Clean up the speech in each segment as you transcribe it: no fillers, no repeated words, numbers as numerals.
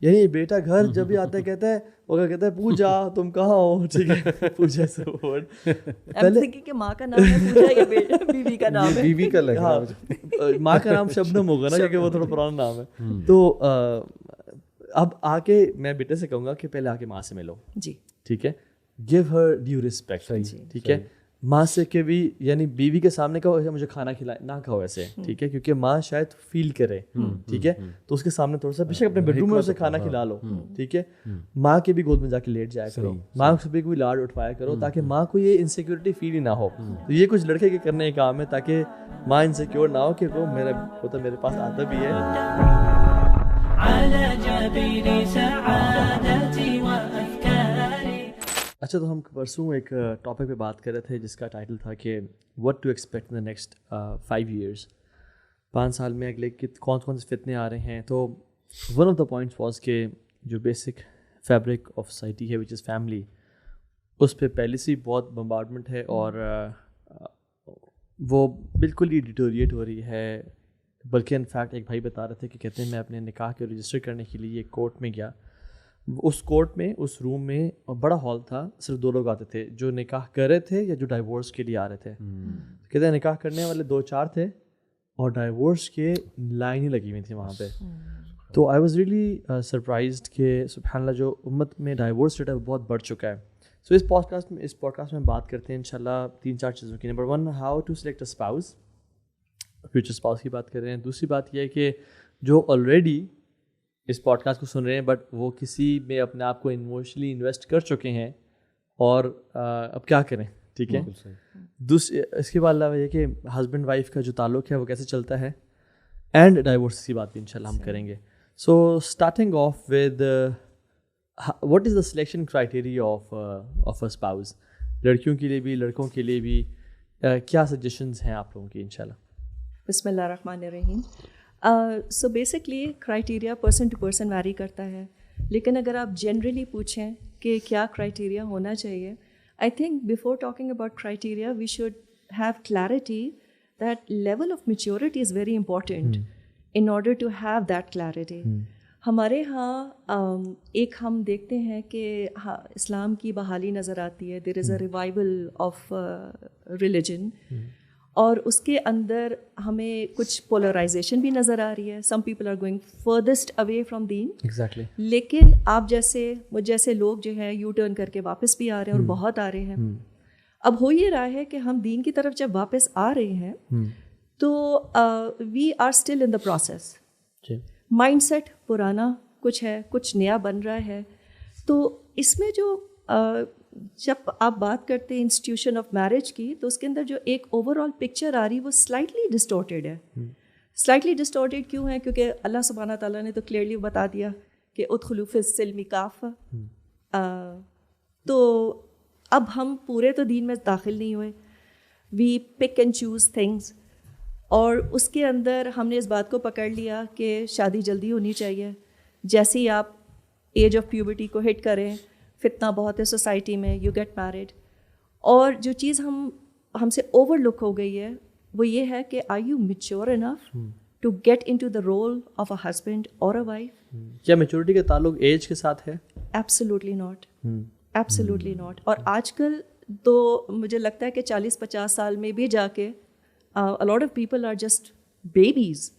یعنی بیٹا گھر جب بھی آتا ہے کہتا ہے وہ کہتا ہے پوجا تم کہاں ہو, ٹھیک ہے, پوجا سے ورڈ پہلے کہ ماں کا نام ہے پوجا یا بیوی کا نام ہے, بیوی کا لگ رہا ہے, ماں کا نام شبنم ہوگا نا کیونکہ وہ تھوڑا پرانا نام ہے. تو اب آ کے میں بیٹے سے کہوں گا کہ پہلے آ کے ماں سے ملو, جی ٹھیک ہے, گیو ہر ڈیو رسپیکٹ, ٹھیک ہے. ماں سے کہ بھی یعنی بیوی کے سامنے کہو مجھے کھانا کھلائے نہ کہو ایسے, ٹھیک ہے, کیونکہ ماں شاید فیل کرے, ٹھیک ہے, تو اس کے سامنے تھوڑا سا بے شک اپنے بیڈ روم میں اسے کھانا کھلا لو, ٹھیک ہے. ماں کے بھی گود میں جا کے لیٹ جایا کرو, ماں سے بھی کوئی لاڈ اٹھوایا کرو تاکہ ماں کو یہ انسیکیورٹی فیل ہی نہ ہو. تو یہ کچھ لڑکے کے کرنے کا کام ہے تاکہ ماں انسیکیور نہ ہو کہ وہ میرا پوتا میرے پاس آتا بھی ہے. اچھا, تو ہم پرسوں ایک ٹاپک پہ بات کر رہے تھے جس کا ٹائٹل تھا کہ what to expect in the next 5 years, 5 سال میں اگلے کون کون سے فتنے آ رہے ہیں. تو one of the points was کہ جو بیسک فیبرک آف سوسائٹی ہے وچ از فیملی, اس پہ پہلے سے بہت بمبارڈمنٹ ہے اور وہ بالکل ہی ڈیٹوریٹ ہو رہی ہے. بلکہ انفیکٹ ایک بھائی بتا رہے تھے کہ کہتے ہیں میں اپنے نکاح کے رجسٹر کرنے کے لیے ایک کورٹ میں گیا, اس کورٹ میں اس روم میں بڑا ہال تھا, صرف 2 لوگ آتے تھے جو نکاح کر رہے تھے یا جو ڈائیورس کے لیے آ رہے تھے. کہتے ہیں نکاح کرنے والے 2-4 تھے اور ڈائیورس کے لائن ہی لگی ہوئی تھی وہاں پہ. تو آئی واز ریئلی سرپرائزڈ کہ سبحان اللہ جو امت میں ڈائیورس ریٹ ہے وہ بہت بڑھ چکا ہے. سو اس پوڈکاسٹ میں بات کرتے ہیں انشاءاللہ 3-4 چیزوں کی. Number 1, how to select a spouse, future spouse کی بات کر رہے ہیں. دوسری بات یہ ہے کہ جو آلریڈی اس پوڈ کاسٹ کو سن رہے ہیں بٹ وہ کسی میں اپنے آپ کو ایموشنلی انویسٹ کر چکے ہیں اور اب کیا کریں, ٹھیک ہے. دوسری اس کے بعد علاوہ یہ کہ ہسبینڈ وائف کا جو تعلق ہے وہ کیسے چلتا ہے, اینڈ ڈائیورس کی بات بھی انشاءاللہ ہم کریں گے. So starting of with what is the selection criteria of a spouse, لڑکیوں کے لیے بھی لڑکوں کے لیے بھی کیا سجیشنز ہیں آپ لوگوں کی انشاءاللہ. بسم اللہ الرحمن الرحیم. So basically criteria person to person vary کرتا ہے, لیکن اگر آپ جنرلی پوچھیں کہ کیا کرائٹیریا ہونا چاہیے, I think before talking about criteria we should have clarity that level of maturity is very important in order to have that clarity. ہمارے ہاں ایک ہم دیکھتے ہیں کہ اسلام کی بحالی نظر آتی ہے, دیر از اے ریوائول آف ریلیجن, اور اس کے اندر ہمیں کچھ پولرائزیشن بھی نظر آ رہی ہے. Some people are going farthest away from then, exactly, لیکن آپ جیسے مجھ جیسے لوگ جو ہیں یو ٹرن کر کے واپس بھی آ رہے ہیں اور بہت آ رہے ہیں. اب ہو یہ رہا ہے کہ ہم دین کی طرف جب واپس آ رہے ہیں تو we are still in the process. Mind set پرانا کچھ ہے, کچھ نیا بن رہا ہے. تو اس میں جو جب آپ بات کرتے ہیں انسٹیٹیوشن آف میرج کی, تو اس کے اندر جو ایک اوور آل پکچر آ رہی وہ سلائٹلی ڈسٹورٹیڈ ہے. سلائٹلی ڈسٹورٹیڈ کیوں ہے؟ کیونکہ اللہ سبحانہ تعالیٰ نے تو کلیئرلی بتا دیا کہ ادخلوا فی السلم کافہ. تو اب ہم پورے تو دین میں داخل نہیں ہوئے, وی پک اینڈ چوز تھنگس, اور اس کے اندر ہم نے اس بات کو پکڑ لیا کہ شادی جلدی ہونی چاہیے. جیسے ہی آپ ایج آف پیوبرٹی کو ہٹ کریں, فتنہ بہت ہے سوسائٹی میں, یو گیٹ میرڈ. اور جو چیز ہم سے اوور لک ہو گئی ہے وہ یہ ہے کہ are you mature enough to get in to the role of a husband اور اے وائف. کیا میچورٹی کا تعلق ایج کے ساتھ ہے؟ Absolutely not, absolutely not. اور آج کل تو مجھے لگتا ہے کہ 40-50 سال میں بھی جا کے a lot of people are just babies.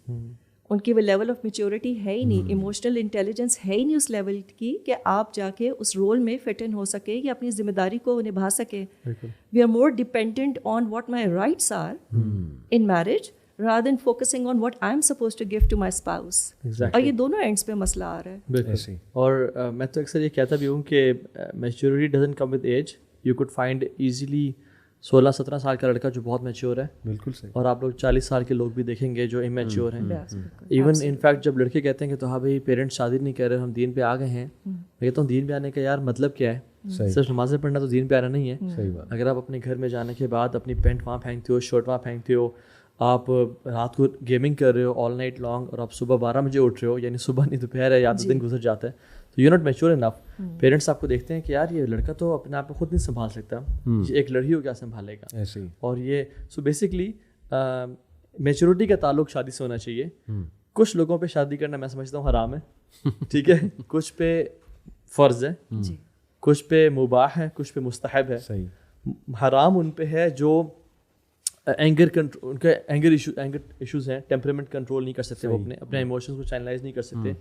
ان کی وہ لیول آف میچورٹی ہے ہی نہیں, ایموشنل انٹیلیجنس ہے ہی نہیں اس لیول کی کہ آپ جا کے اس رول میں فٹ ان ہو سکے یا اپنی ذمہ داری کو نبھا سکے. We are more dependent on what my rights are in marriage rather than focusing on what I'm supposed to give to my spouse. اور یہ دونوں اینڈس پہ مسئلہ آ رہا ہے. بالکل. اور میں تو اکثر یہ کہتا بھی ہوں کہ maturity doesn't come with age. You could find easily 16-17 سال کا لڑکا جو بہت میچور ہے, بالکل صحیح, اور آپ لوگ 40 سال کے لوگ بھی دیکھیں گے جو امیچور ہیں. ایون انفیکٹ جب لڑکے کہتے ہیں کہ تو ہاں بھائی پیرنٹس شادی نہیں کر رہے, ہم دین پہ آ گئے ہیں, میں کہتا ہوں دین پہ آنے کا یار مطلب کیا ہے؟ صرف نمازیں پڑھنا تو دین پہ آنا نہیں ہے. اگر آپ اپنے گھر میں جانے کے بعد اپنی پینٹ وہاں پھینکتے ہو, شرٹ وہاں پھینکتے ہو, آپ رات کو گیمنگ کر رہے ہو آل نائٹ لانگ, اور آپ صبح 12 بجے اٹھ رہے ہو, یعنی صبح نہیں دوپہر ہے یا تو دن گزر جاتا ہے, تو you not mature enough. Parents آپ کو دیکھتے ہیں کہ یار یہ لڑکا تو اپنے آپ کو خود نہیں سنبھال سکتا, ایک لڑکی کو کیا سنبھالے گا ایسے ہی. اور یہ سو بیسکلی میچورٹی کا تعلق شادی سے ہونا چاہیے. کچھ لوگوں پہ شادی کرنا میں سمجھتا ہوں حرام ہے, ٹھیک ہے, کچھ پہ فرض ہے, کچھ پہ مباح ہے, کچھ پہ مستحب ہے. حرام ان پہ ہے جو اینگر کنٹرول, ان کا اینگر ایشوز ہیں, ٹیمپرامنٹ کنٹرول نہیں کر سکتے, وہ اپنے ایموشنز کو چینلائز نہیں کر سکتے,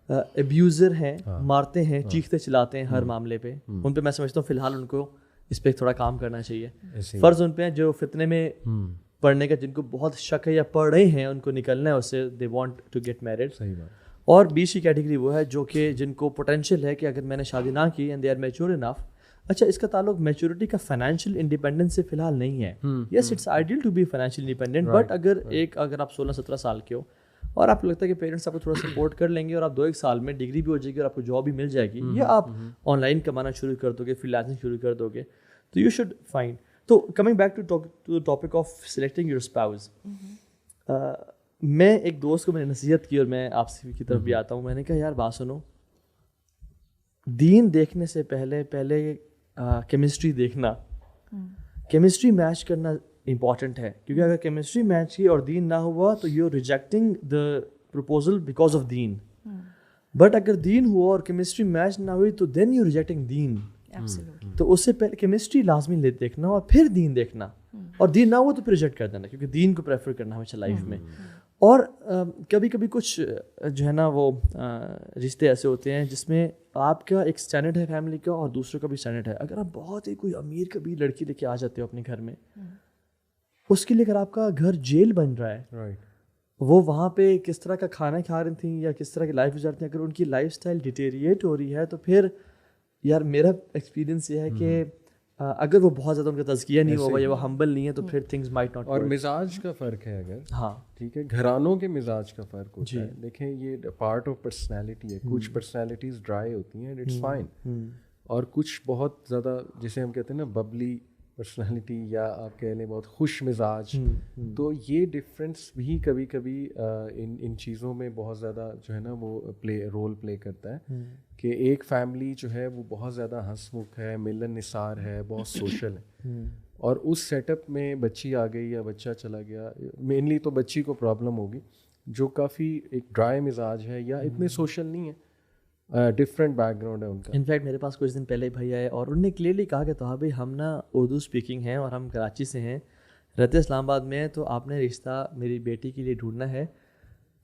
ابیوزر ہیں, مارتے ہیں, چیختے چلاتے ہیں ہر معاملے پہ. ان پہ میں سمجھتا ہوں فی الحال ان کو اس پہ تھوڑا کام کرنا چاہیے. فرض ان پہ ہیں جو فتنے میں پڑھنے کا, جن کو بہت شک ہے یا پڑھ رہے ہیں, ان کو نکلنا ہے اس سے, they want to get married. اور بیچ کی کیٹیگری وہ ہے جو کہ جن کو پوٹینشیل ہے کہ اگر میں نے شادی نہ کی and they are mature enough. اچھا, اس کا تعلق میچورٹی کا فائنینشیل انڈیپینڈنس سے فی الحال نہیں ہے. Yes, it's ideal to be financial independent, but اگر آپ 16-17 سال کے ہو اور آپ کو لگتا ہے کہ پیرنٹس آپ کو تھوڑا سپورٹ کر لیں گے اور آپ 2-1 سال میں ڈگری بھی ہو جائے گی اور آپ کو جاب بھی مل جائے گی, یا آپ آن لائن کمانا شروع کر دو گے, فری لانسنگ شروع کر دو گے, تو یو شوڈ فائنڈ. تو coming back to topic of selecting your spouse, میں ایک دوست کو میں نے نصیحت کی اور میں آپ کی طرف بھی آتا ہوں. میں نے کہا یار بات سنو, دین دیکھنے سے پہلے کیمسٹری دیکھنا, کیمسٹری میچ کرنا امپورٹنٹ ہے, کیونکہ اگر کیمسٹری میچ کی اور دین نہ ہوا تو you are rejecting the proposal because of دین. بٹ اگر دین ہوا اور کیمسٹری میچ نہ ہوئی تو دین یو ریجیکٹنگ دین. تو اس سے پہلے کیمسٹری لازمی دیکھنا اور پھر دین دیکھنا, اور دین نہ ہوا تو پھر ریجیکٹ کر دینا, کیونکہ دین کو پریفر کرنا ہمیشہ لائف میں. اور کبھی کبھی کچھ جو ہے نا وہ رشتے ایسے ہوتے ہیں جس میں آپ کا ایک اسٹینڈرڈ ہے فیملی کا اور دوسروں کا بھی اسٹینڈرڈ ہے. اگر آپ بہت ہی کوئی امیر کبھی لڑکی لے کے آ جاتے ہو اپنے گھر میں, اس کے لیے اگر آپ کا گھر جیل بن رہا ہے, وہ وہاں پہ کس طرح کا کھانا کھا رہی تھیں یا کس طرح کی لائف گزارتی ہیں, اگر ان کی لائف اسٹائل ڈیٹیریٹ ہو رہی ہے تو پھر یار میرا ایکسپیرینس یہ ہے کہ اگر وہ بہت زیادہ ان کا تزکیہ نہیں ہوا یا وہ ہمبل نہیں ہے تو پھر تھنگز مائٹ ناٹ. اور مزاج کا فرق ہے, اگر ہاں ٹھیک ہے, گھرانوں کے مزاج کا فرق ہوتا ہے. دیکھیں یہ پارٹ آف پرسنالٹی ہے. کچھ پرسنالٹیز ڈرائی ہوتی ہیں, اٹس فائن, اور کچھ بہت زیادہ جسے ہم کہتے ہیں نا ببلی پرسنالٹی, یا آپ کہہ لیں بہت خوش مزاج. تو یہ ڈفرینس بھی کبھی کبھی ان چیزوں میں بہت زیادہ جو ہے نا وہ رول پلے کرتا ہے, کہ ایک فیملی جو ہے وہ بہت زیادہ ہنس مکھ ہے, ملن نثار ہے, بہت سوشل ہے, اور اس سیٹ اپ میں بچی آ گئی یا بچہ چلا گیا, مینلی تو بچی کو پرابلم ہوگی, جو کافی ایک ڈرائی مزاج ہے یا اتنے سوشل نہیں ہے, ڈفرینٹ بیک گراؤنڈ ہے ان کا. انفیکٹ میرے پاس کچھ دن پہلے بھائی آئے اور انہوں نے کلیئرلی کہا کہ تو بھائی ہم نا اردو اسپیکنگ ہیں اور ہم کراچی سے ہیں, رہتے اسلام آباد میں ہیں, تو آپ نے رشتہ میری بیٹی کے لیے ڈھونڈنا ہے,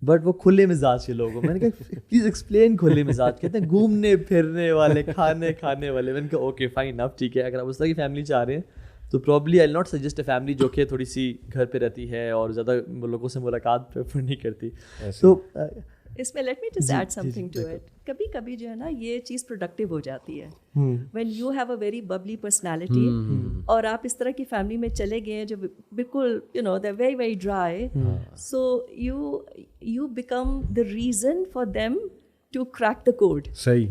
بٹ وہ کھلے مزاج کے لوگ. میں نے کہا پلیز ایکسپلین کھلے مزاج. کہتے ہیں گھومنے پھرنے والے, کھانے والے. میں نے کہا اوکے فائن اب ٹھیک ہے, اگر آپ اس طرح کی فیملی چاہ رہے ہیں تو probably I not suggest a family جو کہ تھوڑی سی گھر پہ رہتی ہے اور زیادہ لوگوں سے ملاقات پریفر نہیں کرتی. تو اس میں let me just add something to it. کبھی کبھی جو ہے نا یہ چیز پروڈکٹیو ہو جاتی ہے when you have a very ببلی personality, اور آپ اس طرح کی فیملی میں چلے گئے ہیں جو بالکل you know they very very dry, so you become the reason for them to crack the code. صحیح.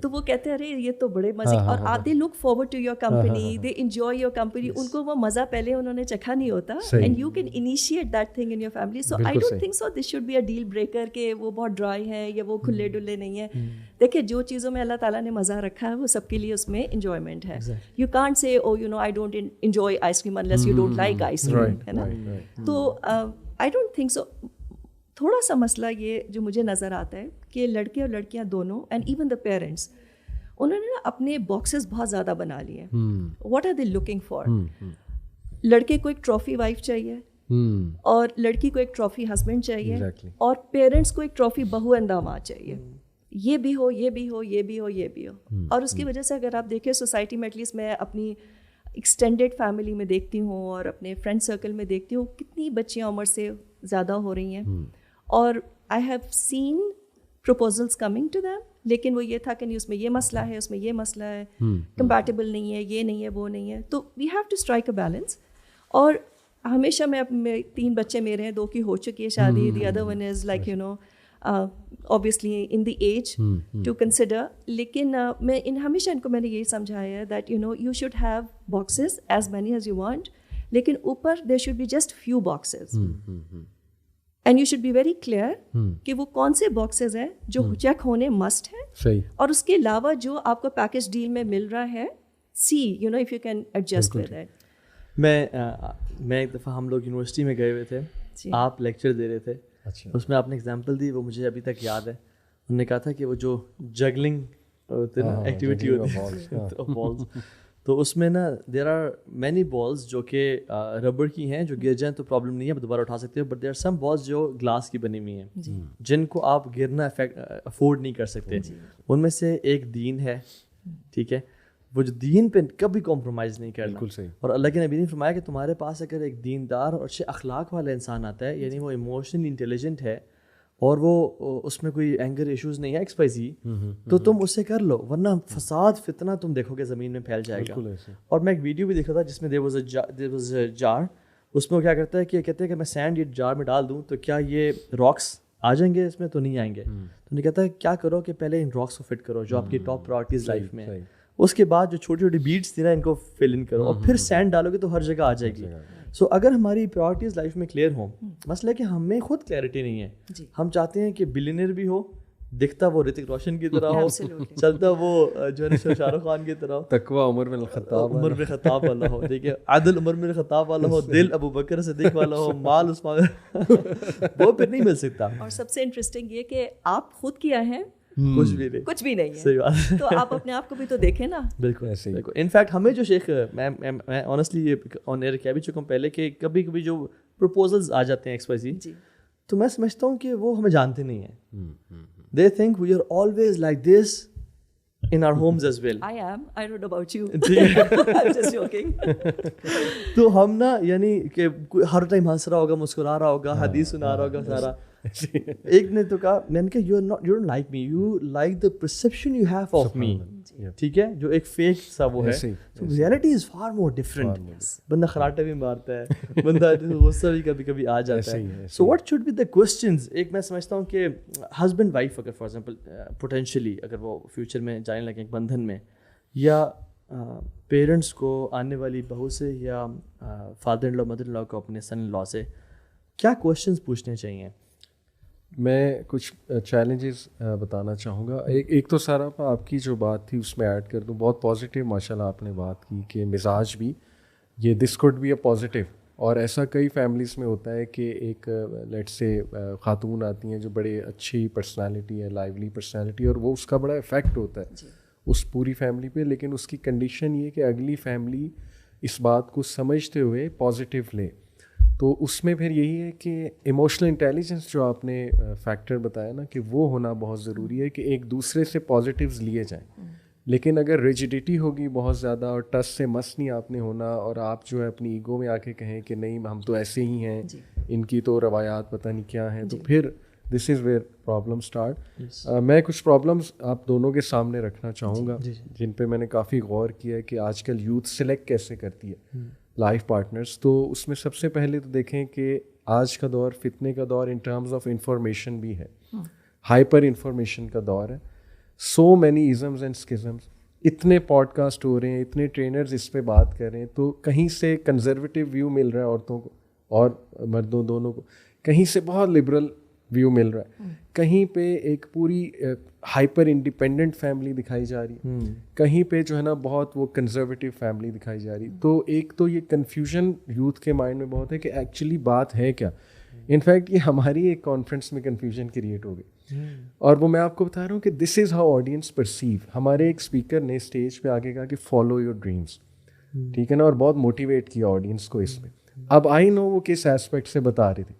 تو وہ کہتے ہیں ارے یہ تو بڑے مزے, اور they look forward to your company, they enjoy your company. ان کو وہ مزہ پہلے انہوں نے چکھا نہیں ہوتا, and you can initiate that thing in your family. So I don't think so this should be a deal breaker کہ وہ بہت ڈرائی ہیں یا وہ کھلے ڈلے نہیں ہیں. دیکھیں جو چیزوں میں اللہ تعالیٰ نے مزہ رکھا ہے وہ سب کے لیے اس میں انجوائمنٹ ہے. You can't say oh you know I don't enjoy ice cream unless you don't like ice cream, ہے نا. تو آئی ڈونٹ تھنک سو. تھوڑا سا مسئلہ یہ جو مجھے نظر آتا ہے کہ لڑکے اور لڑکیاں دونوں اینڈ ایون دا پیرنٹس, انہوں نے نا اپنے باکسز بہت زیادہ بنا لیے ہیں. What are they looking for? لڑکے کو ایک ٹرافی وائف چاہیے, اور لڑکی کو ایک ٹرافی ہسبینڈ چاہیے, اور پیرنٹس کو ایک ٹرافی بہو اینڈ داماد چاہیے. یہ بھی ہو, یہ بھی ہو, یہ بھی ہو, یہ بھی ہو. اور اس کی وجہ سے اگر آپ دیکھیں سوسائٹی میں, ایٹ لیسٹ میں اپنی ایکسٹینڈیڈ فیملی میں دیکھتی ہوں اور اپنے فرینڈ سرکل میں دیکھتی ہوں, کتنی بچیاں عمر سے زیادہ ہو رہی ہیں, اور I have seen proposals coming to them, لیکن وہ یہ تھا کہ نہیں اس میں یہ مسئلہ ہے, اس میں یہ مسئلہ ہے, کمپیٹیبل نہیں ہے, یہ نہیں ہے, وہ نہیں ہے. تو we have to strike a balance. اور ہمیشہ میں 3 بچے میرے ہیں, 2 کی ہو چکی ہے شادی, the other one is like you know obviously in the age to consider. لیکن میں ہمیشہ ان کو میں نے یہی سمجھایا ہے that you know you should have boxes as many as you want, لیکن اوپر there should be just few boxes. And you should be very clear کہ وہ کون سے باکسز ہیں جو چیک ہونے مسٹ ہیں, اور اس کے علاوہ جو آپ کو پیکج ڈیل میں مل رہا ہے, see you know if you can adjust with it. میں ایک دفعہ ہم لوگ یونیورسٹی میں گئے ہوئے تھے, آپ لیکچر دے رہے تھے, اس میں آپ نے ایگزامپل دی وہ مجھے ابھی تک یاد ہے. انہوں نے کہا تھا کہ وہ جو جگلنگ ایکٹیویٹی ہوتی ہے بالز, تو اس میں نا دیر آر مینی بالز جو کہ ربڑ کی ہیں, جو گر جائیں تو پرابلم نہیں ہے, آپ دوبارہ اٹھا سکتے ہو, but there are some balls جو گلاس کی بنی ہوئی ہیں جن کو آپ گرنا افورڈ نہیں کر سکتے. ان میں سے ایک دین ہے, ٹھیک ہے, وہ جو دین پہ کبھی کمپرومائز نہیں کرنا. بالکل صحیح. اور اللہ کے نبی نے فرمایا کہ تمہارے پاس اگر ایک دیندار اور اچھے اخلاق والا انسان آتا ہے, یعنی وہ ایموشنلی انٹیلیجنٹ ہے اور وہ اس میں کوئی اینگر ایشوز نہیں ہے ایکس وائی زی, تو تم اسے کر لو, ورنہ فساد فتنہ تم دیکھو گے زمین میں پھیل جائے گا. اور میں ایک ویڈیو بھی دیکھ رہا تھا جس میں دیر واز اے جار, اس میں وہ کیا کرتا ہے کہ کہتے ہیں کہ میں سینڈ یہ جار میں ڈال دوں تو کیا یہ راکس آ جائیں گے اس میں, تو نہیں آئیں گے. تو نہیں کہتا ہے کیا کرو کہ پہلے ان راکس کو فٹ کرو جو آپ کی ٹاپ پرائرٹیز لائف میں ہے, اس کے بعد جو چھوٹی چھوٹی بیٹس تھی نا ان کو فل ان کرو, اور پھر سینڈ ڈالو گے تو ہر جگہ آ جائے گی. سو اگر ہماری پرائرٹیز لائف میں کلیئر ہوں, مسئلہ ہے کہ ہمیں خود کلیئرٹی نہیں ہے. ہم چاہتے ہیں کہ بلینئر بھی ہو, دکھتا وہ رتک روشن کی طرح ہو, چلتا وہ جو ہے شاہ رخ خان کی طرح ہو, تقوی عمر بن الخطاب والا ہو, ٹھیک ہے, عدل عمر بن الخطاب والا ہو, دل ابو بکر صدیق والا ہو, مال عثمان, وہ پھر نہیں مل سکتا. اور سب سے انٹرسٹنگ یہ کہ آپ خود کیا ہے کچھ بھی نہیں ہے. صحیح بات. تو آپ اپنے آپ کو بھی تو دیکھیں نا. بالکل ایسے ہی. انفیکٹ ہمیں جو شیخ, میں آنیسٹلی یہ آن ایئر کہہ بھی چکا ہوں پہلے کہ کبھی کبھی جو پروپوزلز آ جاتے ہیں ایکس وائی زی, تو میں سمجھتا ہوں کہ وہ ہمیں جانتے نہیں ہیں. They think we are always like this in our homes as well. I don't know about you. I'm just joking. تو ہم نا یعنی کہ ہر ٹائم ہنس رہا ہوگا, مسکرا رہا ہوگا, حدیث سنا رہا ہوگا سارا. ایک نے تو کہا, میں نے کہا you don't like me, you like the perception you have of me, ٹھیک ہے, جو ایک فیک سا وہ ہے. So reality is far more different. بندہ خراٹے بھی مارتا ہے, بندہ غصہ بھی کبھی کبھی آ جاتا ہے. So what should be the questions? ایک میں سمجھتا ہوں کہ ہسبینڈ وائف اگر فار ایگزامپل پوٹینشلی اگر وہ فیوچر میں جانے لگے ایک بندھن میں, یا پیرنٹس کو آنے والی بہو سے یا فادر ان لا مدر ان لا کو اپنے سن ان لا سے کیا کوشچنس پوچھنے چاہیے؟ میں کچھ چیلنجز بتانا چاہوں گا. ایک تو سارا آپ کی جو بات تھی اس میں ایڈ کر دوں, بہت پازیٹیو ماشاء اللہ آپ نے بات کی کہ مزاج بھی یہ دس کوڈ بھی اے پازیٹیو. اور ایسا کئی فیملیز میں ہوتا ہے کہ ایک لیٹ سے خاتون آتی ہیں جو بڑے اچھی پرسنالٹی ہے, لائیولی پرسنالٹی, اور وہ اس کا بڑا افیکٹ ہوتا ہے اس پوری فیملی پہ. لیکن اس کی کنڈیشن یہ کہ اگلی فیملی اس بات کو سمجھتے ہوئے پازیٹیو لے. تو اس میں پھر یہی ہے کہ ایموشنل انٹیلیجنس جو آپ نے فیکٹر بتایا نا کہ وہ ہونا بہت ضروری ہے کہ ایک دوسرے سے پازیٹیوز لیے جائیں. لیکن اگر ریجیڈیٹی ہوگی بہت زیادہ اور ٹس سے مس نہیں آپ نے ہونا, اور آپ جو ہے اپنی ایگو میں آ کے کہیں کہ نہیں ہم تو ایسے ہی ہیں, ان کی تو روایات پتہ نہیں کیا ہیں, تو پھر دس از ویئر پرابلم اسٹارٹ. میں کچھ پرابلمس آپ دونوں کے سامنے رکھنا چاہوں گا جن پہ میں نے کافی غور کیا ہے کہ آج کل یوتھ سلیکٹ کیسے کرتی ہے لائف پارٹنرس. تو اس میں سب سے پہلے تو دیکھیں کہ آج کا دور فتنے کا دور ان ٹرمز آف انفارمیشن بھی ہے, ہائپر انفارمیشن کا دور ہے. سو مینی ازمز اینڈ اسکزمز, اتنے پوڈ کاسٹ ہو رہے ہیں, اتنے ٹرینرز اس پہ بات کر رہے ہیں, تو کہیں سے کنزرویٹو ویو مل رہا ہے عورتوں کو اور مردوں دونوں کو, کہیں سے بہت لبرل ویو مل رہا ہے, کہیں پہ ایک پوری ہائپر انڈیپینڈنٹ فیملی دکھائی جا رہی ہے, کہیں پہ جو ہے نا بہت وہ کنزرویٹو فیملی دکھائی جا رہی. تو ایک تو یہ کنفیوژن یوتھ کے مائنڈ میں بہت ہے کہ ایکچولی بات ہے کیا. انفیکٹ یہ ہماری ایک کانفرنس میں کنفیوژن کریٹ ہو گئی, اور وہ میں آپ کو بتا رہا ہوں کہ دس از ہاؤ آڈینس پرسیو. ہمارے ایک اسپیکر نے اسٹیج پہ آگے کہا کہ فالو یور ڈریمس, ٹھیک ہے نا, اور بہت موٹیویٹ کیا آڈینس کو اس میں. اب آئی نو وہ کس ایسپیکٹ سے بتا رہے تھے.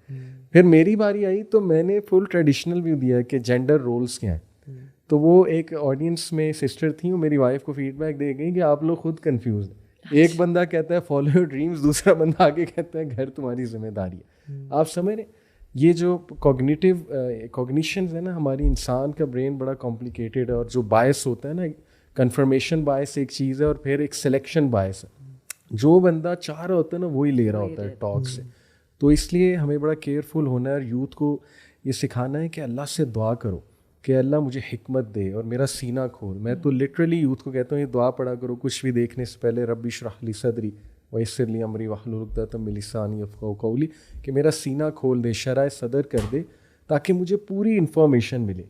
پھر میری باری آئی تو میں نے فل ٹریڈیشنل ویو دیا کہ جینڈر رولس کیا ہیں. تو وہ ایک آڈینس میں سسٹر تھیں, وہ میری وائف کو فیڈ بیک دے گئی کہ آپ لوگ خود کنفیوز ہیں. ایک بندہ کہتا ہے فالو یور ڈریمز, دوسرا بندہ آگے کہتا ہے گھر تمہاری ذمہ داری ہے. آپ سمجھ رہے ہیں یہ جو کوگنیشنز ہے نا, ہماری انسان کا برین بڑا کمپلیکیٹڈ ہے, اور جو باعث ہوتا ہے نا, کنفرمیشن باعث ایک چیز ہے اور پھر ایک سلیکشن باعث ہے. جو بندہ چاہ رہا ہوتا ہے نا وہی لے رہا ہوتا ہے ٹاک سے. تو اس لیے ہمیں بڑا کیئرفل ہونا ہے, اور یوتھ کو یہ سکھانا ہے کہ اللہ سے دعا کرو کہ اللہ مجھے حکمت دے اور میرا سینہ کھول. میں تو لٹرلی یوتھ کو کہتا ہوں یہ دعا پڑھا کرو کچھ بھی دیکھنے سے پہلے, رب اشرح لی صدری ویسر لی امری واحلل عقدۃ من لسانی یفقہوا قولی, کہ میرا سینہ کھول دے, شرح صدر کر دے, تاکہ مجھے پوری انفارمیشن ملے,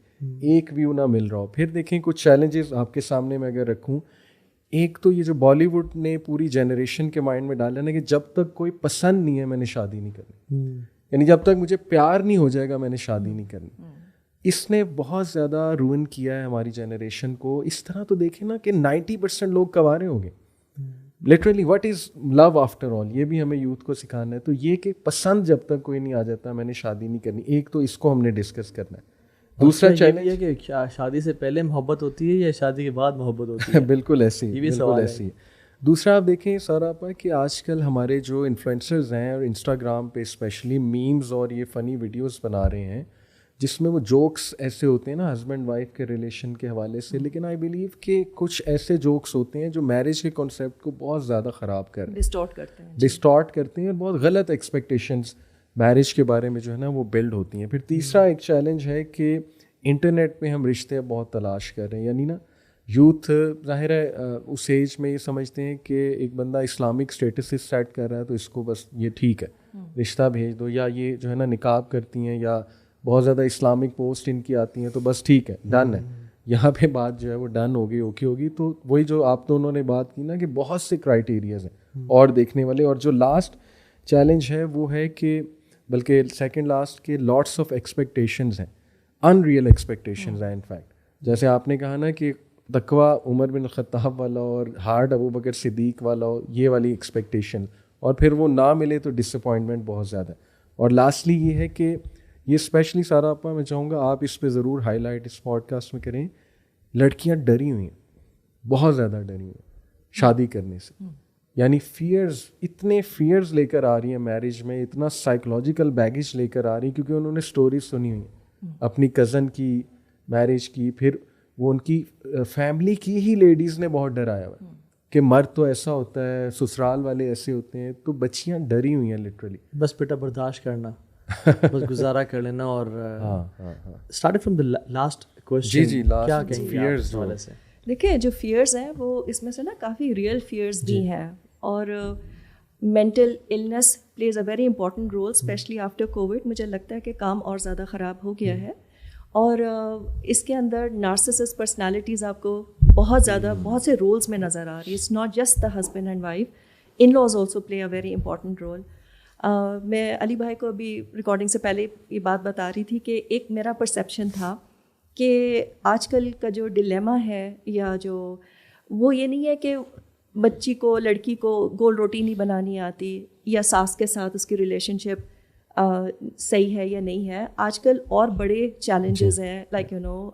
ایک ویو نہ مل رہا ہو. پھر دیکھیں کچھ چیلنجز آپ کے سامنے میں اگر رکھوں. ایک تو یہ جو بالی ووڈ نے پوری جنریشن کے مائنڈ میں ڈالا نا کہ جب تک کوئی پسند نہیں ہے میں نے شادی نہیں کرنی. یعنی جب تک مجھے پیار نہیں ہو جائے گا میں نے شادی نہیں کرنی. اس نے بہت زیادہ روئن کیا ہے ہماری جنریشن کو. اس طرح تو دیکھیں نا کہ 90% لوگ کنوارے ہوں گے literally. What is love after all, یہ بھی ہمیں یوتھ کو سکھانا ہے. تو یہ کہ پسند جب تک کوئی نہیں آ جاتا میں نے شادی نہیں کرنی, ایک تو اس کو ہم نے ڈسکس کرنا ہے. دوسرا چیلنج یہ کہ شادی سے پہلے محبت ہوتی ہے یا شادی کے بعد محبت ہوتی ہے؟ بالکل ایسی, بالکل ایسی ہے. دوسرا آپ دیکھیں سارا پا کہ آج کل ہمارے جو انفلوئنسرز ہیں اور انسٹاگرام پہ اسپیشلی میمز اور یہ فنی ویڈیوز بنا رہے ہیں جس میں وہ جوکس ایسے ہوتے ہیں نا ہسبینڈ وائف کے ریلیشن کے حوالے سے, لیکن آئی بلیو کہ کچھ ایسے جوکس ہوتے ہیں جو میرج کے کانسیپٹ کو بہت زیادہ خراب کر رہے ہیں, ڈسٹارٹ کرتے ہیں اور بہت غلط ایکسپیکٹیشنز میرج کے بارے میں جو ہے نا وہ بلڈ ہوتی ہیں. پھر تیسرا ایک چیلنج ہے کہ انٹرنیٹ پہ ہم رشتے بہت تلاش کر رہے ہیں. یعنی نا یوتھ ظاہر ہے اس ایج میں یہ سمجھتے ہیں کہ ایک بندہ اسلامک اسٹیٹس سیٹ کر رہا ہے تو اس کو بس یہ ٹھیک ہے رشتہ بھیج دو, یا یہ جو ہے نا نکاب کرتی ہیں یا بہت زیادہ اسلامک پوسٹ ان کی آتی ہیں تو بس ٹھیک ہے, ڈن ہے. یہاں پہ بات جو ہے وہ ڈن ہوگی, اوکے ہوگی. تو وہی جو آپ دونوں نے بات کی نا کہ بہت سے کرائٹیریاز ہیں اور دیکھنے والے. اور جو لاسٹ چیلنج ہے وہ ہے کہ بلکہ سیکنڈ لاسٹ کے لاٹس آف ایکسپیکٹیشنز ہیں, ان ریئل ایکسپیکٹیشنز ہیں. انفیکٹ جیسے آپ نے کہا نا کہ تقویٰ عمر بن الخطاب والا اور ہارڈ ابو بکر صدیق والا, یہ والی ایکسپیکٹیشن, اور پھر وہ نہ ملے تو ڈس اپوائنٹمنٹ بہت زیادہ. اور لاسٹلی یہ ہے کہ یہ اسپیشلی سارا اپا میں چاہوں گا آپ اس پہ ضرور ہائی لائٹ اس پوڈ کاسٹ میں کریں. لڑکیاں ڈری ہوئی ہیں, بہت زیادہ ڈری ہوئی ہیں شادی کرنے سے. یعنی فیئرز, اتنے فیئرز لے کر آ رہی ہیں میرج میں, اتنا سائیکولوجیکل بیگیج لے کر آ رہی ہیں کیونکہ انہوں نے سٹوریز سنی ہوئی ہیں اپنی کزن کی میرج کی. پھر وہ ان کی فیملی کی ہی لیڈیز نے بہت ڈرایا ہوا کہ مرد تو ایسا ہوتا ہے, سسرال والے ایسے ہوتے ہیں. تو بچیاں ڈری ہوئی ہیں لٹرلی. بس بیٹا برداشت کرنا, بس گزارا کر لینا. اور start from the last question, جی کیا کہیں فیئرز والے سے؟ دیکھیں جو فیئرز ہیں وہ اس میں سے نا کافی ریئل فیئرز بھی ہیں, اور mental illness plays a very important role especially after COVID. مجھے لگتا ہے کہ کام اور زیادہ خراب ہو گیا ہے, اور اس کے اندر نارسسسٹ پرسنالٹیز آپ کو بہت زیادہ بہت سے رولز میں نظر آ رہی ہے. It's not just the husband and wife, in laws also play a very important role. میں علی بھائی کو ابھی ریکارڈنگ سے پہلے یہ بات بتا رہی تھی کہ ایک میرا پرسیپشن تھا کہ آج کل کا جو ڈلیما ہے یا جو وہ یہ نہیں ہے کہ بچی کو لڑکی کو گول روٹی نہیں بنانی آتی یا ساس کے ساتھ اس کی ریلیشن شپ صحیح ہے یا نہیں ہے. آج کل اور بڑے چیلنجز ہیں, لائک یو نو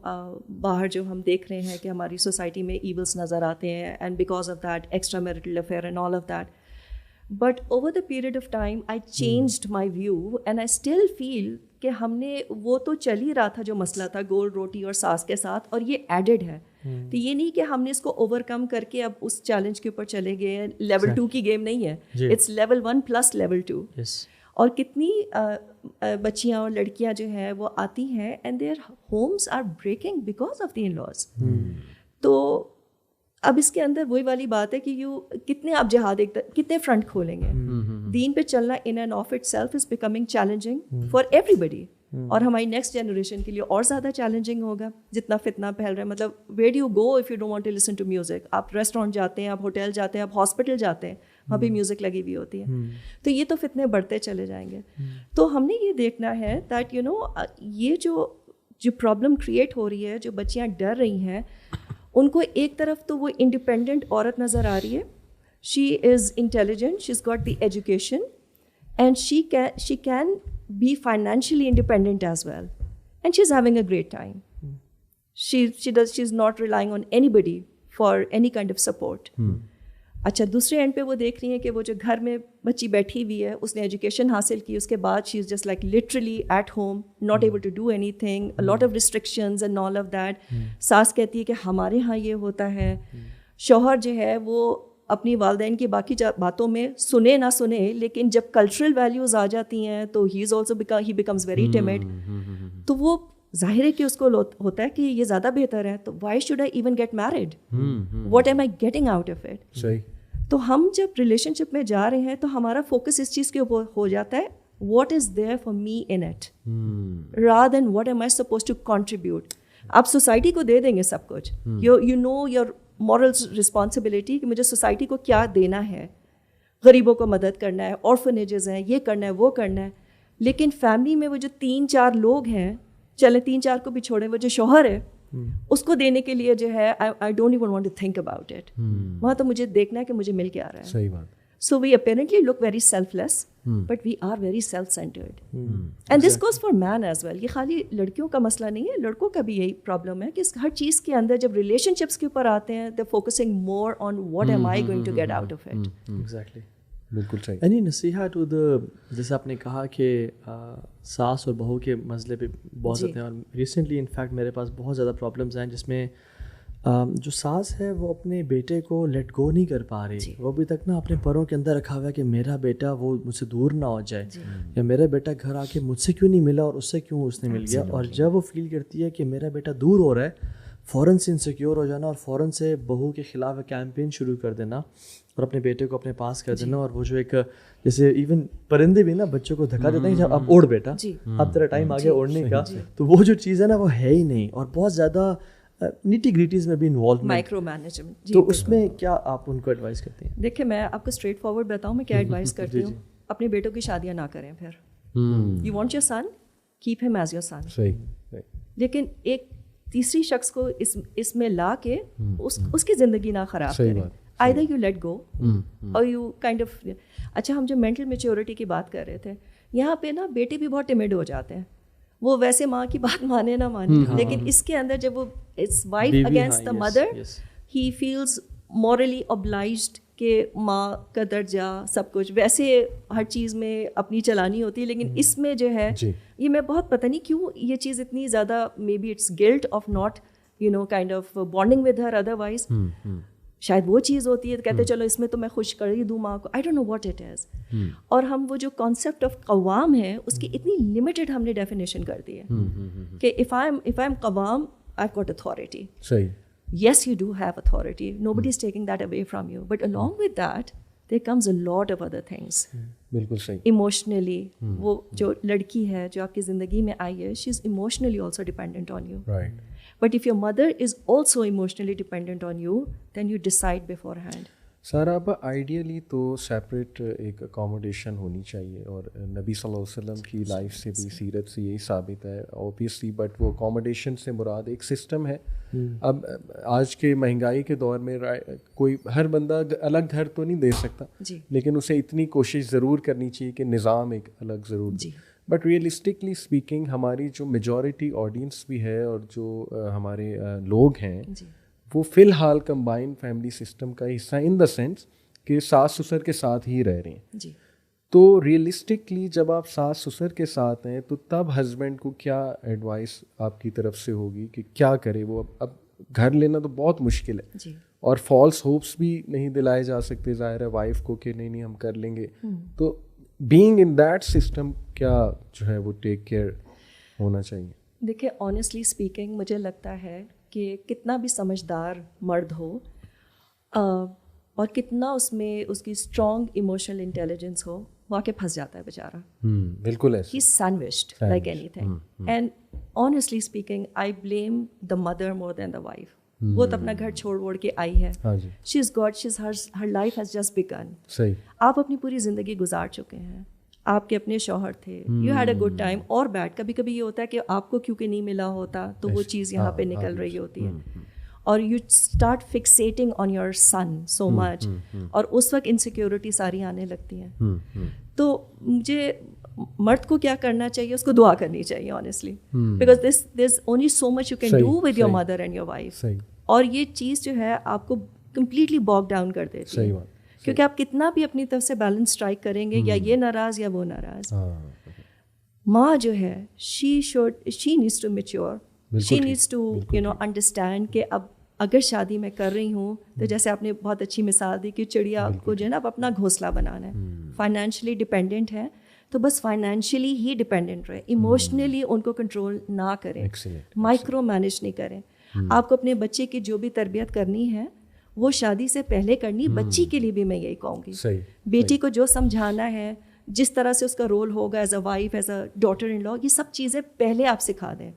باہر جو ہم دیکھ رہے ہیں کہ ہماری سوسائٹی میں ایولس نظر آتے ہیں, and because of that extra marital affair and all of that. But over the period of time I changed my view and I still feel کہ ہم نے وہ تو چل ہی رہا تھا جو مسئلہ تھا گول روٹی اور ساس کے ساتھ, اور یہ ایڈڈ ہے. تو یہ نہیں کہ ہم نے اس کو اوور کم کر کے اب اس چیلنج کے اوپر چلے گئے ہیں. لیول 2 کی گیم نہیں ہے, اٹس لیول 1 پلس لیول 2. اور کتنی بچیاں اور لڑکیاں جو ہیں وہ آتی ہیں and their homes are breaking because of the in laws. تو اب اس کے اندر وہی والی بات ہے کہ کتنے آپ جہاد کتنے فرنٹ کھولیں گے. دین پہ چلنا in and of itself is becoming challenging for everybody, اور ہماری نیکسٹ جنریشن کے لیے اور زیادہ چیلنجنگ ہوگا جتنا فتنہ پھیل رہا ہے. مطلب where do you go if you don't want to listen to music? آپ ریسٹورینٹ جاتے ہیں, آپ ہوٹل جاتے ہیں, آپ ہاسپٹل جاتے ہیں, وہاں پہ میوزک لگی ہوئی ہوتی ہے. تو یہ تو فتنے بڑھتے چلے جائیں گے. تو ہم نے یہ دیکھنا ہے دیٹ یو نو یہ جو پرابلم کریٹ ہو رہی ہے, جو بچیاں ڈر رہی ہیں, ان کو ایک طرف تو وہ انڈیپینڈنٹ عورت نظر آ رہی ہے, she is intelligent, she is got the education, and she can be financially independent as well, and she's having a great time. She's not relying on anybody for any kind of support. اچھا دوسرے and پہ وہ دیکھ رہی ہیں کہ وہ جو گھر میں بچی بیٹھی ہوئی ہے, اس نے ایجوکیشن حاصل کی, اس کے بعد she is just like literally at home, not able to do anything, lot of restrictions and all of that. ساس کہتی ہے کہ ہمارے ہاں یہ ہوتا ہے. شوہر جو ہے وہ اپنی والدین کی باقی باتوں میں سنے نہ سنے, لیکن جب کلچرل ویلیوز آ جاتی ہیں تو he is also he becomes very tamed. تو وہ ظاہر ہے کہ اس کو ہوتا ہے کہ یہ زیادہ بہتر ہے, تو why should I even get married, what am I getting out of it. تو ہم جب ریلیشن شپ میں جا رہے ہیں تو ہمارا فوکس اس چیز کے اوپر ہو جاتا ہے, what is there for me in it, rather than what am I suppose to contribute. آپ سوسائٹی کو دے دیں گے سب کچھ, you know your moral responsibility کہ مجھے سوسائٹی کو کیا دینا ہے, غریبوں کو مدد کرنا ہے, آرفنیجز ہیں, یہ کرنا ہے, وہ کرنا ہے. لیکن فیملی میں وہ جو 3-4 لوگ ہیں, چلے 3-4 کو بھی چھوڑیں, وہ جو شوہر ہے اس کو دینے کے لیے جو ہے I don't even want to think about it. وہاں تو مجھے دیکھنا ہے کہ مجھے مل کے آ رہا ہے. صحیح بات. So we apparently look very selfless, but we are very self-centered. And this goes for man as well. یہ خالی لڑکیوں کا مسئلہ نہیں ہے, لڑکوں کا بھی یہی پرابلم ہے کہ ہر چیز کے اندر جب ریلیشن شپس کے اوپر آتے ہیں, they're focusing more on what am I going to get out of it. Exactly. بالکل صحیح. اینی نصیحت ٹو دا, جیسے آپ نے کہا کہ ساس اور بہو کے مسئلے پہ بہت زیادہ ہیں, اور ریسنٹلی انفیکٹ میرے پاس بہت زیادہ پرابلمس ہیں جس میں جو ساس ہے وہ اپنے بیٹے کو لیٹ گو نہیں کر پا رہی. وہ ابھی تک نا اپنے پروں کے اندر رکھا ہوا ہے کہ میرا بیٹا وہ مجھ سے دور نہ ہو جائے, یا میرا بیٹا گھر آ کے مجھ سے کیوں نہیں ملا اور اس سے کیوں اس نے مل گیا. اور جب وہ فیل کرتی ہے کہ میرا بیٹا دور ہو رہا ہے, فوراً سے انسیکیور ہو جانا اور فوراً سے بہو کے خلاف کیمپین شروع کر دینا اور اپنے بیٹے کو اپنے پاس کر دینا. اور وہ جو ایک جیسے ایون پرندے بھی نا بچوں کو دھکا دیتے ہیں جب اب اوڑ بیٹا, اب تیرا ٹائم آ گیا اوڑنے کا, تو وہ جو چیز ہے نا وہ ہے ہی نہیں. اور بہت زیادہ نیٹی گریٹیز میں بھی انوالو, مائکرو مینجمنٹ. تو اس میں کیا آپ ان کو ایڈوائز کرتے ہیں؟ دیکھیں میں آپ کو اسٹریٹ فارورڈ بتاؤں میں کیا ایڈوائز کرتی ہوں. اپنے بیٹوں کی شادیاں نہ کریں. پھر you want your son, keep him as your son. صحیح. لیکن ایک تیسری شخص کو اس میں لا کے اس کی زندگی نہ خراب کریں. either you let go or you kind of. اچھا, ہم جو مینٹل میچیورٹی کی بات کر رہے تھے, یہاں پہ نا بیٹے بھی بہت ٹمڈ ہو جاتے ہیں. وہ ویسے ماں کی بات مانے نہ مانے, لیکن اس کے اندر جب وہ it's wife against the mother, he feels morally obliged کہ ماں کا درجہ سب کچھ ویسے ہر چیز میں اپنی چلانی ہوتی ہے. لیکن اس میں جو ہے یہ میں بہت پتہ نہیں کیوں یہ چیز اتنی زیادہ, maybe it's guilt of not kind of bonding with her, otherwise شاید وہ چیز ہوتی ہے. کہتے چلو اس میں تو میں خوش کر ہی دوں ماں کو, I don't know what it is. اور ہم وہ جو کانسیپٹ آف قوام ہے اس کی اتنی لمیٹڈ ہم نے ڈیفینیشن کر دی ہے کہ if I'm قوام, I've got authority. صحیح. Yes, you do have authority. Nobody is taking that away from you. But along with that, there comes a lot of other things. بالکل صحیح. Emotionally, وہ جو لڑکی ہے جو آپ کی زندگی میں آئی ہے, she is emotionally also dependent on you. Right. But if your mother is also emotionally dependent on you, then you decide beforehand. سارا اب آئیڈیلی تو سیپریٹ ایک اکاموڈیشن ہونی چاہیے, اور نبی صلی اللہ علیہ وسلم کی لائف سے بھی, سیرت سے یہی ثابت ہے اوبیسلی. بٹ وہ اکاموڈیشن سے مراد ایک سسٹم ہے. اب آج کے مہنگائی کے دور میں کوئی ہر بندہ الگ گھر تو نہیں دے سکتا, لیکن اسے اتنی کوشش ضرور کرنی چاہیے کہ نظام ایک الگ ضرور دے. بٹ ریئلسٹکلی اسپیکنگ ہماری جو میجورٹی آڈینس بھی ہے اور جو ہمارے لوگ ہیں وہ فی الحال کمبائنڈ فیملی سسٹم کا حصہ, ان دا سینس کہ ساس سسر کے ساتھ ہی رہ رہے ہیں. تو ریئلسٹکلی جب آپ ساس سسر کے ساتھ ہیں تو تب ہسبینڈ کو کیا ایڈوائس آپ کی طرف سے ہوگی کہ کیا کرے وہ؟ اب گھر لینا تو بہت مشکل ہے, اور فالس ہوپس بھی نہیں دلائے جا سکتے ظاہر ہے وائف کو کہ نہیں ہم کر لیں گے. تو بینگ ان دیٹ سسٹم کیا جو ہے وہ ٹیک کیئر ہونا چاہیے؟ دیکھیں آنیسٹلی اسپیکنگ مجھے لگتا ہے کہ کتنا بھی سمجھدار مرد ہو اور کتنا اس میں اس کی اسٹرانگ ایموشنل انٹیلیجنس ہو, وہ آ کے پھنس جاتا ہے بیچارہ. بالکل he is sandwiched like anything. And honestly speaking I blame the mother more than the wife. وہ تو اپنا گھر چھوڑ ووڑ کے آئی ہے, she is got, she is her life has just begun. صحیح. آپ اپنی پوری زندگی گزار چکے ہیں, آپ کے اپنے شوہر تھے, you had a good time اور بیڈ. کبھی کبھی یہ ہوتا ہے کہ آپ کو کیونکہ نہیں ملا ہوتا تو وہ چیز یہاں پہ نکل رہی ہوتی ہے, اور you start fixating on your son so much, اور اس وقت انسیکیورٹی ساری آنے لگتی ہیں. تو مجھے مرد کو کیا کرنا چاہیے, اس کو دعا کرنی چاہیے honestly, because there is only so much you can do with your mother and your wife. اور یہ چیز جو ہے آپ کو کمپلیٹلی باک ڈاؤن کر دیتی ہے, کیونکہ آپ کتنا بھی اپنی طرف سے بیلنس اسٹرائک کریں گے, یا یہ ناراض یا وہ ناراض. ماں جو ہے she needs to mature, she needs to understand کہ اب اگر شادی میں کر رہی ہوں تو جیسے آپ نے بہت اچھی مثال دی کہ چڑیا کو جو ہے نا اب اپنا گھونسلہ بنانا ہے. فائنینشلی ڈپینڈنٹ ہے تو بس فائنینشلی ہی ڈپینڈنٹ رہے, ایموشنلی ان کو کنٹرول نہ کریں, مائکرو مینیج نہیں کریں. آپ کو اپنے بچے کی جو بھی تربیت کرنی ہے وہ شادی سے پہلے کرنی. بچی کے لیے بھی میں یہی کہوں گی, بیٹی کو جو سمجھانا ہے, جس طرح سے اس کا رول ہوگا as a wife, as a daughter in law, یہ سب چیزیں پہلے آپ سکھا دیں.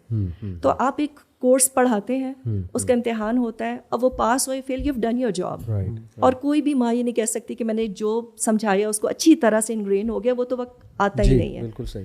تو آپ ایک کورس پڑھاتے ہیں, اس کا امتحان ہوتا ہے, اب وہ پاس ہوئے fail, you have done your job. اور کوئی بھی ماں یہ نہیں کہہ سکتی کہ میں نے جو سمجھایا اس کو اچھی طرح سے انگرین ہو گیا, وہ تو وقت آتا ہی نہیں ہے.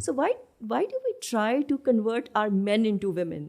So why do we try to convert our men into women?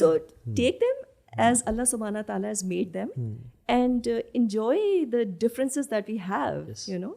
So take them as Allah subhanahu wa ta'ala has made them and enjoy the differences that we have, you know.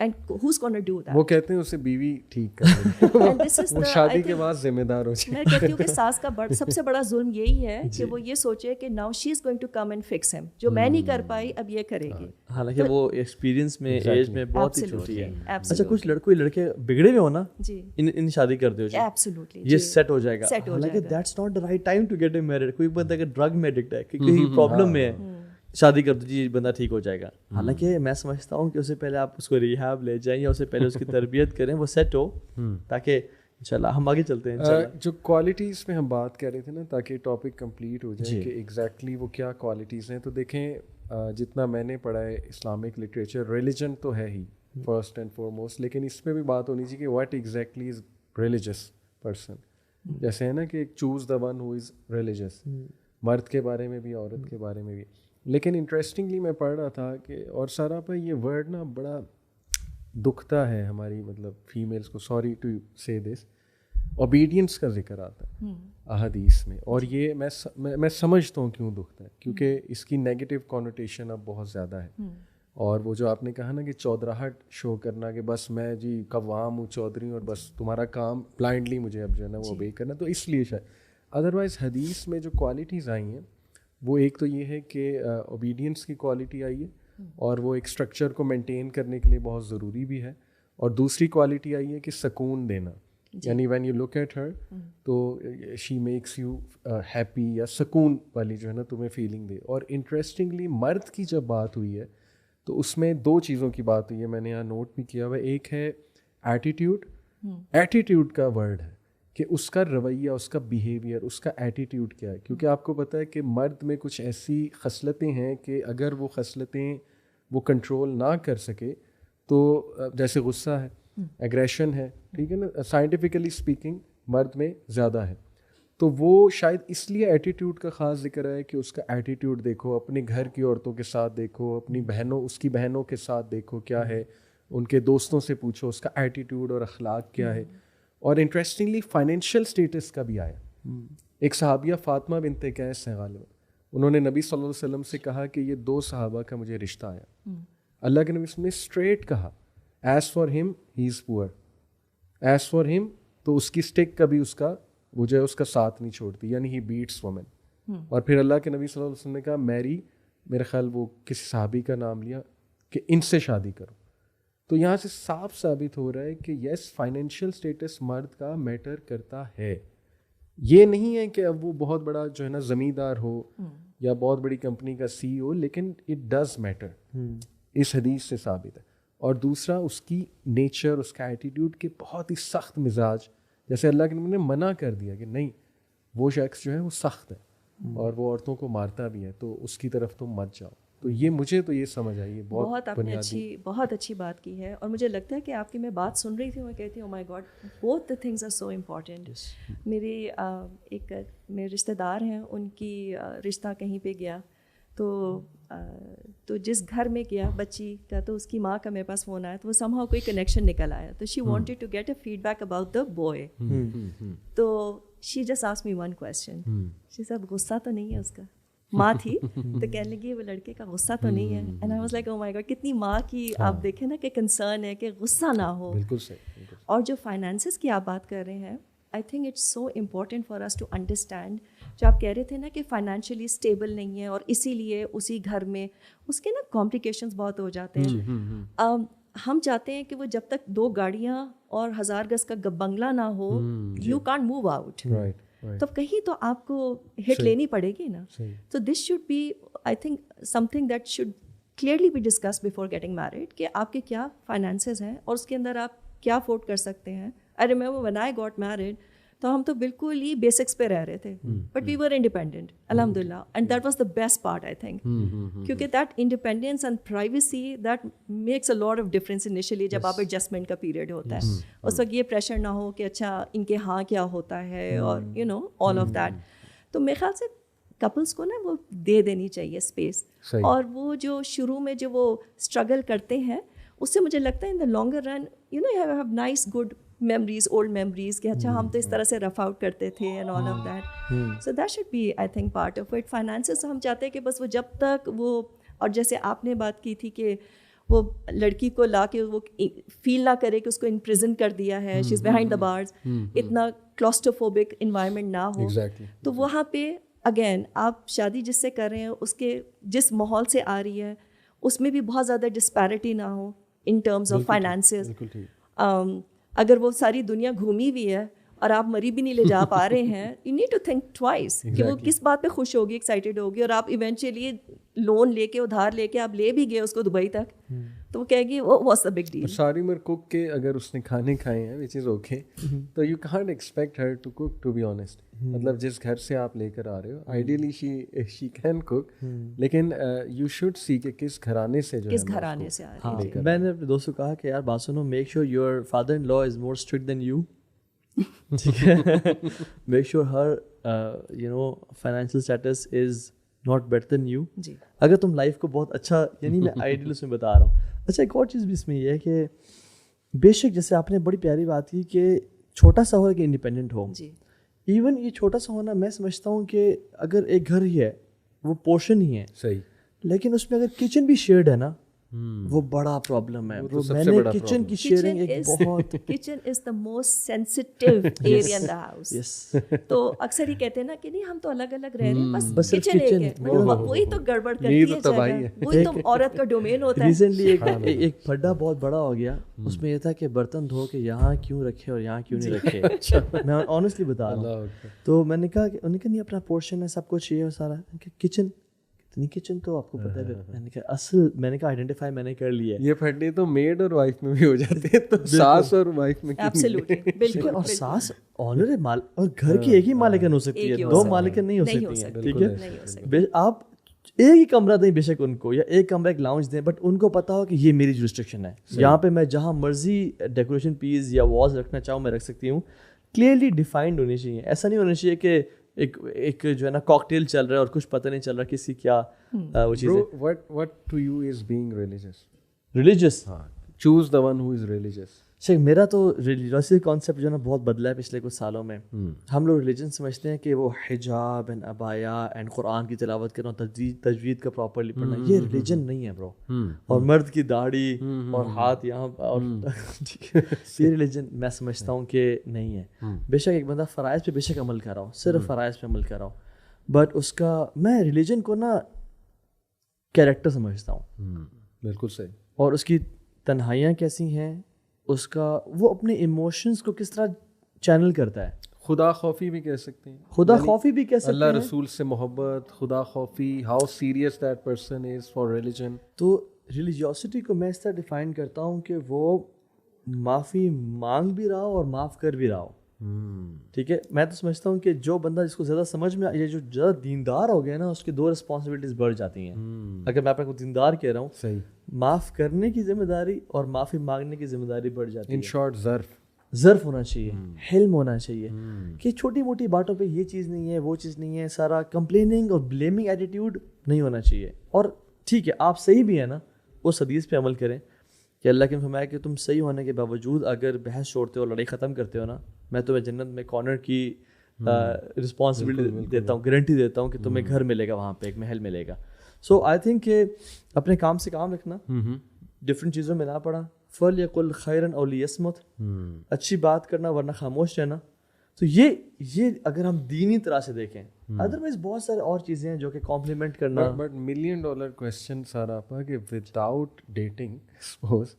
And who's going to do that? وہ کہتے ہیں اسے بیوی ٹھیک کر دے. And this is وہ شادی کے بعد ذمہ دار ہو جائے. میں کہتی ہوں کہ ساس کا سب سے بڑا ظلم یہی ہے کہ وہ یہ سوچے کہ now she is going to come and fix him, جو میں نہیں کر پائی اب یہ کرے گی. حالانکہ وہ ایکسپیرینس میں ایج میں بہت ہی چھوٹی ہے. اچھا کچھ لڑکے بگڑے ہوئے ہو نا, ان شادی کر دو جی, ایبسولوٹلی یہ سیٹ ہو جائے گا. حالانکہ that's not the right time to get married. کوئی بندہ اگر ڈرگ میں ایڈکٹ ہے, کوئی پرابلم میں ہے, شادی کر دو جی بندہ ٹھیک ہو جائے گا. حالانکہ میں سمجھتا ہوں کہ اس سے پہلے آپ اس کو ریہاب لے جائیں یا اس سے پہلے اس کی تربیت کریں, وہ سیٹ ہو, تاکہ انشاءاللہ ہم آگے چلتے ہیں. جو کوالٹیز میں ہم بات کر رہے تھے نا, تاکہ ٹاپک کمپلیٹ ہو جائے کہ ایگزیکٹلی وہ کیا کوالٹیز ہیں. تو دیکھیں جتنا میں نے پڑھا ہے اسلامک لٹریچر, ریلیجن تو ہے ہی فرسٹ اینڈ فارموسٹ, لیکن اس پہ بھی بات ہونی چاہیے کہ what exactly is religious person. جیسے ہے نا کہ ایک choose the one who is religious, مرد کے بارے میں بھی عورت کے بارے میں بھی. لیکن انٹرسٹنگلی میں پڑھ رہا تھا کہ, اور سارا پہ یہ ورڈ نا بڑا دکھتا ہے ہماری مطلب فیمیلس کو, سوری ٹو سے دس, اوبیڈینس کا ذکر آتا ہے احادیث میں. اور یہ میں سمجھتا ہوں کیوں دکھتا ہے, کیونکہ اس کی نیگیٹو کونوٹیشن اب بہت زیادہ ہے. اور وہ جو آپ نے کہا نا کہ چودراہٹ شو کرنا کہ بس میں جی قوام ہوں, چودھری ہوں, اور بس تمہارا کام بلائنڈلی مجھے اب جو ہے نا وہ اوبے کرنا, تو اس لیے شاید. ادروائز حدیث میں جو کوالٹیز آئی ہیں وہ ایک تو یہ ہے کہ اوبیڈینس کی کوالٹی آئی ہے, اور وہ ایک اسٹرکچر کو مینٹین کرنے کے لیے بہت ضروری بھی ہے. اور دوسری کوالٹی آئی ہے کہ سکون دینا, یعنی when you look at her تو شی میکس یو ہیپی, یا سکون والی جو ہے نا تمہیں فیلنگ دے. اور انٹرسٹنگلی مرد کی جب بات ہوئی ہے تو اس میں دو چیزوں کی بات ہوئی ہے, میں نے یہاں نوٹ بھی کیا ہوا. ایک ہے ایٹیٹیوڈ. ایٹیٹیوڈ کا ورڈ ہے کہ اس کا رویہ, اس کا بیہیویئر, اس کا ایٹیٹیوڈ کیا ہے. کیونکہ آپ کو پتہ ہے کہ مرد میں کچھ ایسی خصلتیں ہیں کہ اگر وہ خصلتیں وہ کنٹرول نہ کر سکے تو, جیسے غصہ ہے, ایگریشن ہے, ٹھیک ہے نا, سائنٹیفکلی اسپیکنگ مرد میں زیادہ ہے. تو وہ شاید اس لیے ایٹیٹیوڈ کا خاص ذکر ہے کہ اس کا ایٹیٹیوڈ دیکھو, اپنے گھر کی عورتوں کے ساتھ دیکھو, اپنی بہنوں, اس کی بہنوں کے ساتھ دیکھو کیا ہے, ان کے دوستوں سے پوچھو اس کا ایٹیٹیوڈ اور اخلاق کیا ہے. اور انٹرسٹنگلی فائنینشیل اسٹیٹس کا بھی آیا. ایک صحابیہ فاطمہ بنت قیس ہیں غالباً, انہوں نے نبی صلی اللہ علیہ وسلم سے کہا کہ یہ دو صحابہ کا مجھے رشتہ آیا. اللہ کے نبی نے اسٹریٹ کہا, ایز فار ہم ہی از پور, ایز فار ہم, تو اس کی اسٹک کبھی اس کا وہ جو ہے اس کا ساتھ نہیں چھوڑتی, یعنی ہی بیٹس وومن. اور پھر اللہ کے نبی صلی اللہ علیہ وسلم نے کہا میری, میرے خیال وہ کسی صحابی کا نام لیا, کہ ان سے شادی کرو. تو یہاں سے صاف ثابت ہو رہا ہے کہ یس, فائنینشیل اسٹیٹس مرد کا میٹر کرتا ہے. یہ نہیں ہے کہ اب وہ بہت بڑا جو ہے نا زمیندار ہو یا بہت بڑی کمپنی کا سی او, لیکن اٹ ڈز میٹر, اس حدیث سے ثابت ہے. اور دوسرا اس کی نیچر, اس کا ایٹیٹیوڈ کہ بہت ہی سخت مزاج, جیسے اللہ کے نبی نے منع کر دیا کہ نہیں وہ شخص جو ہے وہ سخت ہے اور وہ عورتوں کو مارتا بھی ہے, تو اس کی طرف تم مت جاؤ. تو یہ مجھے تو یہ سمجھ آئی, بہت آپ نے بہت اچھی بات کی ہے. اور مجھے لگتا ہے کہ آپ کی میں بات سن رہی تھی, میں کہتی ہوں my god, both the things are so important. میری ایک میرے رشتہ دار ہیں, ان کی رشتہ کہیں پہ گیا, تو جس گھر میں گیا بچی کا, تو اس کی ماں کا میرے پاس فون آیا, تو وہ سم ہاؤ کوئی کنیکشن نکل آیا, تو she wanted to get a feedback about the boy. تو she just asked me one question, she said غصہ تو نہیں ہے اس کا, ماں تھی تو کہنے لگی وہ لڑکے کا غصہ تو نہیں ہے. And I was like oh my God, کتنی ماں کی آپ دیکھیں نا کہ کنسرن ہے کہ غصہ نہ ہو. بالکل صحیح. اور جو فائنانسز کی آپ بات کر رہے ہیں, I think it's so important for us to understand. جو آپ کہہ رہے تھے نا کہ فائنینشلی اسٹیبل نہیں ہے, اور اسی لیے اسی گھر میں اس کے نا کمپلیکیشنز بہت ہو جاتے ہیں. ہم چاہتے ہیں کہ وہ جب تک 2 گاڑیاں اور 1000 گز کا بنگلہ نہ ہو, یو کانٹ موو آؤٹ. تو کہیں تو آپ کو ہٹ لینی پڑے گی نا. تو this should be, I think, something that should clearly be discuss before getting married, کہ آپ کے کیا فائنانسز ہیں اور اس کے اندر آپ کیا افورڈ کر سکتے ہیں. I remember when I got married, تو ہم تو بالکل ہی بیسکس پہ رہ رہے تھے, بٹ وی ور انڈیپینڈنٹ الحمد للہ, and that was the best part I think, کیونکہ that independence and privacy that makes a lot of difference initially. جب آپ ایڈجسٹمنٹ کا پیریڈ ہوتا ہے, اس وقت یہ پریشر نہ ہو کہ اچھا ان کے ہاں کیا ہوتا ہے, اور you know all of that. تو میرے خیال سے کپلس کو نا وہ دے دینی چاہیے اسپیس, اور وہ جو شروع میں جو وہ اسٹرگل کرتے ہیں, اس سے مجھے لگتا ہے in the longer run you know you have nice good memories, old memories, کہ اچھا ہم تو اس طرح سے رف آؤٹ کرتے تھے and all of that. So that should be I think part of it. Finances ہم چاہتے ہیں کہ بس وہ جب تک وہ, اور جیسے آپ نے بات کی تھی کہ وہ لڑکی کو لا کے وہ فیل نہ کرے کہ اس کو انپریزن کر دیا ہے, she is behind the bars, اتنا کلاسٹروفوبک انوائرمنٹ نہ ہو. تو وہاں پہ اگین آپ شادی جس سے کر رہے ہیں اس کے جس ماحول سے آ رہی ہے اس میں بھی بہت زیادہ ڈسپیرٹی نہ ہو ان ٹرمز آف فائنانسز. اگر وہ ساری دنیا گھومی ہوئی ہے اور آپ مری بھی نہیں لے جا پا رہے ہیں, you need to think twice کہ وہ کس بات پہ خوش ہوگی, ایکسائٹیڈ ہوگی, اور آپ ایونچولی لون لے کے ادھار لے کے آپ لے بھی گئے اس کو دبئی تک, تو وہ کہے گی واٹس اے بگ ڈیل. ساری عمر کوک کے اگر اس نے کھانے کھائے ہیں وچ از اوکے, تو you can't expect her to cook, to be honest. مطلب جس گھر سے آپ لے کر آ رہے ہو آئیڈیلی شی کین کوک, لیکن یو شوڈ سی کہ کس گھرانے سے, جو کس گھرانے سے آ رہی ہے. میں نے اپنے دوست کو کہا کہ یار بات سنو, make sure your father in law is more strict than you. ٹھیک ہے, make sure her you know financial status is not better than you. اگر تم لائف کو بہت اچھا, یعنی میں آئیڈیل اس میں بتا رہا ہوں. اچھا ایک اور چیز بھی اس میں یہ ہے کہ بے شک جیسے آپ نے بڑی پیاری بات کی کہ چھوٹا سا ہو کہ انڈیپینڈنٹ ہو. ایون یہ چھوٹا سا ہونا میں سمجھتا ہوں کہ اگر ایک گھر ہی ہے وہ پورشن ہی ہے صحیح, لیکن اس میں اگر کچن بھی شیئرڈ ہے نا وہ بڑا پرابلم ہے. میں نے کچن کی شیئرنگ ایک بہت, kitchen is the most sensitive area in the house. تو اکثر ہی کہتے ہیں نا کہ نہیں ہم تو الگ الگ رہ رہے ہیں, بس کچن ایک ہے, وہی تو گڑبڑ کرتی ہے جگہ, وہی تو عورت کا ڈومین ہوتا ہے. ریسنٹلی ایک پھڈا بہت بڑا ہو گیا, اس میں یہ تھا کہ برتن دھو کے یہاں کیوں رکھے اور یہاں کیوں نہیں رکھے. میں آنیسٹلی بتا رہا ہوں. تو میں نے کہا کہ انہوں نے کہا نہیں اپنا پورشن ہے, سب کچھ چاہیے اور سارا. کچن اتنی کچن تو آپ کو پتہ ہے. میں نے کہا اصل, میں نے کہا آئیڈینٹیفائی میں نے کر لیا ہے. یہ پھڈے تو میڈ اور وائف میں بھی ہو جاتے ہیں, تو ساس اور وائف میں ایبسلیوٹلی بالکل. اور ساس آنر ہے مال, اور گھر کی ایک ہی مالکن ہو سکتی ہے, دو مالکن نہیں ہو سکتی ہیں. ٹھیک ہے, آپ ایک ہی کمرہ دیں بے شک ان کو, یا ایک کمرہ ایک لاؤنج دیں, بٹ ان کو پتا ہو کہ یہ میری جورسڈکشن ہے, یہاں پہ میں جہاں مرضی ڈیکوریشن پیس یا والز رکھنا چاہوں میں رکھ سکتی ہوں. کلیئرلی ڈیفائنڈ ہونی چاہیے. ایسا نہیں ہونا چاہیے کہ ایک جو ہے نا کاکٹیل چل رہا ہے اور کچھ پتہ نہیں چل رہا کسی کیا وہ چیز ہے. what to you is being religious. choose the one who is religious. میرا تو ریلیجیوسٹی کانسیپٹ جو ہے نا بہت بدلا ہے پچھلے کچھ سالوں میں. ہم لوگ ریلیجن سمجھتے ہیں کہ وہ حجاب اینڈ ابایا اینڈ قرآن کی تلاوت کرنا, تجوید کا پراپرلی پڑھنا, یہ ریلیجن نہیں ہے برو. اور مرد کی داڑھی اور ہاتھ یہاں, اور یہ ریلیجن میں سمجھتا ہوں کہ نہیں ہے. بے شک ایک بندہ فرائض پہ بے شک عمل کر رہا ہو, صرف فرائض پہ عمل کر رہا ہو, بٹ اس کا میں ریلیجن کو نا کیریکٹر سمجھتا ہوں. بالکل صحیح. اور اس کی تنہائیاں کیسی ہیں, اس کا وہ اپنے ایموشنز کو کس طرح چینل کرتا ہے. خدا خوفی بھی کہہ سکتے ہیں, خدا خوفی بھی کہہ سکتے ہیں, اللہ رسول سے محبت, خدا خوفی, how serious that person is for religion. تو ریلیجیوسٹی کو میں اس طرح ڈیفائن کرتا ہوں کہ وہ معافی مانگ بھی رہا ہو اور معاف کر بھی رہا ہو. ٹھیک ہے, میں تو سمجھتا ہوں کہ جو بندہ جس کو زیادہ سمجھ میں, یہ جو زیادہ دیندار ہو گیا نا, اس کی 2 رسپانسبلٹیز بڑھ جاتی ہیں. اگر میں اپنے کو دیندار کہہ رہا ہوں, صحیح, معاف کرنے کی ذمہ داری اور معافی مانگنے کی ذمہ داری بڑھ جاتی ہے. ان شارٹ ظرف ہونا چاہیے, حلم ہونا چاہیے, کہ چھوٹی موٹی باتوں پہ یہ چیز نہیں ہے وہ چیز نہیں ہے, سارا کمپلیننگ اور بلیمنگ ایٹیٹیوڈ نہیں ہونا چاہیے. اور ٹھیک ہے آپ صحیح بھی ہیں نا, اس حدیث پہ عمل کریں کہ اللہ کے فرمایا کہ تم صحیح ہونے کے باوجود اگر بحث چھوڑتے ہو, لڑائی ختم کرتے ہو نا, میں تمہیں جنت میں کارنر کی رسپانسبلٹی دیتا ہوں, گارنٹی دیتا ہوں کہ تمہیں گھر ملے گا وہاں پہ, ایک محل ملے گا. سو آئی تھنک کہ اپنے کام سے کام رکھنا, ڈفرینٹ چیزوں میں نہ پڑا, فَلْيَقُلْ خَيْرًا أَوْ لِيَصْمُتْ, اچھی بات کرنا ورنہ خاموش رہنا. تو یہ اگر ہم دینی طرح سے دیکھیں, ادروائز بہت سارے اور چیزیں ہیں جو کہ کمپلیمنٹ کرنا. بٹ $1,000,000 کویسچن سارا پا کہ without dating suppose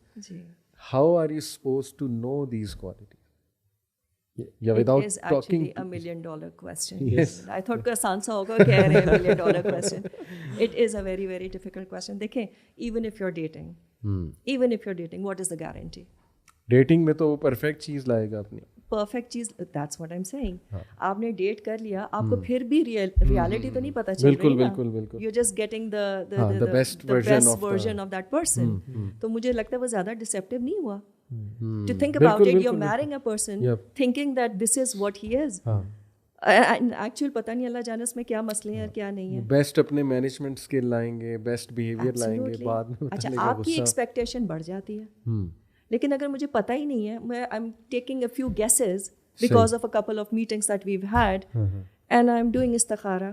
how are you suppose to know these qualities. Yeah, without is talking. Actually a $1 million question. Yes. I thought کا آسان سا ہوگا کہہ رہے ہیں $1 million question. It is a very very difficult question. دیکھیں, even if you're dating, what is the guarantee? Dating میں تو وہ پرفیکٹ چیز لائے گا اپنی, پرفیکٹ چیز, that's what I'm saying. آپ نے ڈیٹ کر لیا, آپ کو پھر بھی ریالٹی تو نہیں پتہ چل رہی نا. بالکل بالکل. You're just getting the best version of that person. تو مجھے لگتا ہے وہ زیادہ ڈسیپٹیو نہیں ہوا. To think about it, you're marrying a person thinking that this is what he is. Actual پتہ نہیں اللہ جانے اس میں کیا مسئلے ہیں اور کیا نہیں ہے. بیسٹ اپنے مینجمنٹ اسکل لائیں گے, بیسٹ بیہیویئر لائیں گے, بعد میں اچھا آپ کی ایکسپیکٹیشن بڑھ جاتی ہے. لیکن اگر مجھے پتہ ہی نہیں ہے, میں I am taking a few guesses because of a couple of meetings that we've had and I am doing استخارہ.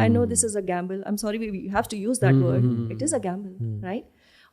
I know this is a gamble. I'm sorry we have to use that word. It is a gamble, right?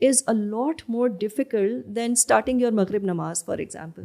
is a lot more difficult than starting your maghrib namaz for example.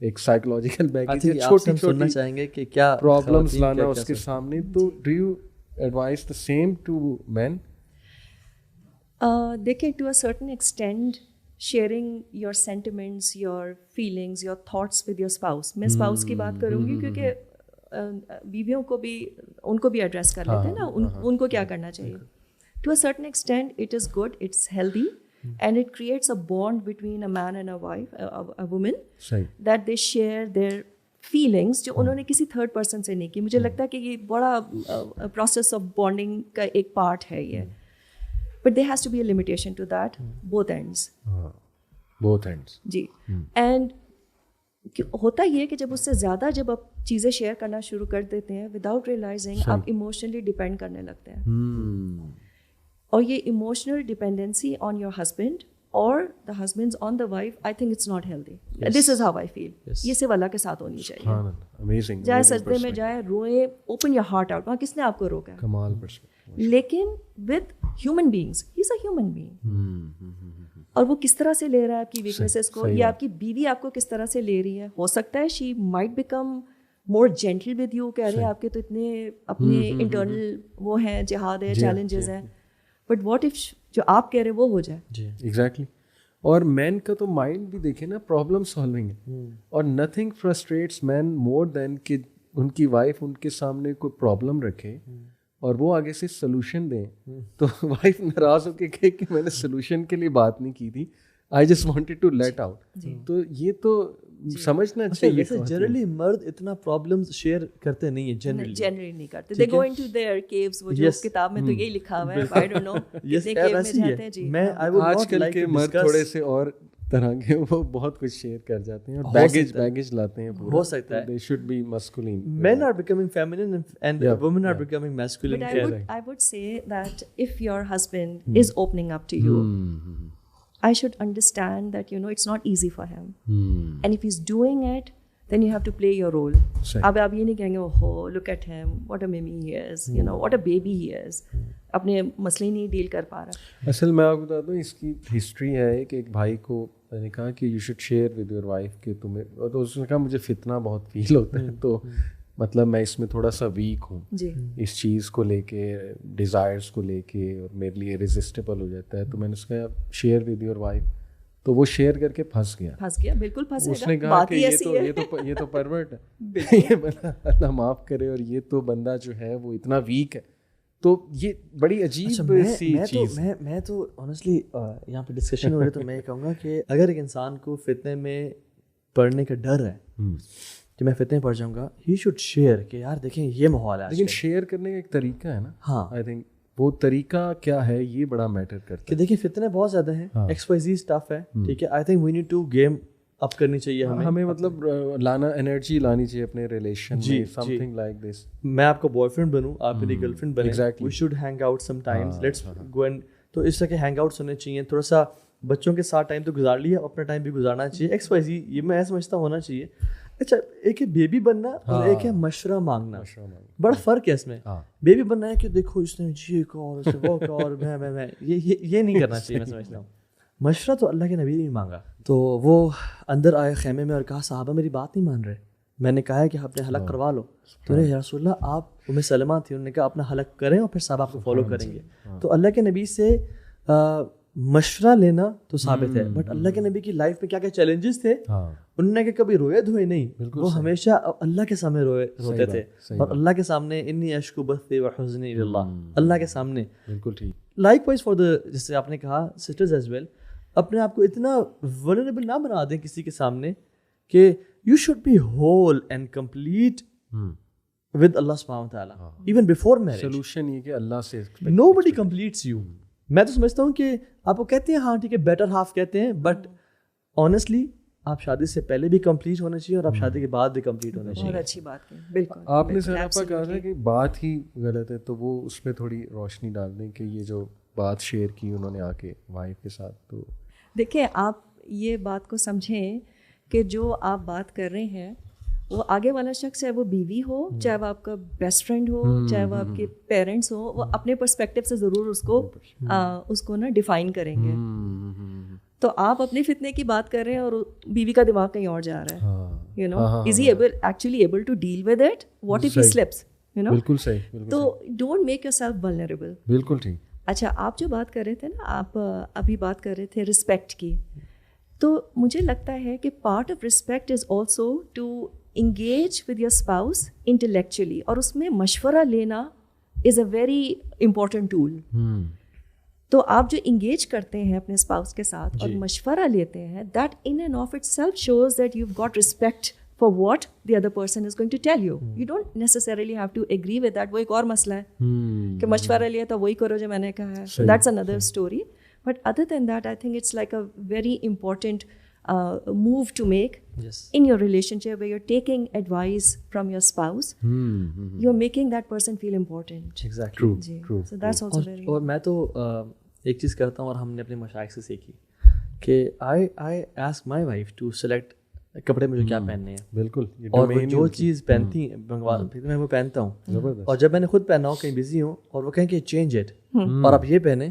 ایک psychological baggage چھوٹی چھوٹی سننا چاہیں گے کہ کیا problems لانا اس کے سامنے. تو do you advise the same to man? دیکھیں to a certain extent sharing your sentiments, your feelings, your thoughts with your spouse. میں اسپاؤس کی بات کروں گی کیونکہ بیویوں کو بھی ان کو بھی ایڈریس کر لیتے ہیں نا, ان کو کیا کرنا چاہیے. To a certain extend it is good, it's healthy, and it creates a bond between a man and a wife, a woman, that they share their feelings جو انہوں نے کسی تھرڈ پرسن سے نہیں کی. مجھے لگتا ہے کہ یہ بڑا پروسیس آف بانڈنگ کا ایک پارٹ ہے یہ. But there has to be a limitation to that, both ends. جی. اینڈ ہوتا یہ ہے کہ جب اس سے زیادہ جب آپ چیزیں شیئر کرنا شروع کر دیتے ہیں وداؤٹ ریئلائزنگ, آپ ایموشنلی ڈپینڈ کرنے لگتے ہیں. اور یہ emotional dependency on your husband اور the husband's on the wife, I think it's not healthy. This is how I feel. یہ صرف اللہ کے ساتھ ہونی چاہیے. جائے سجدے میں جائے, روئے, اوپن یور ہارٹ آؤٹ. وہاں کس نے آپ کو روکا ہے؟ لیکن with human beings, he is a human being. اور وہ کس طرح سے لے رہا ہے آپ کی ویکنیسز کو, یا آپ کی بیوی آپ کو کس طرح سے لے رہی ہے. ہو سکتا ہے she might become more gentle with you, کہہ رہے ہیں آپ کے تو اتنے اپنے انٹرنل وہ ہیں, جہاد ہے, چیلنجز ہیں. بٹ واٹ اف جو آپ کہہ رہے وہ ہو جائے. جی ایگزیکٹلی. اور مین کا تو مائنڈ بھی دیکھیں نا, پرابلم سالونگ ہے, اور نتھنگ فرسٹریٹس مین مور دین کہ ان کی وائف ان کے سامنے کوئی پرابلم رکھے اور وہ آگے سے سلوشن دیں, تو وائف ناراض ہو کے کہے کہ میں نے سلوشن کے لیے بات نہیں کی تھی, I just wanted to let out. تو یہ تو سمجھنا چاہیے. جنرلی مرد اتنا پرابلمز شیئر کرتے نہیں ہیں, جنرلی نہیں کرتے. دے گو انٹو دیئر کیوز. وہ جو کتاب میں تو یہی لکھا ہوا ہے, آئی ڈونٹ نو کتنے کیو میں جاتے ہیں. جی آج کل کے مرد تھوڑے سے اور طرح کے, وہ بہت کچھ شیئر کر جاتے ہیں اور بیگیج لاتے ہیں. ہو سکتا ہے they should be masculine. Men are becoming feminine and women are becoming masculine. But I would say that if your husband is opening up to you, I should understand that, you know, it's not easy for him. And if he's doing it, then you have to play your role. اب آپ یہ نہیں کہیں گے oh look at him, what a mimi he is, you know, what a baby he is. اپنے مسئلے نہیں deal کر پا رہا. اصل میں آپ کو بتا دوں, اس کی ہسٹری ہے کہ ایک بھائی کو میں نے کہا کہ you should share with your wife کہ تمہیں, تو اس نے کہا مجھے فتنہ بہت فیل ہوتا ہے, تو مطلب میں اس میں تھوڑا سا ویک ہوں اس چیز کو لے کے, ڈیزائرس کو لے کے, اور میرے لیے ریزسٹیبل ہو جاتا ہے. تو میں نے اس کا شیئر ود یور وائف, تو وہ شیئر کر کے پھنس گیا. بالکل پھنسے گا. اس نے کہا کہ یہ تو پرورٹ ہے, یہ بندہ اللہ معاف کرے, اور یہ تو بندہ جو ہے وہ اتنا ویک ہے. تو یہ بڑی عجیب سی چیز. میں تو آنیسٹلی یہاں پہ ڈسکشن ہو رہی ہے, تو میں کہوں گا کہ اگر ایک انسان کو فتنے میں پڑنے کا ڈر ہے کہ میں فتنے پڑ جاؤں گا, ہی شوڈ شیئر کہ یار دیکھیں یہ ماحول ہے. لیکن شیئر کرنے کا ایک طریقہ ہے نا. ہاں, آئی تھنک وہ طریقہ کیا ہے یہ بڑا میٹر کرتا ہے. کہ دیکھیں فتنے بہت زیادہ ہیں, ایکس وائی زی اسٹف ہے, ٹھیک ہے. I think we need to game up کرنی چاہیے ہمیں مطلب لانا, انرجی لانی چاہیے اپنے ریلیشن میں, سم تھنگ لائک دس. میں آپ کا بوائے فرینڈ بنوں, آپ میری گرل فرینڈ بنیں, we should hang out sometimes, let's go and. تو اس طرح کے ہینگ آؤٹس ہونے چاہیے, تھوڑا سا بچوں کے ساتھ ٹائم تو گزار لیا, اپنا ٹائم بھی گزارنا چاہیے. ایکس وائی زی یہ میں سمجھتا ہونا چاہیے. اچھا, ایک ہے بیبی بننا اور ایک ہے مشورہ مانگنا. بڑا فرق ہے اس میں. بیبی بننا ہے کہ دیکھو اس نے یہ کہا اور اس نے وہ کہا اور میں یہ نہیں کرنا چاہیے. میں سمجھتا ہوں مشورہ تو اللہ کے نبی نے مانگا. تو وہ اندر آئے خیمے میں اور کہا صحابہ میری بات نہیں مان رہے. میں نے کہا ہے کہ اپنے حلق کروا لو. تو یا رسول اللہ آپ ام سلمہ تھی, انہوں نے کہا اپنا حلق کریں اور پھر صحابہ آپ کو فالو کریں گے. تو اللہ کے نبی سے مشورہ لینا تو ثابت ہے, بٹ اللہ کے نبی کی لائف میں کیا کیا چیلنجز تھے, انہوں نے کہ کبھی روئے دھوئے نہیں, وہ ہمیشہ اللہ کے سامنے روتے تھے, اور اللہ کے سامنے انی اشکو بثی و حزنی اللہ, اللہ کے سامنے. بالکل ٹھیک. لائک وائز فار دا, جیسے آپ نے کہا سسٹرز ایز ویل, اپنے آپ کو اتنا ولنریبل نہ بنا دیں کسی کے سامنے کہ you should be whole and complete with اللہ سبحانہ و تعالیٰ ایون بیفور میرج. سولوشن یہ کہ اللہ سے نو بڈی کمپلیٹس یو. میں تو سمجھتا ہوں کہ آپ کو کہتے ہیں ہاں ٹھیک ہے بیٹر ہاف کہتے ہیں, بٹ آنیسٹلی آپ شادی سے پہلے بھی کمپلیٹ ہونا چاہیے اور آپ شادی کے بعد بھی کمپلیٹ ہونا چاہیے. بہت اچھی بات ہے. بالکل آپ نے سر آپ کہا تھا کہ بات ہی غلط ہے, تو وہ اس پہ تھوڑی روشنی ڈال دیں کہ یہ جو بات شیئر کی انہوں نے آ کے وائف کے ساتھ. تو دیکھیں آپ یہ بات کو سمجھیں کہ جو آپ بات کر رہے ہیں وہ آگے والا شخص, چاہے وہ بیوی ہو, چاہے وہ آپ کا بیسٹ فرینڈ ہو, چاہے وہ آپ کے پیرنٹس ہو, وہ اپنے پرسپیکٹیو سے ضرور اس کو نا ڈیفائن کریں گے. تو آپ اپنے فتنے کی بات کر رہے ہیں اور بیوی کا دماغ کہیں اور جا رہا ہے. you know, is he actually able to deal with it? What if he slips, you know? بالکل صحیح. تو don't make yourself vulnerable. بالکل ٹھیک. اچھا, آپ جو بات کر رہے تھے نا, آپ ابھی بات کر رہے تھے رسپیکٹ کی, تو مجھے لگتا ہے کہ part of respect is also to engage with your spouse intellectually, اور اس میں مشورہ لینا is a very important tool. تو آپ جو انگیج کرتے ہیں اپنے اسپاؤس کے ساتھ اور مشورہ لیتے ہیں, that in and of itself shows that you got respect for what the other person is going to tell you. You don't necessarily have to agree with that. وہ ایک اور مسئلہ ہے کہ مشورہ لیا تو وہی کرو جو میں نے کہا ہے, that's another story. But other than that I think it's like a very important move to make in your relationship where you're taking advice from your spouse. You're making that person feel important. Exactly. True. So that's also very. اور میں تو ایک چیز کرتا ہوں, اور ہم نے اپنے مشائخ سے سیکھی, کہ I ask my wife to select کپڑے مجھے کیا پہننے ہیں. بالکل. اور وہ جو چیز پہنتی ہیں میں وہ پہنتا ہوں. اور جب میں نے خود پہنا ہو, کہیں بزی ہوں, اور وہ کہیں کہ چینج اٹ اور آپ یہ پہنیں,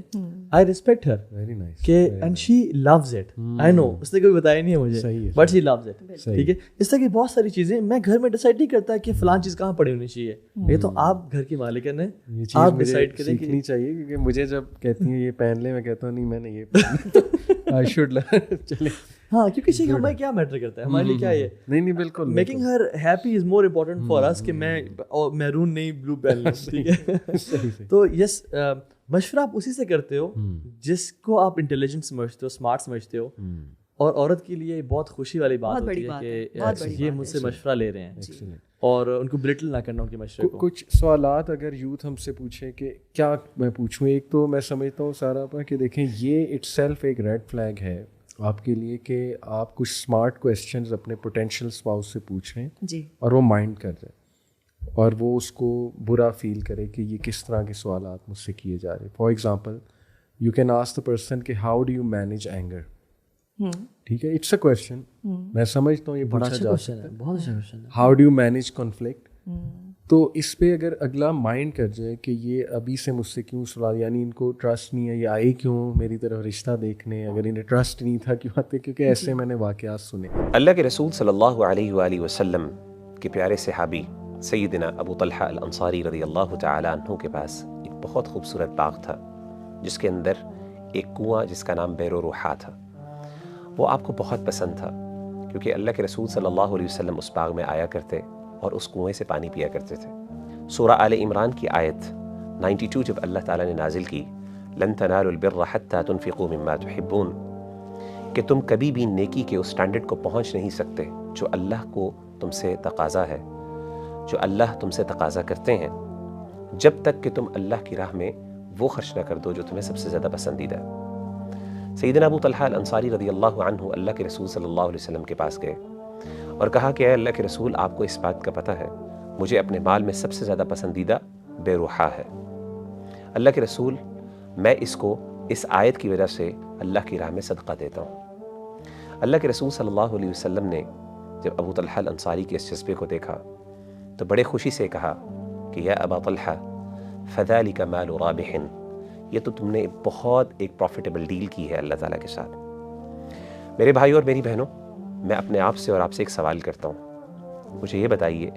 I respect Hare. Very nice. کہ اینڈ شی لوز اٹ. آئی نو اس نے کبھی بتایا نہیں ہے مجھے, بٹ شی لوز اٹ. ٹھیک ہے. اس طرح کی بہت ساری چیزیں میں گھر میں ڈیسائڈ نہیں کرتا کہ فلان چیز کہاں پڑی ہونی چاہیے. یہ تو آپ گھر کی مالکن ہیں, آپ ڈیسائڈ کریں. سیکھنی چاہیے, کیونکہ مجھے جب کہتی ہیں یہ پہن لے, میں کہتا ہوں نہیں میں نے یہ پہنا, آئی شوڈ لرن. چلے. ہاں, کیونکہ ہمیں کیا میٹر کرتا ہے, ہمارے لیے کیا ہے. نہیں بالکل. Making her happy is more important for اس کہ میں میرون نہیں بلو پہن لوں. ٹھیک ہے. تو یس, مشورہ آپ اسی سے کرتے ہو جس کو آپ انٹیلیجنٹ سمجھتے ہو, اسمارٹ سمجھتے ہو. اور عورت کے لیے بہت خوشی والی بات ہوتی ہے کہ یہ مجھ سے مشورہ لے رہے ہیں, اور ان کو بلٹل نہ کرنا ان کے مشورے کو. کچھ سوالات اگر یوتھ ہم سے پوچھیں کہ کیا میں پوچھوں, ایک تو میں سمجھتا ہوں سارا پا کہ دیکھیں یہ اٹ سیلف ایک ریڈ فلیگ ہے آپ کے لیے کہ آپ کچھ اسمارٹ کویسچنز اپنے پوٹینشیل اسپاؤس سے پوچھ رہے ہیں جی, اور وہ مائنڈ کر رہے ہیں, اور وہ اس کو برا فیل کرے کہ یہ کس طرح کے سوالات مجھ سے کیے جا رہے ہیں. For example you can ask the person کہ how do you manage anger. ٹھیک ہے, اٹس اے کویشچن, میں سمجھتا ہوں یہ بڑا اچھا کویشچن ہے, بہت اچھا کویشچن ہے. How do you manage conflict. تو اس پہ اگر اگلا مائنڈ کر جائے کہ یہ ابھی سے مجھ سے کیوں سوال, یعنی ان کو ٹرسٹ نہیں ہے, یہ آئے کیوں میری طرف رشتہ دیکھنے, اگر انہیں ٹرسٹ نہیں تھا کیوں آتے, کیونکہ ایسے میں نے واقعات سنے. اللہ کے رسول صلی اللہ علیہ وآلہ وسلم کے پیارے صحابی سیدنا ابو طلحہ الانصاری رضی اللہ تعالیٰ عنہ کے پاس ایک بہت خوبصورت باغ تھا, جس کے اندر ایک کنواں جس کا نام بئر روحا تھا. وہ آپ کو بہت پسند تھا, کیونکہ اللہ کے رسول صلی اللہ علیہ وسلم اس باغ میں آیا کرتے اور اس کنویں سے پانی پیا کرتے تھے. سورہ آل عمران کی آیت 92 جب اللہ تعالیٰ نے نازل کی, لن تنالوا البر حتى تنفقوا مما تحبون, کہ تم کبھی بھی نیکی کے اس سٹینڈرڈ کو پہنچ نہیں سکتے جو اللہ کو تم سے تقاضا ہے, جو اللہ تم سے تقاضا کرتے ہیں, جب تک کہ تم اللہ کی راہ میں وہ خرچ نہ کر دو جو تمہیں سب سے زیادہ پسندیدہ ہے. سیدنا ابو طلحہ الانصاری رضی اللہ عنہ اللہ کے رسول صلی اللہ علیہ وسلم کے پاس گئے اور کہا کہ اے اللہ کے رسول, آپ کو اس بات کا پتہ ہے مجھے اپنے مال میں سب سے زیادہ پسندیدہ بے روحا ہے. اللہ کے رسول, میں اس کو اس آیت کی وجہ سے اللہ کی راہ میں صدقہ دیتا ہوں. اللہ کے رسول صلی اللہ علیہ وسلم نے جب ابو طلحہ الانصاری کے اس جذبے کو دیکھا تو بڑے خوشی سے کہا کہ یا ابا طلحہ فذلک مال رابح, یہ تو تم نے بہت ایک پروفیٹیبل ڈیل کی ہے اللہ تعالیٰ کے ساتھ. میرے بھائی اور میری بہنوں, میں اپنے آپ سے اور آپ سے ایک سوال کرتا ہوں, مجھے یہ بتائیے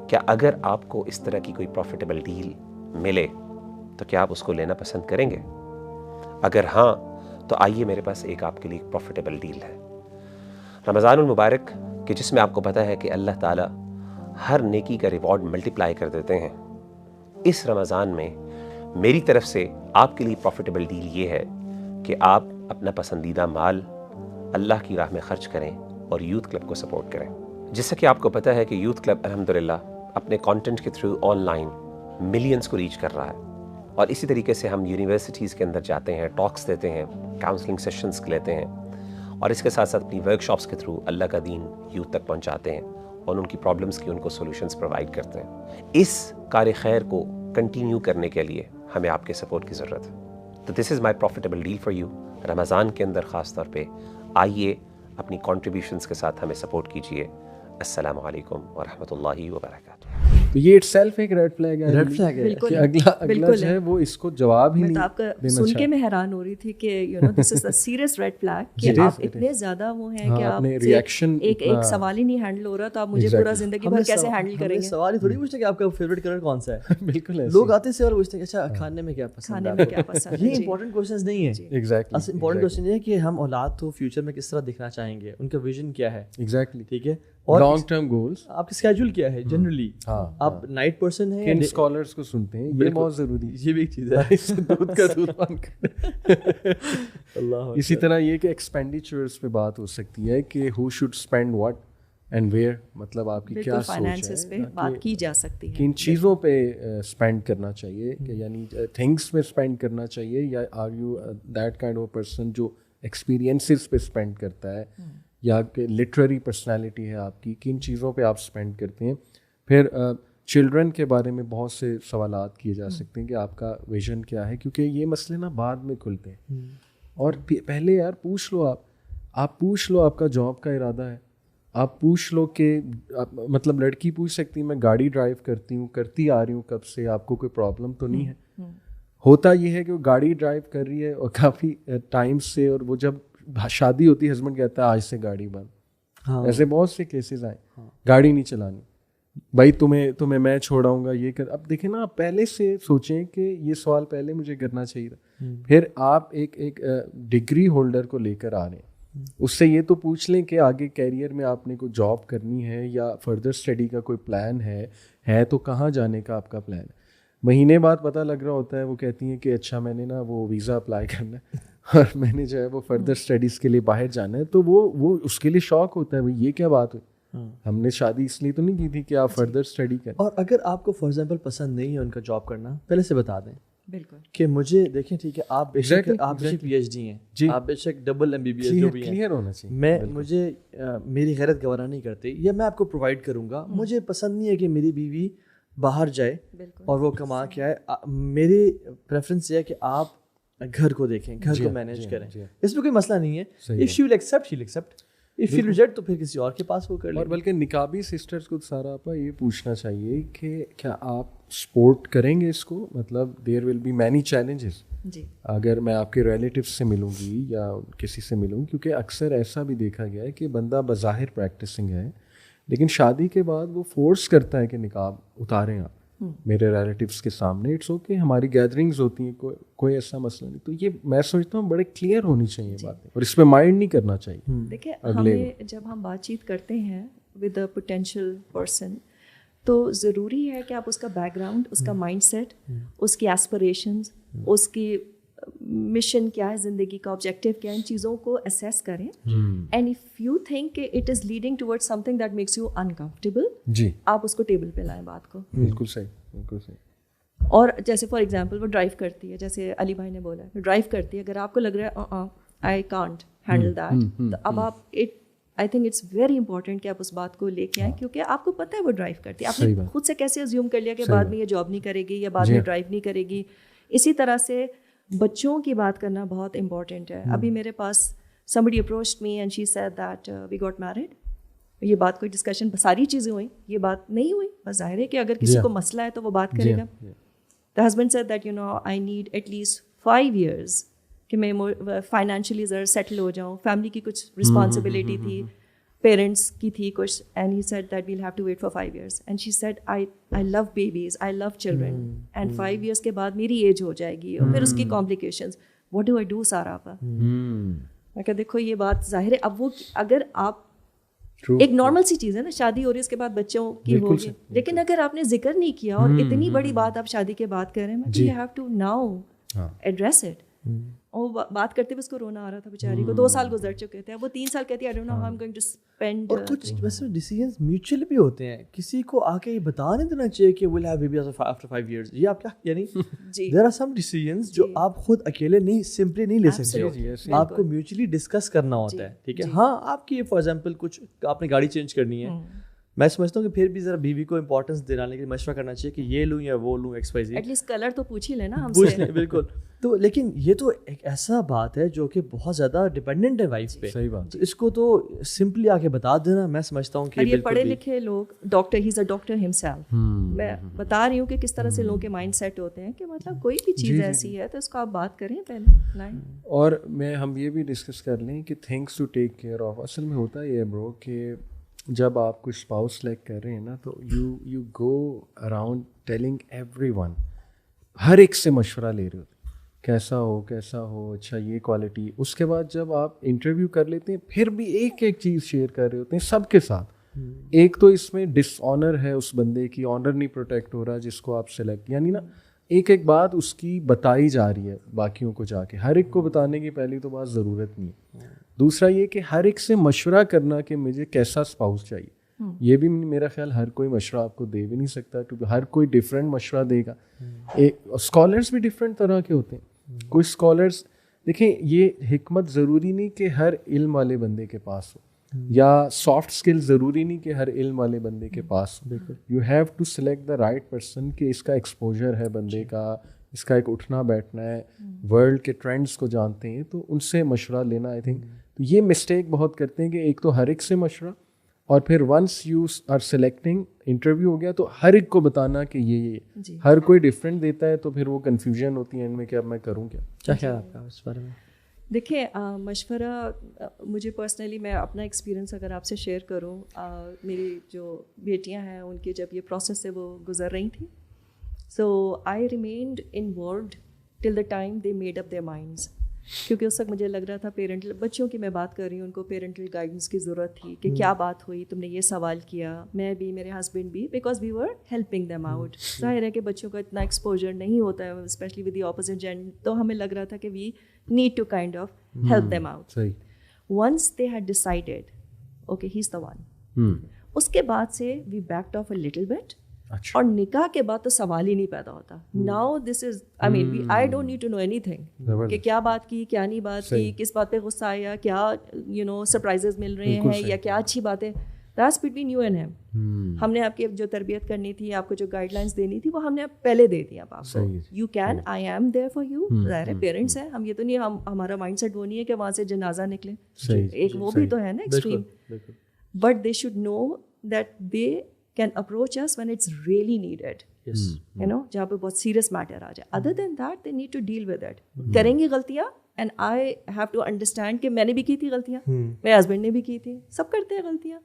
کیا اگر آپ کو اس طرح کی کوئی پروفیٹیبل ڈیل ملے تو کیا آپ اس کو لینا پسند کریں گے؟ اگر ہاں تو آئیے میرے پاس ایک آپ کے لیے ایک پروفیٹیبل ڈیل ہے. رمضان المبارک, کہ جس میں آپ کو پتہ ہے کہ اللہ تعالیٰ ہر نیکی کا ریوارڈ ملٹیپلائی کر دیتے ہیں, اس رمضان میں میری طرف سے آپ کے لیے پروفیٹیبل ڈیل یہ ہے کہ آپ اپنا پسندیدہ مال اللہ کی راہ میں خرچ کریں اور یوتھ کلب کو سپورٹ کریں. جیسا کہ آپ کو پتہ ہے کہ یوتھ کلب الحمدللہ اپنے کانٹینٹ کے تھرو آن لائن ملینز کو ریچ کر رہا ہے, اور اسی طریقے سے ہم یونیورسٹیز کے اندر جاتے ہیں, ٹاکس دیتے ہیں, کاؤنسلنگ سیشنز لیتے ہیں, اور اس کے ساتھ ساتھ اپنی ورک شاپس کے تھرو اللہ کا دین یوتھ تک پہنچاتے ہیں اور ان کی پرابلمس کی ان کو سولوشنز پرووائڈ کرتے ہیں. اس کار خیر کو کنٹینیو کرنے کے لیے ہمیں آپ کے سپورٹ کی ضرورت ہے. تو دس از مائی پروفیٹیبل ڈیل فار یو. رمضان کے اندر خاص طور پہ آئیے اپنی کنٹریبیوشنز کے ساتھ ہمیں سپورٹ کیجیے. السلام علیکم ورحمۃ اللہ وبرکاتہ. تو یہ اٹ سیلف ایک ریڈ فلیگ ہے, ریڈ فلیگ ہے کہ اگلا جو ہے وہ اس کو جواب ہی نہیں دینا چاہتا. میں تو آپ کا سن کے میں حیران ہو رہی تھی کہ you know this is a serious red flag کہ آپ اتنے زیادہ وہ ہیں کہ آپ ریئیکشن ایک سوال ہی نہیں ہینڈل ہو رہا تو آپ مجھے پورا زندگی بھر کیسے ہینڈل کریں گے. سوال ہی تھوڑی پوچھتے کہ آپ کا فیوریٹ کلر کون سا ہے. بالکل لوگ آتے سے اور پوچھتے ہیں اچھا کھانے میں کیا پسند ہے. یہ امپورٹنٹ کوشچنز نہیں ہیں. ایگزیکٹلی اصل امپورٹنٹ کوشچن یہ ہے کہ ہم اولاد کو فیوچر میں کس طرح دکھنا چاہیں گے, ان کا ویژن کیا ہے. ایگزیکٹلی ٹھیک ہے, اور لانگ ٹرم گولز آپ کا اسکیجول کیا ہے جنرلی. آپ نائٹ پرسن ہیں, کن اسکالرس کو سنتے ہیں, یہ بہت ضروری ہے. یہ بھی ایک چیز ہے, دودھ کا دودھ بن کر. اللہ. اسی طرح یہ کہ ایکسپینڈیچرس پہ بات ہو سکتی ہے کہ who should spend what and where, مطلب آپ کی کیا فائنانسز پہ بات کی جا سکتی ہے, کن چیزوں پہ اسپینڈ کرنا چاہیے, کہ یعنی تھنگس پہ اسپینڈ کرنا چاہیے, یا are you that kind of person جو ایکسپیرینسز پہ اسپینڈ کرتا ہے, یا کہ لٹریری پرسنالٹی ہے آپ کی, کن چیزوں پہ آپ اسپینڈ کرتے ہیں. پھر چلڈرن کے بارے میں بہت سے سوالات کیے جا سکتے ہیں کہ آپ کا ویژن کیا ہے, کیونکہ یہ مسئلے نا بعد میں کھلتے ہیں. اور پہلے یار پوچھ لو, آپ پوچھ لو آپ کا جاب کا ارادہ ہے, آپ پوچھ لو کہ مطلب لڑکی پوچھ سکتی ہے میں گاڑی ڈرائیو کرتی آ رہی ہوں کب سے, آپ کو کوئی پرابلم تو نہیں ہے. ہوتا یہ ہے کہ وہ گاڑی ڈرائیو کر رہی ہے اور کافی ٹائم سے, اور وہ جب شادی ہوتی ہے ہسبینڈ کہتا ہے آج سے گاڑی بند. ایسے بہت سے کیسز آئے, گاڑی نہیں چلانی بھائی, تمہیں میں چھوڑاؤں گا یہ کر. اب دیکھیں نا, آپ پہلے سے سوچیں کہ یہ سوال پہلے مجھے کرنا چاہیے تھا. پھر آپ ایک ڈگری ہولڈر کو لے کر آ رہے ہیں, اس سے یہ تو پوچھ لیں کہ آگے کیریئر میں آپ نے کوئی جاب کرنی ہے یا فردر اسٹڈی کا کوئی پلان ہے تو کہاں جانے کا آپ کا پلان ہے. مہینے بعد پتہ لگ رہا ہوتا ہے, وہ کہتی ہیں کہ اچھا میں نے نا وہ ویزا اپلائی کرنا ہے اور میں نے جو ہے وہ فردر اسٹڈیز کے لیے باہر جانا ہے. تو وہ اس کے لیے شوق ہوتا ہے, بھائی یہ کیا بات ہوئی, ہم نے شادی اس لیے تو نہیں کی تھی کہ آپ فردر اسٹڈی کریں. اور اگر آپ کو فار ایگزامپل پسند نہیں ہے ان کا جاب کرنا, پہلے سے بتا دیں بالکل کہ مجھے دیکھیں ٹھیک ہے, آپ بے شک پی ایچ ڈی ہیں, آپ بے شک ڈبل MBBS جو بھی ہیں, کلیئر ہونا چاہیے. مجھے میری غیرت گوارا نہیں کرتی, یا میں آپ کو پرووائڈ کروں گا. مجھے پسند نہیں ہے کہ میری بیوی باہر جائے اور وہ کما کے آئے. میری پریفرنس یہ ہے کہ آپ گھر کو دیکھیں, گھر کو مینیج کریں. اس میں کوئی مسئلہ نہیں ہے. If she will accept she will accept, if she reject تو پھر کسی اور کے پاس وہ کر لیں. اور بلکہ نکابی سسٹرز کو سارا آپ یہ پوچھنا چاہیے کہ کیا آپ سپورٹ کریں گے اس کو, مطلب دیر ول بی مینی چیلنجز. اگر میں آپ کے ریلیٹیو سے ملوں گی یا کسی سے ملوں, کیونکہ اکثر ایسا بھی دیکھا گیا ہے کہ بندہ بظاہر پریکٹسنگ ہے لیکن شادی کے بعد وہ فورس کرتا ہے کہ نقاب اتاریں آپ میرے ریلیٹیوس کے سامنے. اٹس اوکے, ہماری گیدرنگز ہوتی ہیں, کوئی ایسا مسئلہ نہیں. تو یہ میں سمجھتا ہوں بڑے کلیئر ہونی چاہیے باتیں, اور اس پہ مائنڈ نہیں کرنا چاہیے. دیکھیں ہمیں جب ہم بات چیت کرتے ہیں ود اے پوٹینشیل پرسن, تو ضروری ہے کہ آپ اس کا بیک گراؤنڈ, اس کا مائنڈ سیٹ, اس کی ایسپریشنز, اس کی مشن کیا ہے زندگی کا, آبجیکٹیو کیا ہے, ان چیزوں کو اسیس کریں. اینڈ اف یو تھنک کہ it is leading toward something that makes you uncomfortable, جی آپ اس کو ٹیبل پہ لائیں بات کو. بالکل صحیح, بالکل صحیح. اور جیسے فار ایگزامپل وہ ڈرائیو کرتی ہے, جیسے علی بھائی نے بولا ہے ڈرائیو کرتی ہے, اگر آپ کو لگ رہا ہے آئی کانٹ ہینڈل دیٹ, تو اب آپ I think it's very important کہ آپ اس بات کو لے کے آئیں, کیونکہ آپ کو پتہ ہے وہ ڈرائیو کرتی ہے. آپ نے خود سے کیسے ازیوم کر لیا کہ بعد میں یہ جاب نہیں کرے گی یا بعد میں ڈرائیو نہیں کرے گی. اسی طرح سے بچوں کی بات کرنا بہت امپورٹنٹ ہے. ابھی میرے پاس somebody approached me and she said that we got married. یہ بات کوئی ڈسکشن, ساری چیزیں ہوئیں, یہ بات نہیں ہوئی. بس ظاہر ہے کہ اگر کسی کو مسئلہ ہے تو وہ بات کرے گا. The husband said that I need at least 5 years کہ میں فائنینشلی ذرا سیٹل ہو جاؤں. فیملی کی کچھ رسپانسبلٹی تھی, پیرنٹس کی تھی کچھ, and he said that we'll have to wait for 5 years. And she said I love babies, I love children, and 5 years کے بعد میری ایج ہو جائے گی اور پھر اس کی complications. What do I do سارا آپا؟ میں کہ دیکھو یہ بات ظاہر ہے, اب وہ اگر آپ ایک نارمل سی چیز ہے نا, شادی ہو رہی ہے, اس کے بعد بچوں کی ہوگی, لیکن اگر آپ نے ذکر نہیں کیا اور اتنی بڑی بات آپ شادی کے بعد کر رہے ہیں, you have to now address it. اور بات کرتے ہوئے اس کو رونا آ رہا تھا بیچاری کو, 2 سال گزر چکے تھے, وہ 3 سال کہتی ہے I don't know how I'm going to spend. اور کچھ ویسے ڈیسیژنز میوچل بھی ہوتے ہیں, کسی کو آ کے یہ بتا نہیں دینا چاہیے کہ we'll have baby after 5 years. یہ آپ کیا یعنی there are some decisions جو آپ خود اکیلے نہیں سمپلی نہیں لے سکتے ہو, آپ کو میوچلی ڈسکس کرنا ہوتا ہے. ٹھیک ہے, ہاں آپ کی فار ایگزامپل کچھ آپ نے گاڑی چینج کرنی ہے, میں سمجھتا ہوں کہ پھر بھی ذرا بیوی کو امپورٹنس دینے کے لیے مشورہ کرنا چاہیے کہ یہ لوں یا وہ لوں X Y Z. At least colour تو پوچھ ہی لینا ہم پوچھ سے. لیں بالکل. تو لیکن یہ تو ایک ایسا بات ہے جو کہ بہت زیادہ ڈپینڈنٹ ہے وائف پہ. صحیح بات. اس کو تو سمپلی آ کے بتا دینا. میں سمجھتا ہوں کہ یہ پڑھے لکھے لوگ, ڈاکٹر, ہی از اے ڈاکٹر ہمسیلف. میں بتا رہی ہوں کہ کس طرح سے لوگوں کے مائنڈ سیٹ ہوتے ہیں کہ مطلب کوئی بھی چیز ایسی ہے تو اس کو آپ بات کریں پہلے لائیں. اور ہم یہ بھی ڈسکس کر لیں کہ things to take care of. اصل میں ہوتا یہ ہے برو کہ جب آپ کوئی اسپاؤس سلیکٹ کر رہے ہیں نا تو you go around telling everyone, ہر ایک سے مشورہ لے رہے ہوتے کیسا ہو, اچھا یہ کوالٹی. اس کے بعد جب آپ انٹرویو کر لیتے ہیں پھر بھی ایک ایک چیز شیئر کر رہے ہوتے ہیں سب کے ساتھ. ایک تو اس میں ڈس آنر ہے اس بندے کی, آنر نہیں پروٹیکٹ ہو رہا جس کو آپ سلیکٹ, یعنی نا ایک ایک بات اس کی بتائی جا رہی ہے باقیوں کو جا کے. ہر ایک کو بتانے کی پہلی تو بات ضرورت نہیں ہے. دوسرا یہ کہ ہر ایک سے مشورہ کرنا کہ مجھے کیسا اسپاؤس چاہیے. یہ بھی میرا خیال ہر کوئی مشورہ آپ کو دے بھی نہیں سکتا کیونکہ ہر کوئی ڈفرینٹ مشورہ دے گا. اسکالرس بھی ڈفرینٹ طرح کے ہوتے ہیں. کچھ اسکالرس دیکھیں, یہ حکمت ضروری نہیں کہ ہر علم والے بندے کے پاس ہو, یا سافٹ اسکل ضروری نہیں کہ ہر علم والے بندے کے پاس ہو. You have to select the right person کہ اس کا ایکسپوجر ہے بندے کا, اس کا ایک اٹھنا بیٹھنا ہے, ورلڈ کے ٹرینڈس کو جانتے ہیں, تو ان سے مشورہ لینا. آئی تھنک تو یہ مسٹیک بہت کرتے ہیں کہ ایک تو ہر ایک سے مشورہ, اور پھر once you are selecting, interview ہو گیا تو ہر ایک کو بتانا کہ یہ ہر کوئی ڈفرینٹ دیتا ہے, تو پھر وہ کنفیوژن ہوتی ہے ان میں کہ اب میں کروں کیا. کیا خیال آپ کا اس بارے میں؟ دیکھیں مشورہ مجھے پرسنلی, میں اپنا ایکسپیرینس اگر آپ سے شیئر کروں, میری جو بیٹیاں ہیں ان کے جب یہ پروسیس سے وہ گزر رہی تھیں, so I remained involved till the time they made up their minds. کیونکہ اس وقت مجھے لگ رہا تھا پیرنٹل, بچوں کی میں بات کر رہی ہوں, ان کو پیرنٹل گائیڈنس کی ضرورت تھی کہ کیا بات ہوئی, تم نے یہ سوال کیا, میں بھی, میرے ہسبینڈ بھی, because we were helping them out. ظاہر ہے کہ بچوں کا اتنا ایکسپوجر نہیں ہوتا ہے especially with the opposite gender, تو ہمیں لگ رہا تھا کہ we need to kind of help them out. Once they had decided okay he is the one, اس کے بعد سے we backed off a little bit. اور نکاح کے بعد تو سوال ہی نہیں پیدا ہوتا. Now this is I mean I don't need to know anything کہ کیا بات کی, کیا نہیں بات کی, کس بات پہ غصہ آیا, کیا سرپرائزز مل رہے ہیں, یا کیا اچھی باتیں. That's between you and ham. ہم نے آپ کی جو تربیت کرنی تھی, آپ کو جو گائیڈ لائنس دینی تھی, وہ ہم نے پہلے دے دی. اب آپ کو you can, I am there for you. ظاہر ہے پیرنٹس ہیں ہم, یہ تو نہیں ہمارا مائنڈ سیٹ وہ نہیں ہے کہ وہاں سے جنازہ نکلے, ایک وہ بھی تو ہے نا extreme. But they should know that they can approach us when it's really needed. Yes. جہاں پہ بہت سیریس میٹر آ جائے. Other than that they need to deal with it. کریں گی غلطیاں, and I have to understand کہ میں نے بھی کی تھی غلطیاں, میرے ہسبینڈ نے بھی کی تھی, سب کرتے ہیں غلطیاں,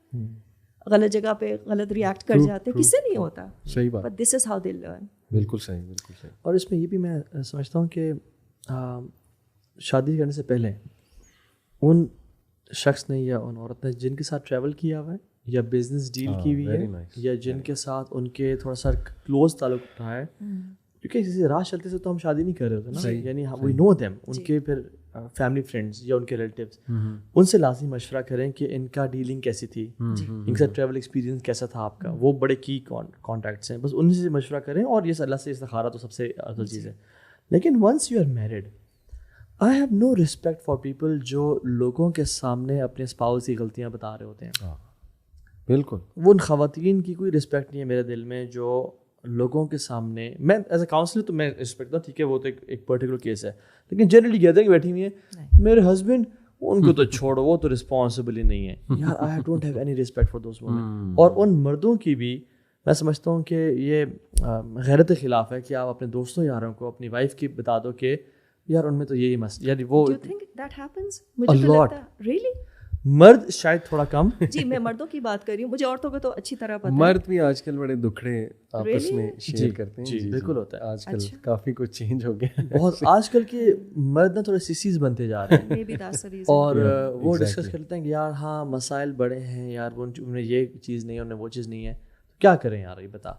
غلط جگہ پہ غلط ریئیکٹ کر جاتے ہیں, کس سے نہیں ہوتا. صحیح بات. But this is how they learn. بالکل صحیح, بالکل صحیح. اور اس میں یہ بھی میں سمجھتا ہوں کہ شادی کرنے سے پہلے ان شخص نے یا ان عورت نے جن کے ساتھ ٹریول کیا ہوا ہے, یا بزنس ڈیل کی ہوئی ہے, یا جن کے ساتھ ان کے تھوڑا سا کلوز تعلق رہا ہے, کیونکہ کسی راہ چلتے سے تو ہم شادی نہیں کر رہے ہوتے نا, یعنی وی نو دیم, ان کے پھر فیملی فرینڈس یا ان کے ریلیٹیوس, ان سے لازمی مشورہ کریں کہ ان کا ڈیلنگ کیسی تھی, ان کے ساتھ ٹریول ایکسپیرینس کیسا تھا آپ کا, وہ بڑے کی کانٹیکٹس ہیں, بس ان سے مشورہ کریں. اور یہ اللہ سے استخارہ تو سب سے افضل چیز ہے. لیکن once you are married, I have no respect for people جو لوگوں کے سامنے اپنے اسپاؤس کی غلطیاں بتا رہے ہوتے ہیں. بالکل, وہ ان خواتین کی کوئی رسپیکٹ نہیں ہے میرے دل میں جو لوگوں کے سامنے, میں ایز اے کاؤنسلر تو میں رسپیکٹ دوں, ٹھیک ہے وہ تو ایک پرٹیکولر کیس ہے, لیکن جنرلی گیدرنگ بیٹھی ہوئی ہے میرے ہسبینڈ, ان کو تو چھوڑو, وہ تو رسپانسبل ہی نہیں ہے یار. I don't have any respect for those women. اور ان مردوں کی بھی میں سمجھتا ہوں کہ یہ غیرت کے خلاف ہے کہ آپ اپنے دوستوں یاروں کو, اپنی وائف کی بتا دو کہ یار ان میں تو یہی مسئلہ, یعنی وہ مرد شاید تھوڑا کم. جی میں مردوں کی بات کر رہی ہوں, مجھے عورتوں کو تو اچھی طرح پتہ ہے. مرد بھی آج کل بڑے دکھڑے آپس میں شیئر کرتے ہیں. جی بالکل ہوتا ہے, آج کل کافی کچھ چینج ہو گیا بہت. آج کل کے مرد نا تھوڑے سیسیز بنتے جا رہے ہیں, اور وہ ڈسکس کرتے ہیں کہ یار ہاں مسائل بڑے ہیں یار, انہیں یہ چیز نہیں ہے, انہیں وہ چیز نہیں ہے, کیا کریں یار یہ بتا,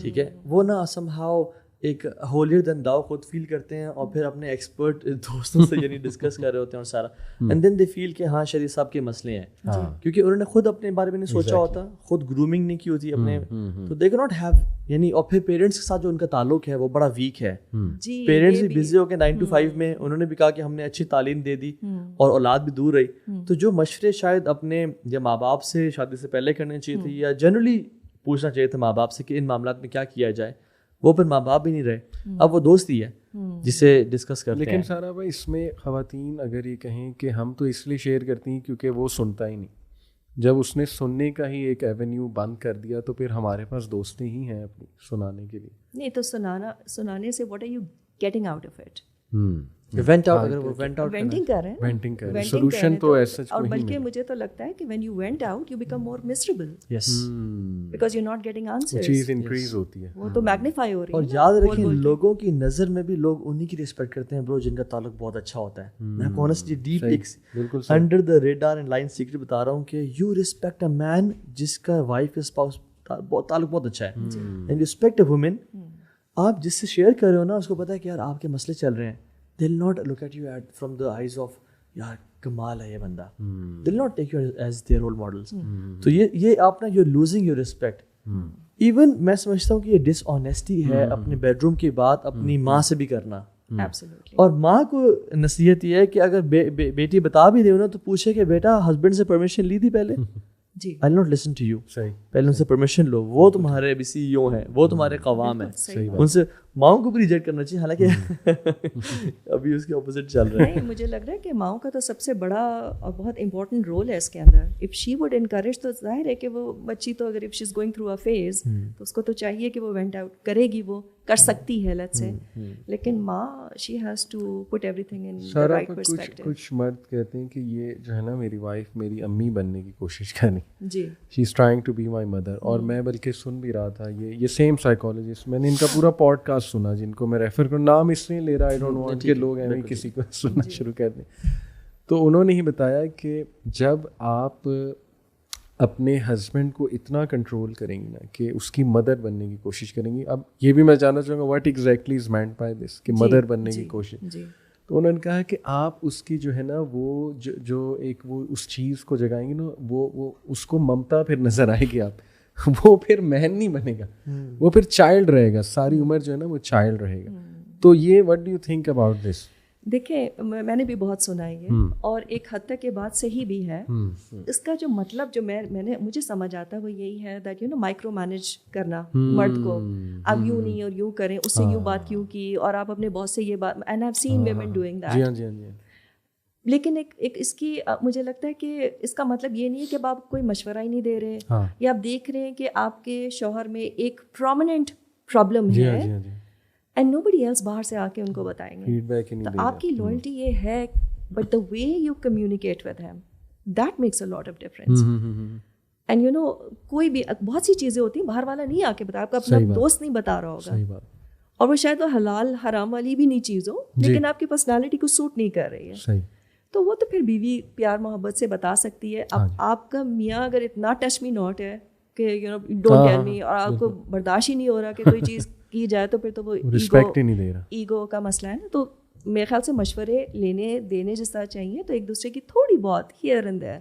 ٹھیک ہے. وہ نا سم ہاؤ ایک holier than thou خود فیل کرتے ہیں اور پھر اپنے ایکسپرٹ دوستوں سے یعنی ڈسکس کر رہے ہوتے ہیں اور سارا اینڈ دین دے فیل کہ ہاں شریف صاحب کے مسئلے ہیں کیونکہ انہوں نے خود اپنے بارے میں نہیں سوچا ہوتا, خود گرومنگ نہیں کی ہوتی اپنے, تو دے کین ناٹ ہیو یعنی. اور پھر پیرنٹس کے ساتھ جو ان کا تعلق ہے وہ بڑا ویک ہے. پیرنٹس بھی بزی ہو کے 9 to 5 میں, انہوں نے بھی کہا کہ ہم نے اچھی تعلیم دے دی اور اولاد بھی دور رہی, تو جو مشورے شاید اپنے یا ماں باپ سے شادی سے پہلے کرنے چاہیے تھے یا جنرلی پوچھنا چاہیے تھا ماں باپ سے کہ ان معاملات میں کیا کیا جائے, وہ پھر ماں باپ بھی نہیں رہے, اب وہ دوست ہی ہے جسے ڈسکس کرتے ہیں. لیکن سارا بھائی اس میں خواتین اگر یہ کہیں کہ ہم تو اس لیے شیئر کرتی ہیں کیونکہ وہ سنتا ہی نہیں, جب اس نے سننے کا ہی ایک ایونیو بند کر دیا تو پھر ہمارے پاس دوستیں ہی ہیں اپنی سنانے کے لیے. نہیں تو سنانے سے what are you getting out of it? Vent out, اگر وہ وینٹنگ کر رہے ہیں, وینٹنگ کر رہے ہیں, سولوشن تو ایسا اور بلکہ مجھے تو لگتا ہے کہ when you went out you become more miserable. Yes. Because you're not getting answers. چیز انکریز ہوتی ہے, وہ تو میگنیفائی ہو رہی ہے. اور یاد رکھیں لوگوں کی نظر میں بھی لوگ انہی کی رسپیکٹ کرتے ہیں برو جن کا تعلق بہت اچھا ہوتا ہے. میں آپ کو honestly deep ایک under the radar and line secret بتا رہا ہوں کہ یو ریسپیکٹ اے مین جس کا وائف اسپاؤس تعلق بہت اچھا ہے, اینڈ ریسپیکٹ اے وومن, آپ جس سے شیئر کر رہے ہو نا اس کو پتا ہے کہ یار آپ کے مسئلے چل رہے ہیں, they'll not look at you from the eyes of یار کمال ہے یہ بندہ, they'll not take you as their role models. تو یہ آپ نا you're losing your respect. Even میں سمجھتا ہوں کہ یہ ڈس آنیسٹی ہے اپنے بیڈ روم کی بات اپنی ماں سے بھی کرنا. اور ماں کو نصیحت یہ ہے کہ اگر بیٹی بتا بھی دے نا تو پوچھے کہ بیٹا ہسبینڈ سے پرمیشن لی تھی پہلے, جی I'll not listen to you. پہلے ان سے پرمیشن لو, وہ تمہارے ابھی CEO ہیں, وہ تمہارے قوام ہیں, ان سے ماؤں کو بھی ریجیکٹ کرنا چاہیے, حالانکہ ابھی اس کے اپوزٹ چل رہا ہے. نہیں, مجھے لگ رہا ہے کہ ماؤں کا تو سب سے بڑا اور بہت امپورٹنٹ رول ہے اس کے اندر. اف شی وڈ انکریج تو ظاہر ہے کہ وہ بچی تو اگر if she is going through a phase تو اس کو تو چاہیے کہ وہ وینٹ آؤٹ کرے گی, وہ کر سکتی ہے لیٹس سے, لیکن ماں she has to put everything in the right perspective. کچھ مرد کہتے ہیں کہ یہ جو ہے نا میری وائف میری امی بننے کی کوشش کرنی, جی she is trying to be my mother. اور میں بلکہ سن بھی رہا تھا یہ سیم سائیکالوجسٹ, میں نے ان کا پورا پوڈ کاسٹ سنا جن کو میں ریفر کروں, نام اس لیے لے رہا آئی ڈونٹ وانٹ کہ لوگ ایویں کسی کو سننا شروع کر دیں. تو انہوں نے ہی بتایا کہ جب آپ اپنے ہسبینڈ کو اتنا کنٹرول کریں گی نا کہ اس کی مدر بننے کی کوشش کریں گی. اب یہ بھی میں جاننا چاہوں گا what exactly is meant by this کہ مدر بننے کی کوشش. تو انہوں نے کہا کہ آپ اس کی جو ہے نا وہ جو ایک وہ اس چیز کو جگائیں گے نا, وہ اس کو ممتا پھر نظر آئے گی, آپ وہ پھر مین نہیں بنے گا, وہ پھر چائلڈ رہے گا, ساری عمر جو ہے نا وہ چائلڈ رہے گا. تو یہ what do you think about this? دیکھیں میں نے بھی بہت سنا ہے یہ, اور ایک حد تک یہ بات صحیح بھی ہے. اس کا جو مطلب جو میں نے مجھے سمجھ آتا ہے وہ یہی ہے that you know micromanage کرنا مرد کو, اب یوں نہیں اور یوں کریں, اس سے یوں بات کیوں کی, اور آپ اپنے باس سے یہ بات, and I have scene women doing that. لیکن ایک اس کی مجھے لگتا ہے کہ اس کا مطلب یہ نہیں ہے کہ آپ کوئی مشورہ ہی نہیں دے رہے, یا آپ دیکھ رہے ہیں کہ آپ کے شوہر میں ایک پرومیننٹ پرابلم ہے اینڈ نو بڈی ایلس باہر سے آ کے ان کو بتائیں گے. تو آپ کی لوئلٹی یہ ہے, but the way you communicate with him that makes a lot of difference. And you know کوئی بھی بہت سی چیزیں ہوتی ہیں باہر والا نہیں آ کے بتا, آپ کا اپنا دوست نہیں بتا رہا ہوگا, اور وہ شاید وہ حلال حرام والی بھی نہیں چیز ہو, لیکن آپ کی پرسنالٹی کو سوٹ نہیں کر رہی ہے, تو وہ تو پھر بیوی پیار محبت سے بتا سکتی ہے. اب آپ کا میاں اگر اتنا ٹچ می ناٹ ہے کہ you know don't tell me, اور آپ کو برداشت ہی نہیں ہو رہا کہ کوئی چیز کی جائے, تو پھر تو وہ رسپیکٹ ہی نہیں دے رہا, ایگو کا مسئلہ ہے نا. تو میرے خیال سے مشورے لینے دینے جس طرح چاہیے, تو ایک دوسرے کی تھوڑی بہت here and there,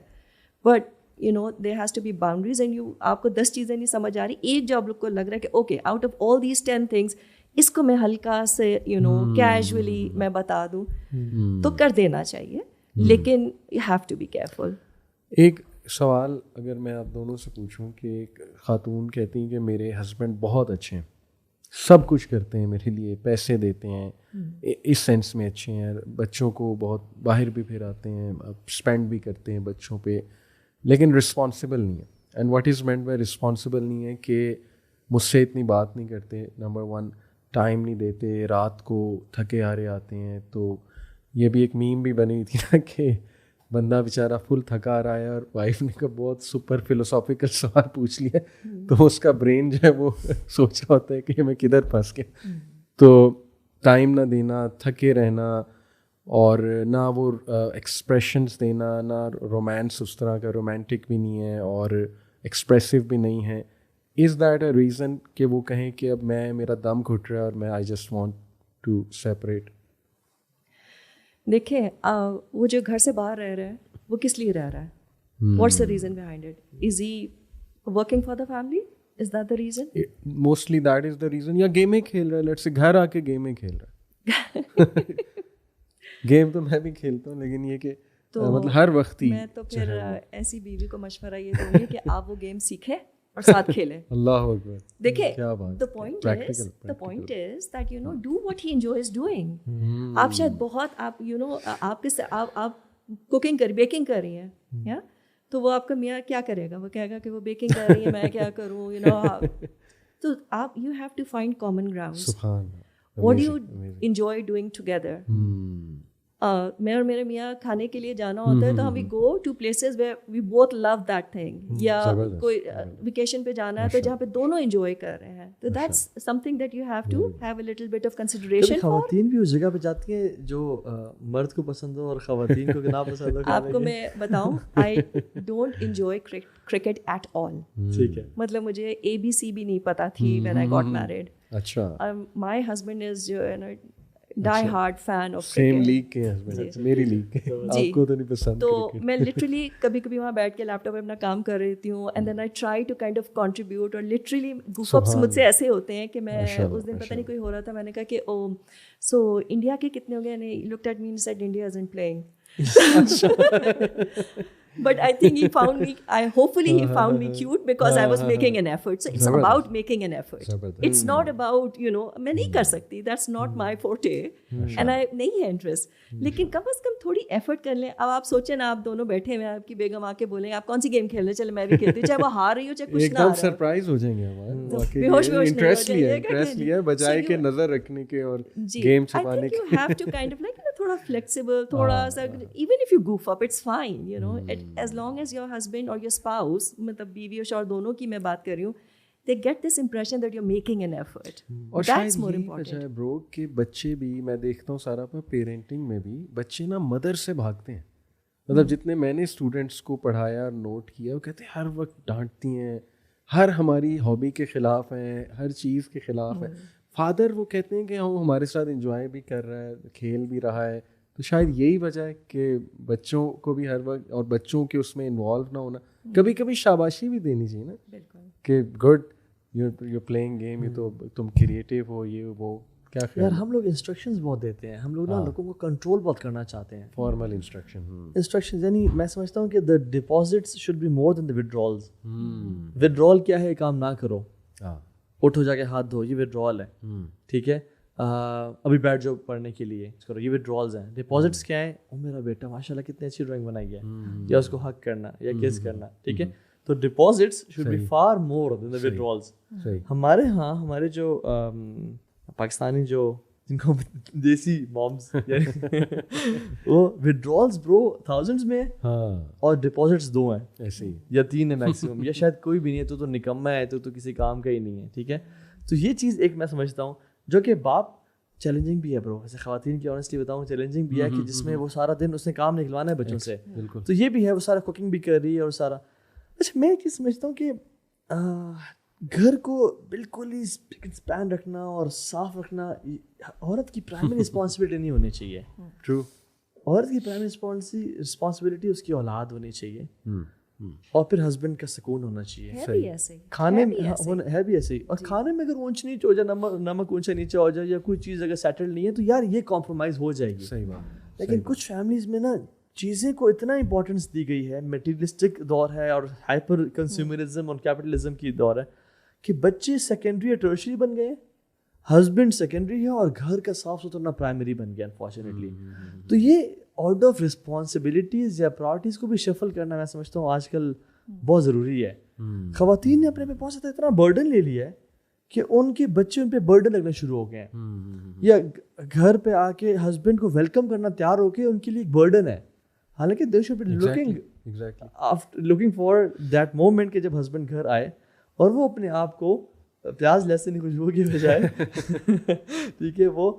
but you know there has to be boundaries. And you آپ کو 10 چیزیں نہیں سمجھ آ رہی, ایک جو آپ لوگ کو لگ رہا ہے کہ okay out of all these 10 things اس کو میں ہلکا سے یو نو کیجولی میں بتا دوں, تو کر دینا چاہیے, لیکن you have to be careful. ایک سوال اگر میں آپ دونوں سے پوچھوں کہ ایک خاتون کہتی ہیں کہ میرے ہسبینڈ بہت اچھے ہیں, سب کچھ کرتے ہیں میرے لیے, پیسے دیتے ہیں, اس سینس میں اچھے ہیں, بچوں کو بہت باہر بھی پھراتے ہیں, اسپینڈ بھی کرتے ہیں بچوں پہ, لیکن رسپانسبل نہیں ہے. And what is meant by responsible نہیں ہے کہ مجھ سے اتنی بات نہیں کرتے, نمبر 1 ٹائم نہیں دیتے, رات کو تھکے ہارے آتے ہیں. تو یہ بھی ایک میم بھی بنی تھی نا کہ بندہ بیچارہ فل تھکا آ رہا ہے اور وائف نے کا بہت سپر فلوسافیکل سوال پوچھ لیا, تو اس کا برین جو ہے وہ سوچا ہوتا ہے کہ میں کدھر پھنس گیا. تو ٹائم نہ دینا, تھکے رہنا, اور نہ وہ ایکسپریشنس دینا, نہ رومانس اس طرح کا رومانٹک بھی نہیں ہے اور ایکسپریسو بھی نہیں ہے. از دیٹ اے ریزن کہ وہ کہیں کہ اب میرا دم گھٹ رہا ہے اور میں I just want to separate? دیکھیں وہ جو گھر سے باہر رہ رہا ہے وہ کس لیے رہ رہا ہے؟ What's the reason behind it? Is he working for the family? Is that the reason? Mostly that is the reason. یا گیمیں کھیل رہا ہے, لیٹس سے گھر آ کے گیمیں کھیل رہا ہے. گیم تو میں بھی کھیلتا ہوں, لیکن یہ کہ مطلب ہر وقت ہی. میں تو پھر ایسی بیوی کو مشورہ یہ دوں گی کہ آپ وہ گیم سیکھیں اور ساتھ کھیلیں. اللہ اکبر. دیکھیں the point is that you know do what he enjoys doing. آپ شاید بہت آپ you know آپ کوکنگ بیکنگ کر رہی ہیں, تو وہ آپ کا میاں کیا کرے گا؟ وہ کہے گا کہ وہ بیکنگ کر رہی ہے, میں کیا کروں, you know. تو آپ you have to find common grounds. What do you enjoy doing together? میں اور میرے میاں کھانے کے لیے جانا ہوتا ہے تو ہم we go to places where we both love that thing. یا کوئی ویکیشن پہ جانا ہے تو جہاں پہ دونوں انجوائے کر رہے ہیں, تو that's something that you have to have a little bit of consideration. خواتین بھی اس جگہ پہ جاتی ہیں جو مرد کو پسند ہو اور خواتین کو نہ پسند ہو. آپ کو میں بتاؤں, I don't enjoy cricket at all. ٹھیک ہے, مطلب مجھے ABC بھی نہیں پتا تھی when I got married. اچھا. My husband is جو ہے نا die hard fan of same league کے husband, میری لیگ. آپ کو تو نہیں پسند. تو میں لٹرلی کبھی کبھی وہاں بیٹھ کے لیپ ٹاپ پہ اپنا کام کر رہی ہوں, and then I try to kind of contribute. اور لٹرلی گوف اپس مجھ سے ایسے ہوتے ہیں کہ میں اس دن پتہ نہیں کوئی ہو رہا تھا, میں نے کہا کہ او سو انڈیا کے کتنے ہو گئے, نے looked at me and said India isn't playing. But I think he found me, hopefully he found me cute because I was making an effort. So it's about making an effort. It's not about, you know, میں نہیں کر سکتی, that's not my forte, and I نہیں ہے interest. لیکن کم از کم تھوڑی effort کر لیں. اب آپ سوچیں نا, آپ دونوں بیٹھے ہوئے ہیں, آپ کی بیگم آ کے بولیں آپ کون سی گیم کھیل رہے ہیں, چلے میں بھی کھیلتی ہوں, چاہے وہ ہار رہی ہو چاہے کچھ نہ ہو. ایک دم سرپرائز ہو جائیں گے ہمارے. انٹرسٹ لیا بجائے کہ نظر رکھنے کے اور گیم چھپانے کے. You have to kind of like تھوڑا flexible, تھوڑا سا, even if you goof up it's fine, you know, as long as your husband or your spouse, مطلب بیوی اور شوہر دونوں کی میں بات کر رہی ہوں, they get this impression that you're making an effort. اور that's more important. اور شاید برو کہ بچے بھی, میں دیکھتا ہوں سارا پر پیرنٹنگ میں بھی بچے نا مدر سے بھاگتے ہیں. مطلب جتنے میں نے اسٹوڈنٹس کو پڑھایا اور نوٹ کیا, وہ کہتے ہیں ہر وقت ڈانٹتی ہیں, ہر ہماری ہابی کے خلاف ہیں, ہر چیز کے خلاف ہیں. فادر وہ کہتے ہیں کہ ہم ہمارے ساتھ انجوائے بھی کر رہا ہے, کھیل بھی رہا ہے. تو شاید یہی وجہ ہے کہ بچوں کو بھی ہر وقت, اور بچوں کے اس میں انوالو نہ ہونا, کبھی کبھی شاباشی بھی دینی چاہیے نا کہ گڈ یو پلئنگ گیم, یہ تو تم کریٹیو ہو, یہ وہ. کیا خیال؟ یار ہم لوگ انسٹرکشنز بہت دیتے ہیں, ہم لوگ نا لوگوں کو کنٹرول بہت کرنا چاہتے ہیں. فارمل انسٹرکشنز, یعنی میں سمجھتا ہوں کہ the deposits should be more than the withdrawals. Withdrawal کیا ہے, کام نہ کرو, اٹھو جا کے ہاتھ دھو, یہ ودرال ہے. ٹھیک ہے, ابھی بیٹھ جاؤ پڑھنے کے لیے کرو, یہ ودرالز ہیں. ڈپازٹس کیا ہیں, او میرا بیٹا ماشاء اللہ کتنی اچھی ڈرائنگ بنائی ہے, یا اس کو حق کرنا یا کس کرنا. ٹھیک ہے, تو deposits should be for more than the ودرالز. ہمارے ہاں ہمارے جو پاکستانی جو جن کو دیسی مامس وہ ودرالز برو تھاؤزنڈس میں, اور ڈپازٹس 2 ہیں ایسے ہی یا 3 ہیں میکسیمم, یا شاید کوئی بھی نہیں ہے. تو نکما ہے, تو کسی کام کا ہی نہیں ہے. ٹھیک ہے, تو یہ چیز ایک میں سمجھتا ہوں جو کہ باپ چیلنجنگ بھی ہے برو. ویسے خواتین کی آنیسٹلی بتاؤں چیلنجنگ بھی ہے کہ جس میں وہ سارا دن اس نے کام نکلوانا ہے بچوں سے. تو یہ بھی ہے, وہ سارا کوکنگ بھی کر رہی ہے اور سارا. اچھا میں یہ سمجھتا ہوں کہ گھر کو بالکل ہی اسپین رکھنا اور صاف رکھنا عورت کی پرائمری رسپانسبلٹی نہیں ہونی چاہیے. ٹرو. عورت کی پرائمری رسپانسبلٹی اس کی اولاد ہونی چاہیے, اور پھر ہسبینڈ کا سکون ہونا چاہیے. کھانے میں ہے بھی ایسے ہی, اور کھانے میں اگر اونچ نیچ ہو جائے, نمک اونچا نیچے ہو جائے, یا کوئی چیز اگر سیٹل نہیں ہے, تو یار یہ کمپرومائز ہو جائے گی. صحیح بات. لیکن کچھ فیملیز میں نا چیزیں کو اتنا امپورٹنس دی گئی ہے, میٹیریلسٹک دور ہے اور ہائپر کنزیومرزم اور کیپٹلزم کی دور ہے, کہ بچے سیکنڈری یا ٹرشری بن گئے, ہسبینڈ سیکنڈری ہے, اور گھر کا صاف ستھرا پرائمری بن گیا انفارچونیٹلی. تو یہ آرڈر آف رسپانسبلٹیز یا پرائرٹیز کو بھی شفل کرنا میں سمجھتا ہوں آج کل بہت ضروری ہے. خواتین نے اپنے پہ بہت زیادہ اتنا برڈن لے لیا ہے کہ ان کے بچے ان پہ برڈن لگنا شروع ہو گئے ہیں, یا گھر پہ آ کے ہسبینڈ کو ویلکم کرنا تیار ہو کے ان کے لیے ایک برڈن ہے. حالانکہ they should be looking for that moment کہ جب ہسبینڈ گھر آئے اور وہ اپنے آپ کو پیاز لہسن کی خوشبو کی بجائے ٹھیک ہے وہ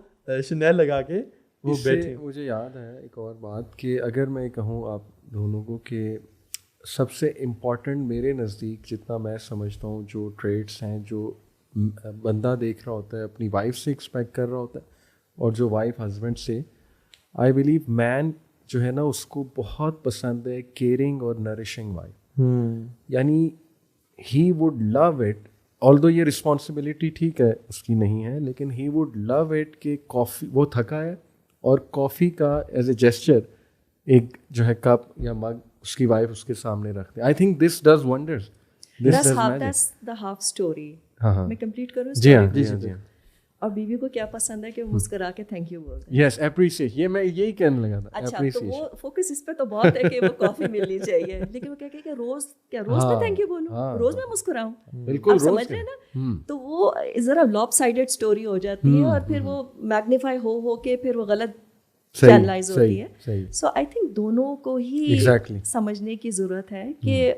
شنیل لگا کے وہ بیٹھے. مجھے یاد ہے ایک اور بات کہ اگر میں کہوں آپ دونوں کو کہ سب سے امپورٹنٹ میرے نزدیک جتنا میں سمجھتا ہوں جو ٹریٹس ہیں جو بندہ دیکھ رہا ہوتا ہے اپنی وائف سے ایکسپیکٹ کر رہا ہوتا ہے اور جو وائف ہسبینڈ سے, آئی بلیو مین جو ہے نا اس کو بہت پسند ہے کیئرنگ اور نرشنگ وائف. یعنی ہی وڈ لو اٹ, آلدو یہ رسپانسبلٹی ٹھیک ہے اس کی نہیں ہے, لیکن ہی وڈ لو اٹ کہ کافی وہ تھکا ہے اور کافی کا ایز اے جیسچر ایک جو ہے کپ یا مگ اس کی وائف اس کے سامنے رکھتے. I think this does wonders. That's the half story. میں کمپلیٹ کروں. جی ہاں جی ہاں. اور بیوی کو کیا پسند ہے کہ وہ مسکرا کے تھینک یو بولتے ہیں. یس اپریشیٹ, یہ میں یہی کہنے لگا تھا. اچھا تو وہ فوکس اس پہ تو بہت ہے کہ وہ کافی ملنی چاہیے, لیکن وہ کہتے ہیں کہ روز میں تھینک یو بولوں, روز میں مسکراؤں. بالکل سمجھ رہے ہیں نا. تو وہ ذرا لاپ سائڈڈ اسٹوری ہو جاتی ہے اور پھر وہ میگنیفائی ہو کے پھر وہ غلط چینلائز ہوتی ہے. سو آئی تھنک دونوں کو ہی سمجھنے کی ضرورت ہے کہ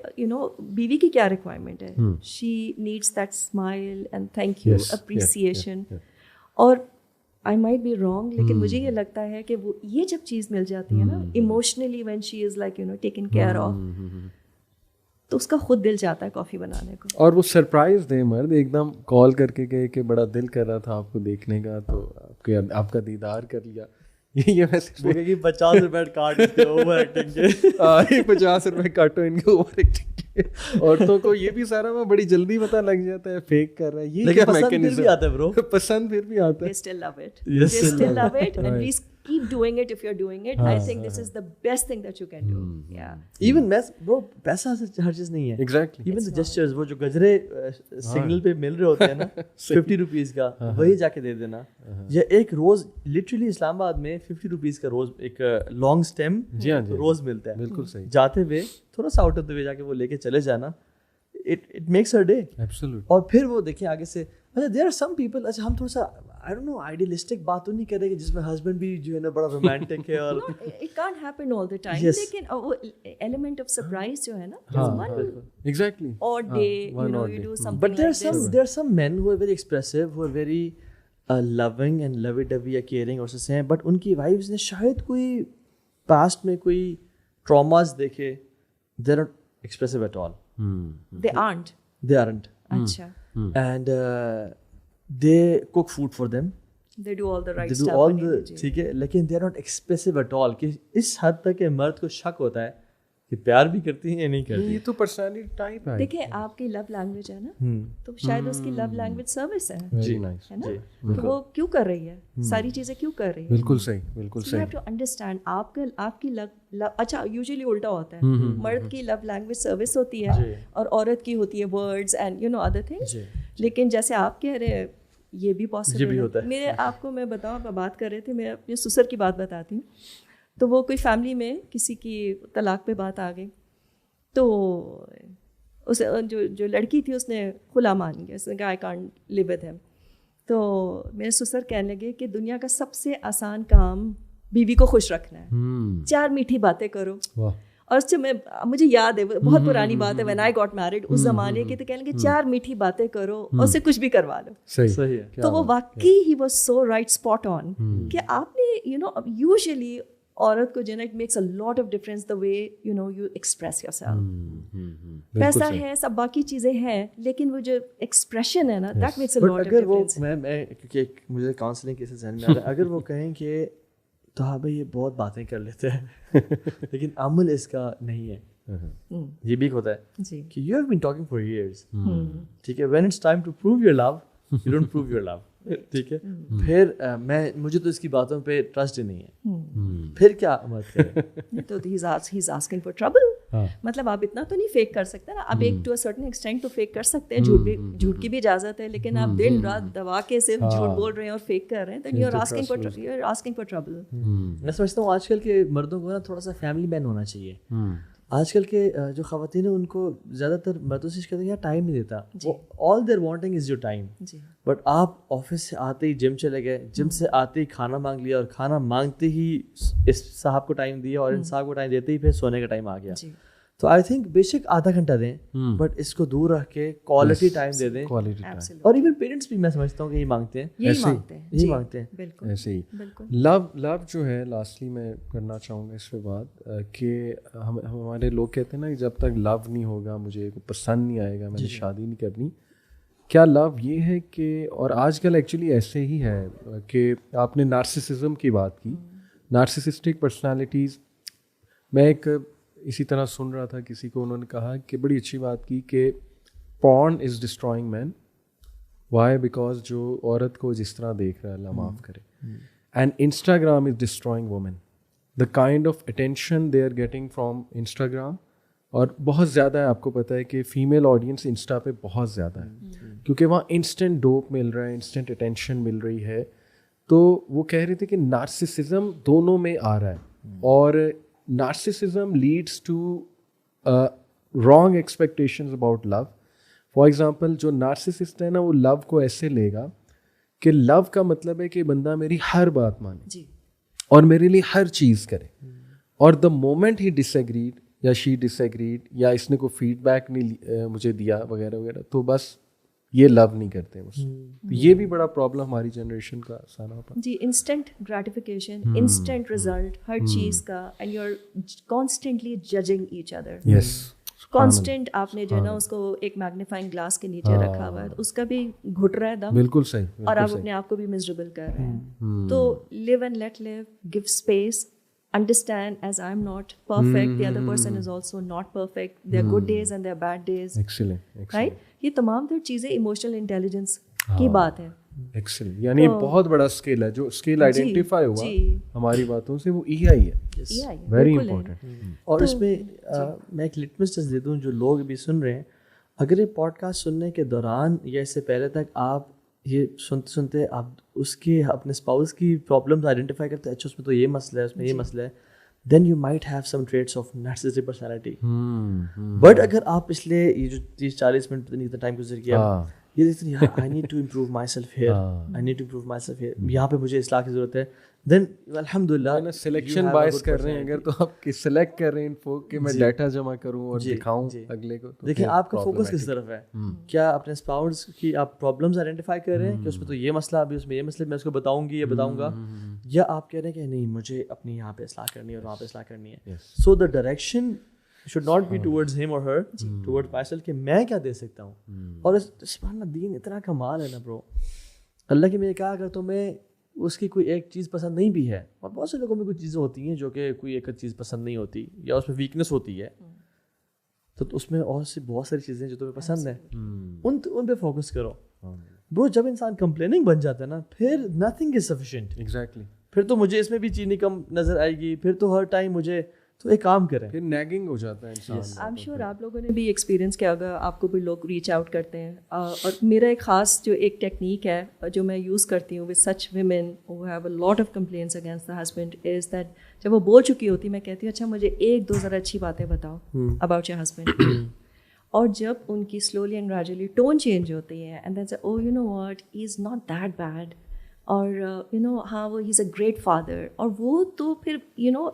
بیوی کی کیا ریکوائرمنٹ ہے. She needs that smile and thank you appreciation. اور آئی مائٹ بی رانگ, لیکن مجھے یہ لگتا ہے کہ وہ یہ جب چیز مل جاتی ہے نا emotionally when she is like taken care of, تو اس کا خود دل چاہتا ہے کافی بنانے کو. اور وہ سرپرائز دے مرد ایک دم کال کر کے کہے کہ بڑا دل کر رہا تھا آپ کو دیکھنے کا تو آپ کا دیدار کر لیا. یہ ویسے 50 روپے کاٹ اوور ایکٹنگ کے 50 روپے کاٹو ان کے اوور ایکٹنگ کے. عورتوں کو یہ بھی سارا میں بڑی جلدی پتہ لگ جاتا ہے فیک کر رہا ہے. یہ کیا میکینزم آتا ہے برو, پسند پھر بھی آتا ہے. They still love it. They still love it and please keep doing it if you're doing it. I think this is the best thing that you can do. Yeah. Even bro پیسہ سے ہر چیز نہیں ہے. Exactly. Even the gestures, وہ جو گجرے signal پہ مل رہے ہوتے ہیں نا 50 روپیز کا, وہی جا کے دے دینا. یا ایک روز لٹرلی اسلام آباد میں 50 روپیز کا روز ایک لانگ اسٹیم روز ملتا ہے. بالکل صحیح. جاتے ہوئے تھوڑا سا آؤٹ آف دا وے جا کے وہ لے کے چلے جانا, it makes her day. Absolutely. اور پھر وہ دیکھیں آگے سے there are some people, اچھا ہم تھوڑا سا I don't know idealistic بات تو نہیں کر رہے کہ جس میں ہسبینڈ بھی جو ہے نا بڑا رومانٹک ہے اور it can't happen all the time. لیکن وہ element of surprise جو ہے نا, exactly, odd day, you do something. But there are some men who are very expressive, who are very loving and lovey-dovey یا caring اور سے ہیں, but in کی وائفز نے شاید کوئی پاسٹ میں کوئی ٹراماز دیکھے, they're not expressive at all. They aren't. اچھا. And they cook food for them. They do all the right stuff. They do all the ٹھیک ہے, لیکن they are not expressive at all. کہ اس حد تک کہ مرد کو شک ہوتا ہے کہ پیار بھی کرتی ہیں یا نہیں کرتی. یہ تو پرسنالٹی ٹائپ ہے. دیکھیں آپ کی لو لینگویج ہے نا, تو شاید اس کی لو لینگویج سروس ہے. جی نائس. ہے نا, کہ وہ کیوں کر رہی ہے ساری چیزیں, کیوں کر رہی ہے. بالکل صحیح, بالکل صحیح. You have to understand آپ کی لو, اچھا یوزلی الٹا ہوتا ہے, مرد کی لو لینگویج سروس ہوتی ہے اور عورت کی ہوتی ہے ورڈز اینڈ ادر تھنگس. لیکن جیسے آپ کہہ رہے ہیں یہ بھی پاسبل ہوتا ہے. میرے آپ کو میں بتاؤں, آپ بات کر رہے تھے, میں اپنے سسر کی بات بتاتی ہوں. تو وہ کوئی فیملی میں کسی کی طلاق پہ بات آ گئی, تو اسے جو لڑکی تھی اس نے کھلا مان گیا, اس نے کہا آئی کانٹ لیو ود ہم. تو میرے سسر کہنے لگے کہ دنیا کا سب سے آسان کام بیوی کو خوش رکھنا ہے, 4 میٹھی باتیں کرو. اور اس سے مجھے یاد ہے, بہت پرانی بات ہے, وین آئی گاٹ میرڈ اس زمانے کی, تو کہنے لگے 4 میٹھی باتیں کرو اور اسے کچھ بھی کروا لو. صحیح. تو وہ واقعی ہی was so right spot on کہ آپ نے یوزلی عورت کو جو ہے نا, it makes a lot of difference the way you express yourself. پیسہ ہے, سب باقی چیزیں ہیں, لیکن وہ جو ایکسپریشن ہے نا, that makes a lot of difference. میں کیونکہ مجھے کاؤنسلنگ کے ذہن میں آ رہا ہے, اگر وہ کہیں کہ تو ہاں بھائی یہ بہت باتیں کر لیتے ہیں لیکن عمل اس کا نہیں ہے, یہ بھی ہوتا ہے کہ you have been talking for years, ٹھیک ہے, when it's time to prove your love you don't prove your love, ٹھیک ہے. پھر مجھے تو اس کی باتوں پہ ٹرسٹ ہی نہیں ہے, پھر کیا مت کریں. تو he is asking for trouble. مطلب آپ اتنا تو نہیں فیک کر سکتے نا, آپ ایک ٹو اے سرٹن ایکسٹینٹ تو فیک کر سکتے ہیں, جھوٹ کی بھی اجازت ہے, لیکن آپ دن رات دبا کے صرف جھوٹ بول رہے ہیں اور فیک کر رہے ہیں, then you are asking for trouble. میں سمجھتا ہوں آج کل کے مردوں کو نا تھوڑا سا فیملی مین ہونا چاہیے. آج کل کے جو خواتین ہیں ان کو زیادہ تر مردوں سے کہتے ہیں یار ٹائم نہیں دیتا, all their wanting is your time. But آپ آفس سے آتے ہی جم چلے گئے, جم سے آتے ہی کھانا مانگ لیا, اور کھانا مانگتے ہی اس صاحب کو ٹائم دیا, اور ان صاحب کو ٹائم دیتے ہی پھر سونے کا ٹائم آ گیا. تو آئی تھنک بے شک آدھا گھنٹہ دیں بٹ اس کو دور رکھ کے کوالٹی ٹائم دے دیں. اور ایون پیرنٹس بھی میں سمجھتا ہوں کہ یہی مانگتے ہیں, یہی مانگتے ہیں. ایسے ہی لو جو ہے لاسٹلی میں کرنا چاہوں گا اس پہ بات کہ ہمارے لوگ کہتے ہیں نا جب تک لو نہیں ہوگا مجھے پسند نہیں آئے گا, میں نے شادی نہیں کرنی. کیا لو یہ ہے کہ, اور آج کل ایکچولی ایسے ہی ہے کہ آپ نے نارسسزم کی بات کی, نارسسسٹک پرسنالٹیز. میں ایک اسی طرح سن رہا تھا کسی کو, انہوں نے کہا کہ بڑی اچھی بات کی کہ پورن از ڈسٹرائنگ مین. وائی؟ بیکاز جو عورت کو جس طرح دیکھ رہا ہے, اللہ معاف کرے, and Instagram is destroying women. The kind of attention they are getting from Instagram, اور بہت زیادہ ہے, آپ کو پتہ ہے کہ فیمیل آڈینس انسٹا پہ بہت زیادہ ہے کیونکہ وہاں انسٹنٹ ڈوپ مل رہا ہے, انسٹنٹ اٹینشن مل رہی ہے. تو وہ کہہ رہے تھے کہ نارسسزم دونوں میں آ رہا ہے, اور narcissism leads to wrong expectations about love. For example, جو narcissist ہے نا وہ love کو ایسے لے گا کہ love کا مطلب ہے کہ بندہ میری ہر بات مانے اور میرے لیے ہر چیز کرے, اور the moment he disagreed یا she disagreed یا اس نے کوئی فیڈ بیک نہیں مجھے دیا وغیرہ وغیرہ, تو بس یہ لو نہیں کرتے. یہ بھی بڑا پرابلم ہماری جنریشن کا سارا ہوتا جی. انسٹنٹ گریٹیفیکیشن, انسٹنٹ رزلٹ ہر چیز کا, and you are constantly judging each other. Yes, constant آپ نے جو ہے نا اس کو ایک میگنیفائنگ گلاس کے نیچے رکھا ہوا ہے, اس کا بھی گھٹ رہا ہے دم. بالکل صحیح. اور آپ اپنے آپ کو بھی مزریبل کر رہے ہیں. تو live and let live, give space, understand as I'm not perfect, the other person is also not perfect, there are good days and there are bad days. Excellent. Right? یہ تمام تر چیزیں ایموشنل انٹیلیجنس کی بات ہے. Excellent, یعنی بہت بڑا اسکل ہے جو اسکل آئیڈینٹیفائی ہوا ہماری باتوں سے, وہ EI ہے, ویری امپورٹنٹ. اور اس میں میں ایک لٹمس ٹیسٹ دے دوں جو لوگ بھی سن رہے ہیں, اگر یہ پوڈ کاسٹ سننے کے دوران یا اس سے پہلے تک آپ یہ سنتے سنتے آپ اس کی اپنے اسپاؤس کی پرابلمس آئیڈینٹیفائی کرتے ہیں, اچھا اس میں تو یہ مسئلہ ہے, اس میں یہ مسئلہ ہے, then you might have some traits of narcissistic personality. But اگر آپ پچھلے یہ جو 30-40 منٹ پتہ نہیں کتنا ٹائم گزر گیا, یہ دیکھتے ہیں یار I need to improve myself here, I need to improve myself here, یہاں پہ مجھے اصلاح کی ضرورت ہے, دین الحمد للہ سلیکشن بائس کر رہے ہیں. اگر تو آپ سلیکٹ کر رہے ہیں انفو کہ میں ڈیٹا جمع کروں اور دکھاؤں اگلے کو, دیکھیں آپ کا فوکس کس طرف ہے. کیا اپنے اسپاؤس کی آپ پرابلمس آئیڈینٹیفائی کر رہے ہیں کہ اس میں تو یہ مسئلہ, ابھی اس میں یہ مسئلہ, میں اس کو بتاؤں گی, یہ بتاؤں گا, یا آپ کہہ رہے ہیں کہ نہیں مجھے اپنی یہاں پہ اصلاح کرنی ہے اور وہاں پہ اصلاح کرنی ہے. So the direction should not be towards him or her, towards myself کہ میں کیا دے سکتا ہوں. اور سبحان اللہ دین اتنا کمال ہے نا برو, اللہ کی میں کہا اگر تمہیں اس کی کوئی ایک چیز پسند نہیں بھی ہے, اور بہت سے لوگوں میں کچھ چیزیں ہوتی ہیں جو کہ کوئی ایک چیز پسند نہیں ہوتی یا اس میں ویکنس ہوتی ہے, تو اس میں اور سی بہت ساری چیزیں جو تمہیں پسند ہیں ان پہ فوکس کرو. برو جب انسان کمپلیننگ بن جاتا ہے نا, پھر نتھنگ از سفیشینٹ. ایگزیکٹلی. پھر تو مجھے اس میں بھی چینی کم نظر آئے گی, پھر تو ہر ٹائم مجھے, تو ایک کام کریں, پھر نیگنگ ہو جاتا ہے انسان. آئی ایم شیور آپ لوگوں نے بھی ایکسپیرینس کیا ہوگا, آپ کو بھی لوگ ریچ آؤٹ کرتے ہیں. اور میرا ایک خاص جو ایک ٹیکنیک ہے جو میں یوز کرتی ہوں with such women who have a lot of complaints against the husband is that جب وہ بول چکی ہوتی میں کہتی ہوں اچھا مجھے 1-2 ذرا اچھی باتیں بتاؤ اباؤٹ یور ہسبینڈ. اور جب ان کی slowly and gradually tone change ہوتی ہے اینڈ دین سے oh you know what he is not that bad, اور یو نو ہاں وہ ہی از اے گریٹ فادر, اور وہ تو پھر you know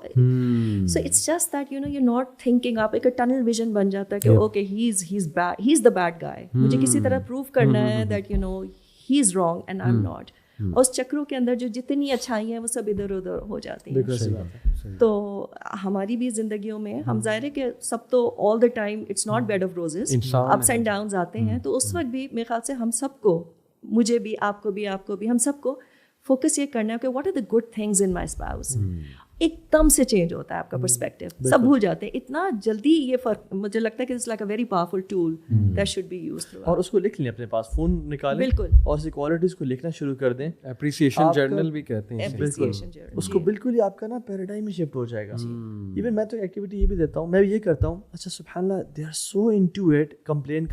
so it's just that you know you not thinking, آپ ایک ٹنل ویژن بن جاتا ہے کہ okay he is the bad guy, مجھے کسی طرح پروو کرنا ہے that you know he is wrong and I am not. اور اس چکروں کے اندر جو جتنی اچھائی ہیں وہ سب ادھر ادھر ہو جاتی ہیں. تو ہماری بھی زندگیوں میں ہم ظاہر ہے کہ سب تو all the time it's not bed of roses, ups and downs آتے ہیں. تو اس وقت بھی میرے خیال سے ہم سب کو, مجھے بھی, آپ کو بھی, آپ کو بھی, ہم سب کو فوکس یہ کرنا ہے کہ what are the good things in my spouse. ایک دم سے چینج ہوتا ہے آپ کا پرسپیکٹو, سب بھول جاتے ہیں اتنا جلدی. یہ فرق مجھے لگتا ہے کہ it's like a very powerful tool that should be used through. اور اس کو لکھ لیں اپنے پاس, فون نکالیں بالکل, اور اس کوالٹیز کو لکھنا شروع کر دیں. اپریسیشن جرنل بھی کہتے ہیں اس کو, بالکل ہی آپ کا نا پیراڈائم ہی شفٹ ہو جائے گا. ایون میں تو ایکٹیویٹی یہ بھی دیتا ہوں, میں یہ کرتا ہوں, اچھا سبحان اللہ they are so into it, complain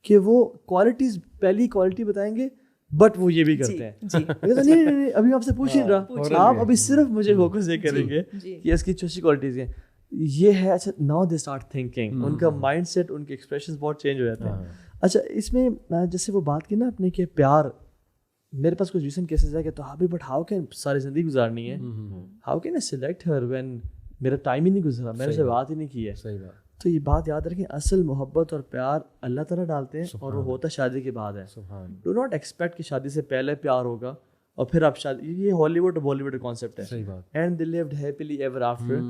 کہ وہ کوالٹیز, پہلی کوالٹی بتائیں گے بٹ وہ یہ بھی کرتے ہیں. نہیں ابھی آپ سے پوچھ ہی رہا, آپ ابھی صرف مجھے فوکس یہ کریں گے کہ اس کی اچھی کوالٹیز ہیں, یہ ہے. اچھا ناؤ دے اسٹارٹ تھنکنگ, ان کا مائنڈ سیٹ, ان کے ایکسپریشنز بہت چینج ہو جاتے ہیں. اچھا اس میں جیسے وہ بات کی نا اپنے کہ پیار, میرے پاس کچھ ریسنٹ کیسز ہے کہ تو ہاں بٹ ہاؤ کین ساری زندگی گزارنی ہے, how can I select her when میرا ٹائم ہی نہیں گزرا, میں نے سے بات ہی نہیں کی ہے. صحیح بات. تو یہ بات یاد رکھیں, اصل محبت اور پیار اللہ تعالیٰ ڈالتے ہیں اور وہ ہوتا شادی کے بعد ہے. ڈو ناٹ ایکسپیکٹ کہ شادی سے پہلے پیار ہوگا اور پھر آپ شادی, یہ ہالی ووڈ اور بالی ووڈ کا کانسیپٹ ہے. صحیح بات. And they lived happily ever after,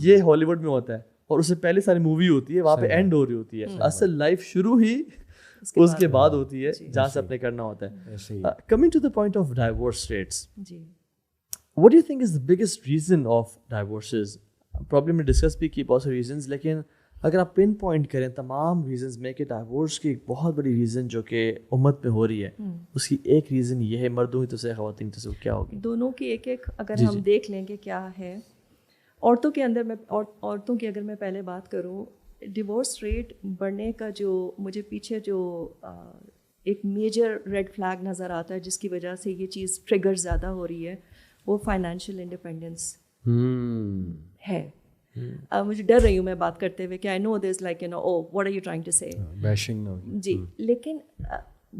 یہ ہالی ووڈ میں ہوتا ہے اور اس سے پہلے ساری مووی ہوتی ہے, وہاں پہ اینڈ ہو رہی ہوتی ہے. اصل لائف شروع ہی اس کے بعد ہوتی ہے جہاں سے اپنے کرنا ہوتا ہے. Coming to the point of divorce rates, what do you think is the biggest reason of divorces? Problem میں ڈسکس بھی کی بہت سے ریزنز, لیکن اگر آپ پن پوائنٹ کریں تمام ریزنز میں کہ ڈائیورس کی ایک بہت بڑی ریزن جو کہ امت میں ہو رہی ہے, اس کی ایک ریزن یہ ہے, مردوں کی تو سے خواتین تو سے کیا ہوگی؟ دونوں کی ایک ایک اگر ہم دیکھ لیں کہ کیا ہے. عورتوں کے اندر میں عورتوں کی اگر میں پہلے بات کروں, ڈیورس ریٹ بڑھنے کا جو مجھے پیچھے جو ایک میجر ریڈ فلیگ نظر آتا ہے جس کی وجہ سے یہ چیز ٹریگر زیادہ ہو رہی ہے, وہ فائنینشیل انڈیپینڈنس ہے. مجھے ڈر رہی ہوں میں بات کرتے ہوئے کہ I know this like oh what are you trying to say جی, لیکن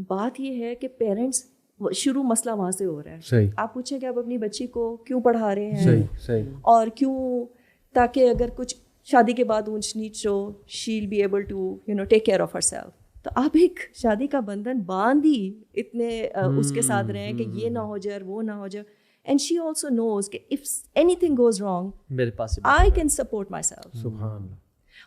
بات یہ ہے کہ پیرنٹس شروع مسئلہ وہاں سے ہو رہا ہے. آپ پوچھیں کہ آپ اپنی بچی کو کیوں پڑھا رہے ہیں اور کیوں, تاکہ اگر کچھ شادی کے بعد اونچ نیچ ہو shall be able to take care of herself. تو آپ ایک شادی کا بندھن باندھ ہی اتنے اس کے ساتھ رہے ہیں کہ یہ نہ ہو جائے وہ نہ ہو جائے. And she also knows کہ if anything goes wrong, I can support myself. سبحان اللہ.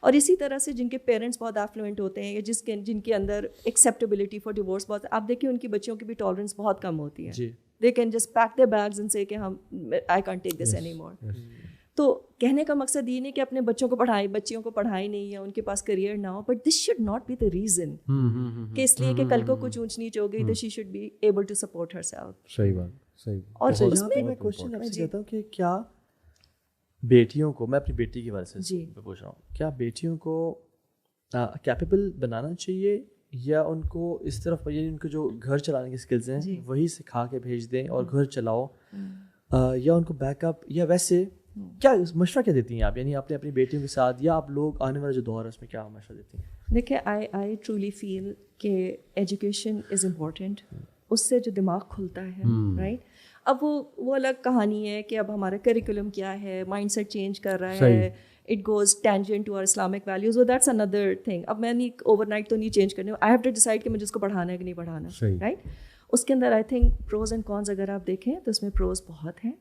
اور اسی طرح سے جن کے پیرنٹس بہت ایفلوئنٹ ہوتے ہیں یا جن کے اندر ایکسیپٹیبلٹی فار ڈیورس بہت, آپ دیکھیں ان کی بچیوں کی بھی ٹالرنس بہت کم ہوتی ہے. They can just pack their bags and say کہ I can't take this anymore. تو کہنے کا مقصد یہ نہیں کہ اپنے بچوں کو بچیوں کو پڑھائی نہیں یا ان کے پاس کریئر نہ ہو, but this should not be the reason کہ اس لیے کہ کل کو کچھ اونچ نیچ ہو گئی تو she should be able to support herself. صحیح بات. اور میں کوشچن آپ سے کہتا ہوں کہ کیا بیٹیوں کو, میں اپنی بیٹی کے بارے سے پوچھ رہا ہوں, کیا بیٹیوں کو کیپیبل بنانا چاہیے یا ان کو اس طرف, یعنی ان کو جو گھر چلانے کی اسکلز ہیں وہی سکھا کے بھیج دیں اور گھر چلاؤ, یا ان کو بیک اپ, یا ویسے کیا مشورہ کیا دیتی ہیں آپ, یعنی آپ نے اپنی بیٹیوں کے ساتھ یا آپ لوگ آنے والا جو دور ہے اس میں کیا مشورہ دیتی ہیں؟ دیکھیں آئی ٹرولی فیل کہ ایجوکیشن از امپورٹنٹ, اس سے جو دماغ کھلتا ہے رائٹ. اب وہ الگ کہانی ہے کہ اب ہمارا کریکولم کیا ہے, مائنڈ سیٹ چینج کر رہا ہے, it goes tangent to our Islamic values, that's another thing. اب میں نہیں اوور نائٹ تو نہیں چینج کرنے, آئی ہیو ٹو ڈیسائڈ کہ مجھے اس کو پڑھانا ہے کہ نہیں پڑھانا, رائٹ. اس کے اندر آئی تھنک پروز اینڈ کونس اگر آپ دیکھیں تو اس میں پروز بہت ہیں.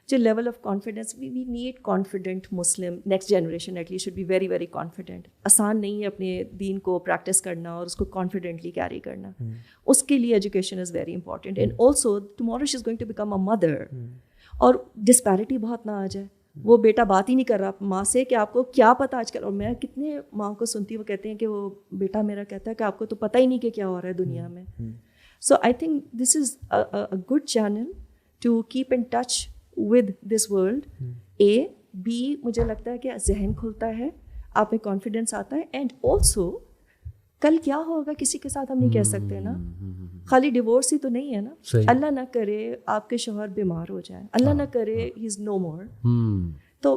جو level of confidence, we need confident Muslim, next generation at least should be very very confident. آسان نہیں ہے اپنے دین کو پریکٹس کرنا اور اس کو کانفیڈنٹلی کیری کرنا. اس کے لیے education is very important. And also tomorrow she is going to become a mother, اور ڈسپیرٹی بہت نہ آ جائے. وہ بیٹا بات ہی نہیں کر رہا ماں سے کہ آپ کو کیا پتہ آج کل, اور میں کتنے ماں کو سنتی ہوں وہ کہتے ہیں کہ وہ بیٹا میرا کہتا ہے کہ آپ کو تو پتہ ہی نہیں کہ کیا ہو رہا ہے دنیا میں. So I think this is a good channel to keep in touch with this world. B مجھے لگتا ہے کہ ذہن کھلتا ہے, آپ میں کانفیڈنس آتا ہے, اینڈ آلسو کل کیا ہوگا کسی کے ساتھ ہم نہیں کہہ سکتے نا. خالی ڈیورس ہی تو نہیں ہے نا. اللہ نہ کرے آپ کے شوہر بیمار ہو جائے, اللہ نہ کرے ہی از نو مور, تو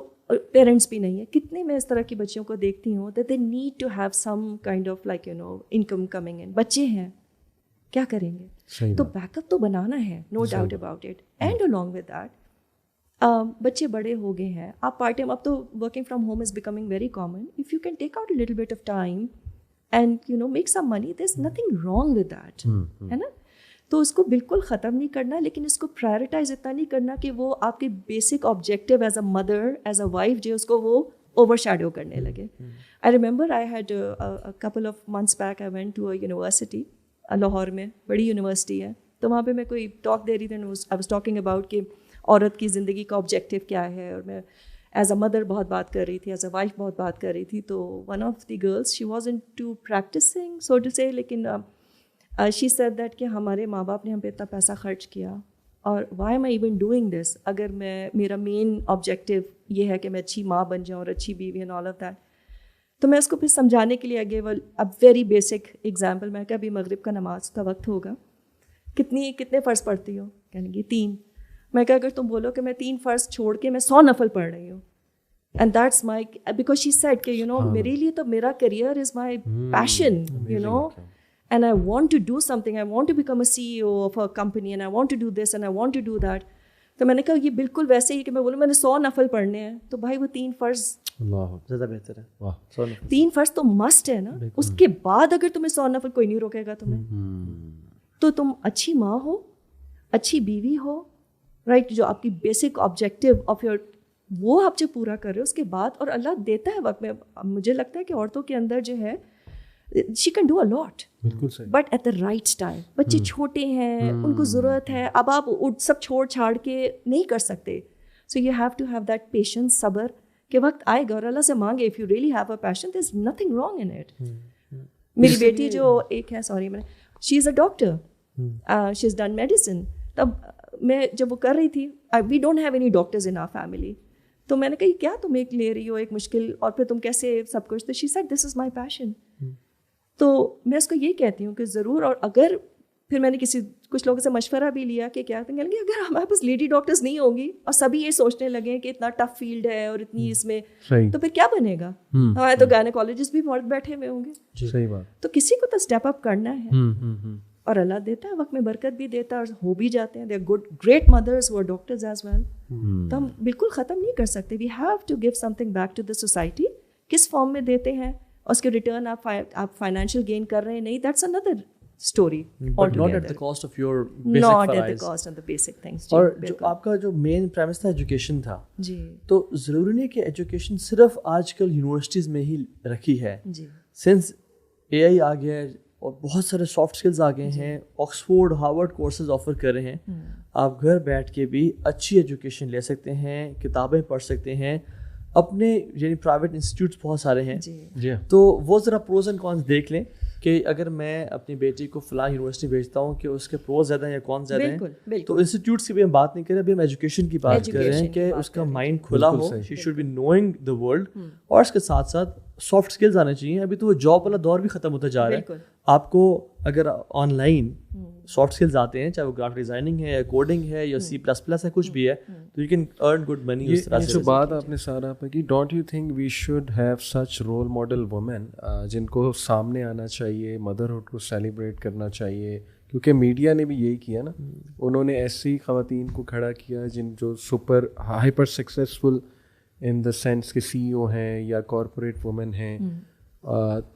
پیرنٹس بھی نہیں ہے. کتنے میں اس طرح کی بچیوں کو دیکھتی ہوں that they need to have some kind of like income coming in. بچے ہیں کیا کریں گے, تو بیک اپ تو بنانا ہے, no doubt about it. And along with that بچے بڑے ہو گئے ہیں, آپ پارٹ ٹائم, اب تو working from home is becoming very common. If you can take out little bit of time and make some money, there is nothing wrong with that, ہے نا. تو اس کو بالکل ختم نہیں کرنا, لیکن اس کو پرائرٹائز اتنا نہیں کرنا کہ وہ آپ کے basic objective as a mother, as a wife جو اس کو وہ اوور شیڈو کرنے لگے. I remember I had couple of months back I went to a university Lahore میں, بڑی یونیورسٹی ہے, تو وہاں پہ میں کوئی ٹاک دے رہی تھی, آئی واز ٹاکنگ اباؤٹ کہ عورت کی زندگی کا آبجیکٹیو کیا ہے, اور میں ایز اے مدر بہت بات کر رہی تھی, ایز اے وائف بہت بات کر رہی تھی. تو one of the girls, she was into practising so to say, لیکن شی سیڈ دیٹ کہ ہمارے ماں باپ نے ہم پہ اتنا پیسہ خرچ کیا, اور why am I even doing this, اگر میرا مین آبجیکٹیو یہ ہے کہ میں اچھی ماں بن جاؤں اور اچھی بیوی اینڈ آل آف دیٹ. تو میں اس کو پھر سمجھانے کے لیے آگے اب ویری بیسک ایگزامپل, میں کہ ابھی مغرب کا نماز کا وقت ہوگا, کتنے فرض پڑھتی ہو, کہنے گی 3. میں کہ اگر تم بولو کہ میں 3 فرض چھوڑ کے میں 100 نفل پڑھ رہی ہوں, and that's my, because she said کہ میرے لیے تو میرا career is my passion, and I want to do something, I want to become a CEO of a company, and I want to do this and I want to do that. تو میں نے کہا یہ بالکل ویسے ہی کہ میں بولوں میں نے 100 نفل پڑھنے ہیں تو بھائی وہ 3 فرض زیادہ بہتر ہے. 3 فرض تو مسٹ ہے نا. اس کے بعد اگر تمہیں 100 نفل کوئی نہیں روکے گا تمہیں. تو تم اچھی ماں ہو, اچھی بیوی ہو, رائٹ, جو آپ کی بیسک آبجیکٹیو آف یور وہ آپ جب پورا کر رہے ہو اس کے بعد, اور اللہ دیتا ہے وقت میں. مجھے لگتا ہے کہ عورتوں کے اندر جو ہے she can do a lot, but at the right time. بچے چھوٹے ہیں, ان کو ضرورت ہے, اب آپ سب چھوڑ چھاڑ کے نہیں کر سکتے. So you have to have that patience, صبر, کہ وقت آئے گا اور اللہ سے مانگے. If you really have a passion, there's nothing wrong in it. میری بیٹی جو ایک ہے, sorry she is a doctor, she has done medicine. تب میں جب وہ کر رہی تھی, we don't have any doctors in our family. تو میں نے کہا کیا تم ایک لے رہی ہو ایک مشکل, اور پھر تم کیسے سب کچھ. تو she said this is my passion. تو میں اس کو یہ کہتی ہوں کہ ضرور, اور اگر پھر میں نے کچھ لوگوں سے مشورہ بھی لیا کہ کیا کہیں گے اگر ہمارے پاس لیڈی ڈاکٹرز نہیں ہوں گی اور سبھی یہ سوچنے لگے کہ اتنا ٹف فیلڈ ہے اور اتنی اس میں, تو پھر کیا بنے گا. ہمارے تو گائنیکالوجسٹ بھی مرد بیٹھے ہوئے ہوں گے. صحیح بات. تو کسی کو تو اسٹیپ اپ کرنا ہے, اور اللہ دیتا ہے وقت میں برکت بھی دیتا ہے, اور ہو بھی جاتے ہیں. They are good great mothers who are doctors as well. تو ہم بالکل ختم نہیں کر سکتے. We have to give something back to the society. کس فارم میں دیتے ہیں, اور اس کے ریٹرن آپ فائنینشیل گین کر رہے ہیں نہیں, that's another story. not at the cost of your basic not فرائض. at the cost of the basic things. اور جو آپ کا جو مین پریمس تھا ایجوکیشن تھا, جی, تو ضروری نہیں کہ ایجوکیشن صرف آج کل یونیورسٹیز میں ہی رکھی ہے. جی, سنس اے آئی آ گیا ہے اور بہت سارے سافٹ اسکلز آ گئے ہیں, آکسفورڈ ہارورڈ کورسز آفر کر رہے ہیں. آپ گھر بیٹھ کے بھی اچھی ایجوکیشن لے سکتے ہیں, کتابیں پڑھ سکتے ہیں, اپنے یعنی پرائیویٹ انسٹیٹیوٹس بہت سارے ہیں. تو وہ ذرا پروز اینڈ کونس دیکھ لیں کہ اگر میں اپنی بیٹی کو فلاں یونیورسٹی بھیجتا ہوں کہ اس کے پروز زیادہ ہیں یا کون زیادہ ہیں, تو انسٹیٹیوٹس کی بھی ہم بات نہیں کر رہے, ابھی ہم ایجوکیشن کی بات کر رہے ہیں کہ اس کا مائنڈ کھلا ہو, she should be knowing the world, اور اس کے ساتھ ساتھ سافٹ اسکلز آنے چاہیے. ابھی تو وہ جاب والا دور بھی ختم ہوتا جا رہا ہے. آپ کو اگر آن لائن سافٹ اسکلز آتے ہیں, چاہے وہ گرافک ڈیزائننگ ہے یا کوڈنگ ہے یا C++ ہے, کچھ بھی ہے, تو you can earn good money. اس طرح سے جو بات آپ نے سارا پہ کی, don't you think we should have such role model women جن کو سامنے آنا چاہیے, مدرہڈ کو سیلیبریٹ کرنا چاہیے, کیونکہ میڈیا نے بھی یہی کیا نا. انہوں نے ایسی خواتین کو کھڑا کیا جن جو super hyper successful in the sense کہ CEO ہیں یا کارپوریٹ وومن ہیں.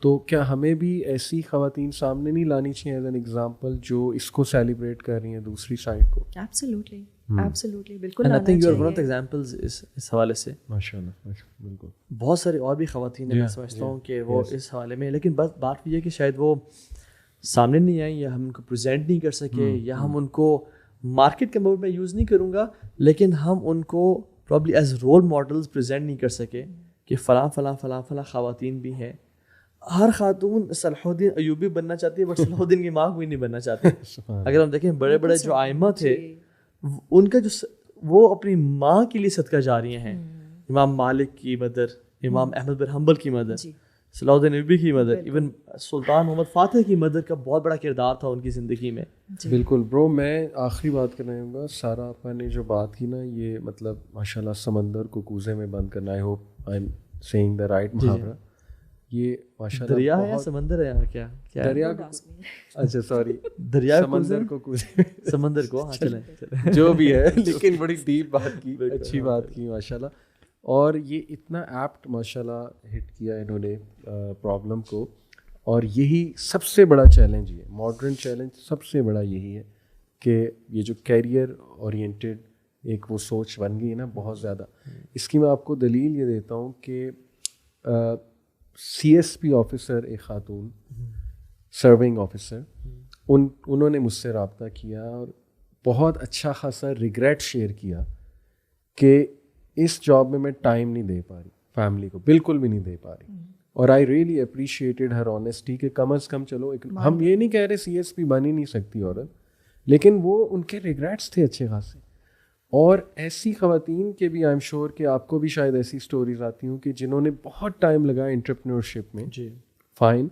تو کیا ہمیں بھی ایسی خواتین سامنے نہیں لانی چاہیے ایز این ایگزامپل جو اس کو سیلیبریٹ کر رہی ہیں دوسری سائڈ کو؟ ایبسلیوٹلی, ایبسلیوٹلی, بالکل. I think you are one of the examples اس حوالے سے. ماشاءاللہ, بالکل. بہت ساری اور بھی خواتین ہیں, میں سمجھتا ہوں کہ وہ اس حوالے میں, لیکن بس بات یہ ہے کہ شاید وہ سامنے نہیں آئیں, یا ہم ان کو پریزنٹ نہیں کر سکے, یا ہم ان کو مارکیٹ کے موڈ میں یوز نہیں کروں گا, لیکن ہم ان کو probably as role models present نہیں کر سکے کہ فلاں فلاں فلاں فلاں خواتین بھی ہیں. ہر خاتون صلاح الدین ایوبی بننا چاہتی ہے, بٹ صلاح الدین کی ماں کوئی نہیں بننا چاہتی. اگر ہم دیکھیں بڑے بڑے جو ائمہ تھے, ان کا جو وہ اپنی ماں کے لیے صدقہ جاریہ ہیں. امام مالک کی مدر, امام احمد بن حنبل کی مدر, صلاح الدین ایوبی کی مدر, ایون سلطان محمد فاتح کی مدر کا بہت بڑا کردار تھا ان کی زندگی میں. بالکل برو. میں آخری بات کرنا چاہوں گا, سارا آپ نے جو بات کی نا, یہ مطلب ماشاء اللہ سمندر کو کوزے میں بند کرنا. I hope I am saying the right محاورہ. یہ ماشاءاللہ دریا ہے یا سمندر ہے, کیا دریا کو, اچھا سوری, دریا سمندر کو کوزے, سمندر کو, چلیں جو بھی ہے, لیکن بڑی ڈیپ بات کی, اچھی بات کی ماشاءاللہ. اور یہ اتنا ایپٹ ماشاءاللہ ہٹ کیا انہوں نے پرابلم کو, اور یہی سب سے بڑا چیلنج ہے, ماڈرن چیلنج سب سے بڑا یہی ہے کہ یہ جو کیریئر اورینٹیڈ ایک وہ سوچ بن گئی نا بہت زیادہ. اس کی میں آپ کو دلیل یہ دیتا ہوں کہ CSP آفیسر, ایک خاتون سرونگ آفیسر, انہوں نے مجھ سے رابطہ کیا اور بہت اچھا خاصا ریگریٹ شیئر کیا کہ اس جاب میں ٹائم نہیں دے پا رہی فیملی کو, بالکل بھی نہیں دے پا رہی. اور I really appreciated Hare honesty کہ کم از کم چلو ہم یہ نہیں کہہ رہے CSP بن ہی نہیں سکتی عورت, لیکن وہ ان کے ریگریٹس تھے اچھے خاصے. اور ایسی خواتین کے بھی آئی ایم شیور کہ آپ کو بھی شاید ایسی اسٹوریز آتی ہوں کہ جنہوں نے بہت ٹائم لگایا انٹرپرینورشپ میں, جی فائن,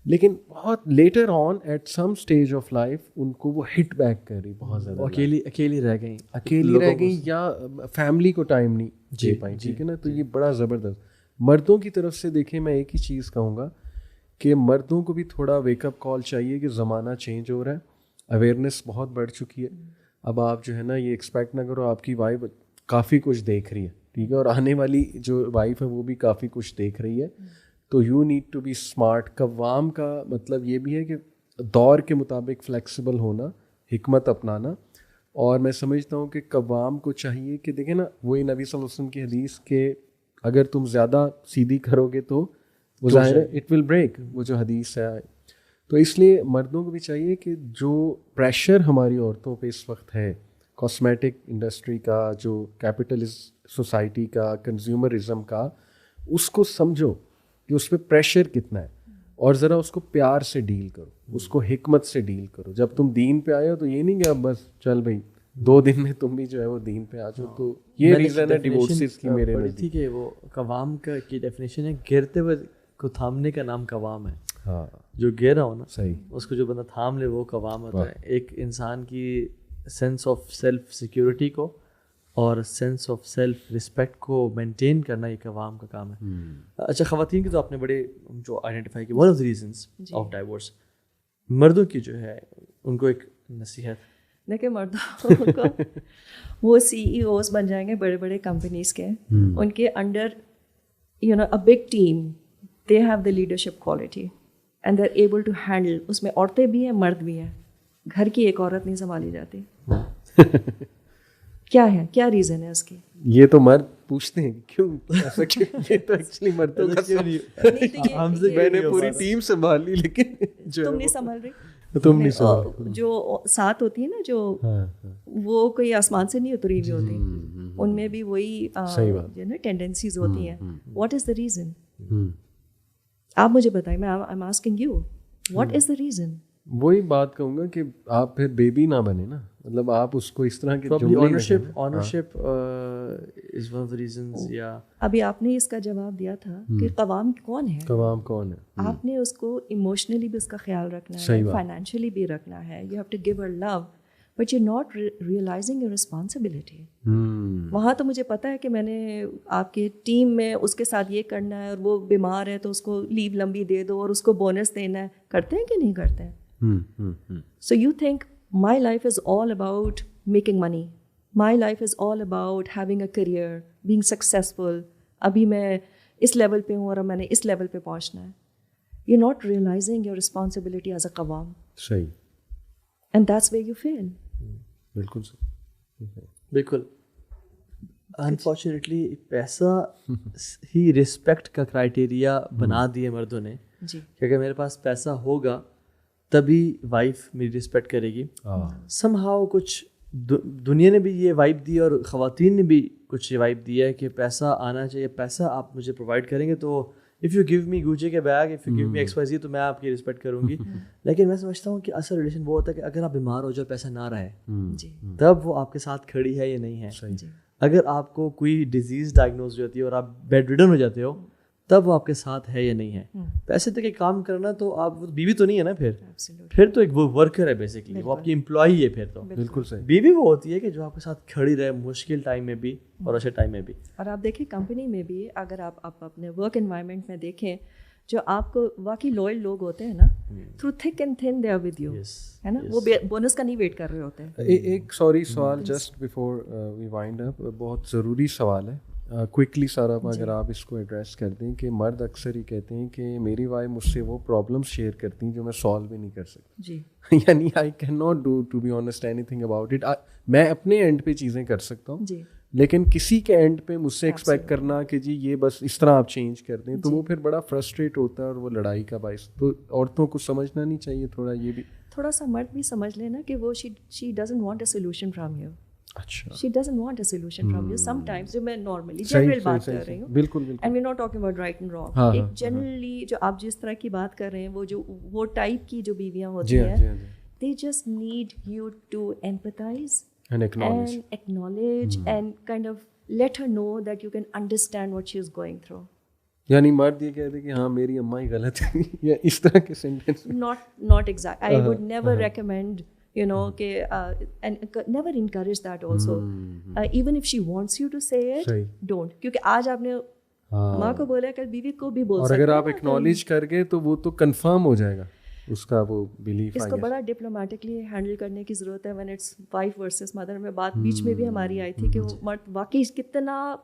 لیکن بہت later on at some stage of life ان کو وہ ہٹ بیک کر رہی بہت زیادہ, اکیلی رہ گئیں یا فیملی کو ٹائم نہیں دے پائیں. ٹھیک ہے نا, تو یہ بڑا زبردست. مردوں کی طرف سے دیکھیں, میں ایک ہی چیز کہوں گا کہ مردوں کو بھی تھوڑا ویک اپ کال چاہیے کہ زمانہ چینج ہو رہا ہے, اویئرنیس بہت بڑھ چکی ہے. اب آپ جو ہے نا یہ ایکسپیکٹ نہ کرو آپ کی وائف کافی کچھ دیکھ رہی ہے, ٹھیک ہے, اور آنے والی جو وائف ہے وہ بھی کافی کچھ دیکھ رہی ہے, تو you need to be smart. قوام کا مطلب یہ بھی ہے کہ دور کے مطابق فلیکسیبل ہونا, حکمت اپنانا. اور میں سمجھتا ہوں کہ قوام کو چاہیے کہ دیکھیں نا وہی نبی صلی اللہ علیہ وسلم کی حدیث کہ اگر تم زیادہ سیدھی کرو گے تو وہ ظاہر ہے اٹ ول بریک, وہ جو حدیث ہے. تو اس لیے مردوں کو بھی چاہیے کہ جو پریشر ہماری عورتوں پہ اس وقت ہے, کاسمیٹک انڈسٹری کا, جو کیپٹلسٹ سوسائٹی کا, کنزیومرزم کا, اس کو سمجھو کہ اس پہ پریشر کتنا ہے, اور ذرا اس کو پیار سے ڈیل کرو, اس کو حکمت سے ڈیل کرو. جب تم دین پہ آئے ہو تو یہ نہیں کہ اب بس چل بھائی 2 دن میں تم بھی جو ہے وہ دین پہ آ جاؤ. تو یہ ریزن ہے ڈیورسز کی میرے بڑی تھی کہ وہ قوام کا کی ڈیفینیشن ہے گرتے ہوئے کو تھامنے کا نام قوام ہے. ہاں, جو گہرا ہو نا صحیح, اس کو جو بندہ تھام لے وہ قوام ہوتا ہے. ایک انسان کی سینس آف سیلف سیکیورٹی کو اور سینس آف سیلف رسپیکٹ کو مینٹین کرنا یہ قوام کا کام ہے. اچھا, خواتین کی تو آپ نے بڑے جو آئیڈینٹیفائی کی one of the reasons of divorce. مردوں کی جو ہے ان کو ایک نصیحت, دیکھیں مردوں کو وہ سی ای اوز بن جائیں گے بڑے بڑے کمپنیز کے, ان کے under you know a big team, they have the leadership quality and they are able to handle. اس میں عورتیں بھی ہیں مرد بھی ہیں, گھر کی ایک عورت نہیں سنبھالی جاتی. کیا ہے, کیا ریزن ہے اس کی؟ یہ تو مرد پوچھتے ہیں کیوں ایسا, یہ تو ایکچولی مردوں کا میں نے پوری ٹیم سنبھال لی لیکن تم نہیں سنبھال رہی. تم نہیں سنبھال, جو ساتھ ہوتی ہے نا جو وہ کوئی آسمان سے نہیں اتری ہوئی ہوتی, ان میں بھی وہی جو نا ٹینڈنسیز ہوتی ہیں. What is the reason? آپ مجھے بتائیں, میں I am asking you what is the reason. وہی بات کہوں گا کہ آپ پھر بیبی نہ بنے نا, مطلب آپ اس کو اس طرح کے ownership is one of the reasons. یا ابھی آپ نے اس کا جواب دیا تھا کہ قوام کون ہے, قوام کون ہے. آپ نے اس کو ایموشنلی بھی اس کا خیال رکھنا ہے, فائنینشلی بھی رکھنا ہے. You have to give her love but you not realising your responsibility. وہاں تو مجھے پتا ہے کہ میں نے آپ کے ٹیم میں اس کے ساتھ یہ کرنا ہے, اور وہ بیمار ہے تو اس کو لیو لمبی دے دو اور اس کو بونس دینا ہے. کرتے ہیں کہ نہیں کرتے ہیں؟ So you think my life is all about making money. My life is all about having a career, being successful. ابھی میں اس لیول پہ ہوں اور میں نے اس لیول پہ پہنچنا ہے. You're not realizing your responsibility as a قوام. صحیح. And that's where you fail. بالکل صحیح. بالکل. انفارچونیٹلی پیسہ ہی رسپیکٹ کا کرائٹیریا بنا دیے مردوں نے, جی, کہ اگر میرے پاس پیسہ ہوگا تبھی وائف میری رسپیکٹ کرے گی. سم ہاؤ کچھ دنیا نے بھی یہ وائب دی اور خواتین نے بھی کچھ یہ وائب دی ہے کہ پیسہ آنا چاہیے, پیسہ آپ مجھے پرووائڈ کریں گے تو if you give me Gucci کے bag, if you give me X Y Z, تو میں آپ کی رسپیکٹ کروں گی. لیکن میں سمجھتا ہوں کہ اصل ریلیشن وہ ہوتا ہے کہ اگر آپ بیمار ہو جاؤ پیسہ نہ رہے تب وہ آپ کے ساتھ کھڑی ہے یا نہیں ہے. اگر آپ کو کوئی ڈیزیز ڈائگنوز ہو جاتی ہے اور آپ بیڈ ریڈن ہو جاتے ہو تب وہ آپ کے ساتھ ہے یا نہیں ہے. پیسے تک کام کرنا تو آپ بیوی تو نہیں ہے نا, پھر تو ایک وہ ورکر ہے بیسکلی, وہ آپ کی امپلائی ہے. پھر تو بالکل صحیح. بیوی وہ ہوتی ہے کہ جو آپ کے ساتھ کھڑی رہے مشکل ٹائم میں بھی اور اچھے ٹائم میں بھی. اور آپ دیکھیں کمپنی میں بھی اگر آپ اپنے ورک انوائرمنٹ میں دیکھیں, جو آپ کو واقعی لوئل لوگ ہوتے ہیں نا, through thick and thin they are with you, ہے نا, وہ بونس کا نہیں ویٹ کر رہے ہوتے ہیں. ایک سوری سوال جسٹ بیفور وی وائنڈ اپ, بہت ضروری سوال ہے, کوئکلی سارا اگر آپ اس کو ایڈریس کر دیں کہ مرد اکثر ہی کہتے ہیں کہ میری وائف مجھ سے وہ پرابلم شیئر کرتی ہیں جو میں سالو بھی نہیں کر سکتا. جی, یعنی I can not do to be honest anything about it. میں اپنے اینڈ پہ چیزیں کر سکتا ہوں, جی, لیکن کسی کے اینڈ پہ مجھ سے ایکسپیکٹ کرنا کہ جی یہ بس اس طرح آپ چینج کر دیں, تو وہ پھر بڑا فرسٹریٹ ہوتا ہے اور وہ لڑائی کا باعث. تو عورتوں کو سمجھنا نہیں چاہیے تھوڑا, یہ بھی تھوڑا سا مرد بھی سمجھ لینا کہ وہ she doesn't want a solution from you. اچھا, she doesn't want a solution from you sometimes. جو میں نارملی جنرل بات کر رہی ہوں, بالکل بالکل, and we're not talking about right and wrong. ایک جنرلی جو آپ جس طرح کی بات کر رہے ہیں, وہ ٹائپ کی جو بیویاں ہوتی ہیں, they just need you to empathize and acknowledge and kind of let her know that you can understand what she is going through. یعنی مرد یہ کہتے کہ ہاں میری اماں ہی غلط ہے, یا اس طرح کے sentence. not exact. I would never recommend, you know, and never encourage that also. Even if she wants you to say it, don't. کیونکہ آج آپ نے ماں کو بولا, کل بیوی کو بھی بول سکتے ہیں. اور اگر آپ اکنالج کر گئے تو وہ تو کنفرم ہو جائے گا, اس کا وہ بلیف اس کو بڑا ڈپلومیٹکلی ہینڈل کرنے کی ضرورت ہے. When it's wife versus mother میں بات بیچ میں بھی ہماری آئی تھی کہ وہ مرد واقعی کتنا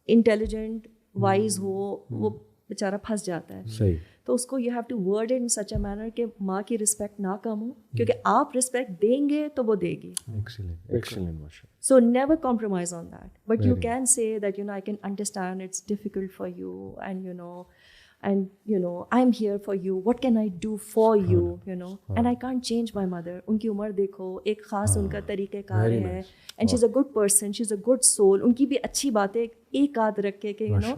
انٹیلیجنٹ وائز ہو, وہ بیچارہ پھنس جاتا ہے. صحیح. تو اس کو you have to word in such a manner کہ ماں کی رسپیکٹ نہ کم ہو, کیونکہ آپ رسپیکٹ دیں گے تو وہ دے گی. So never compromise on that, but you can say that you know I can understand it's difficult for you and you know I am here for you, what can I do for you, you know, and I can't change my mother. ان کی عمر دیکھو, ایک خاص ان کا طریقہ کار ہے, and she is a good person, she is a good soul. ان کی بھی اچھی باتیں ایک آدھ رکھ کے کہ یو نو,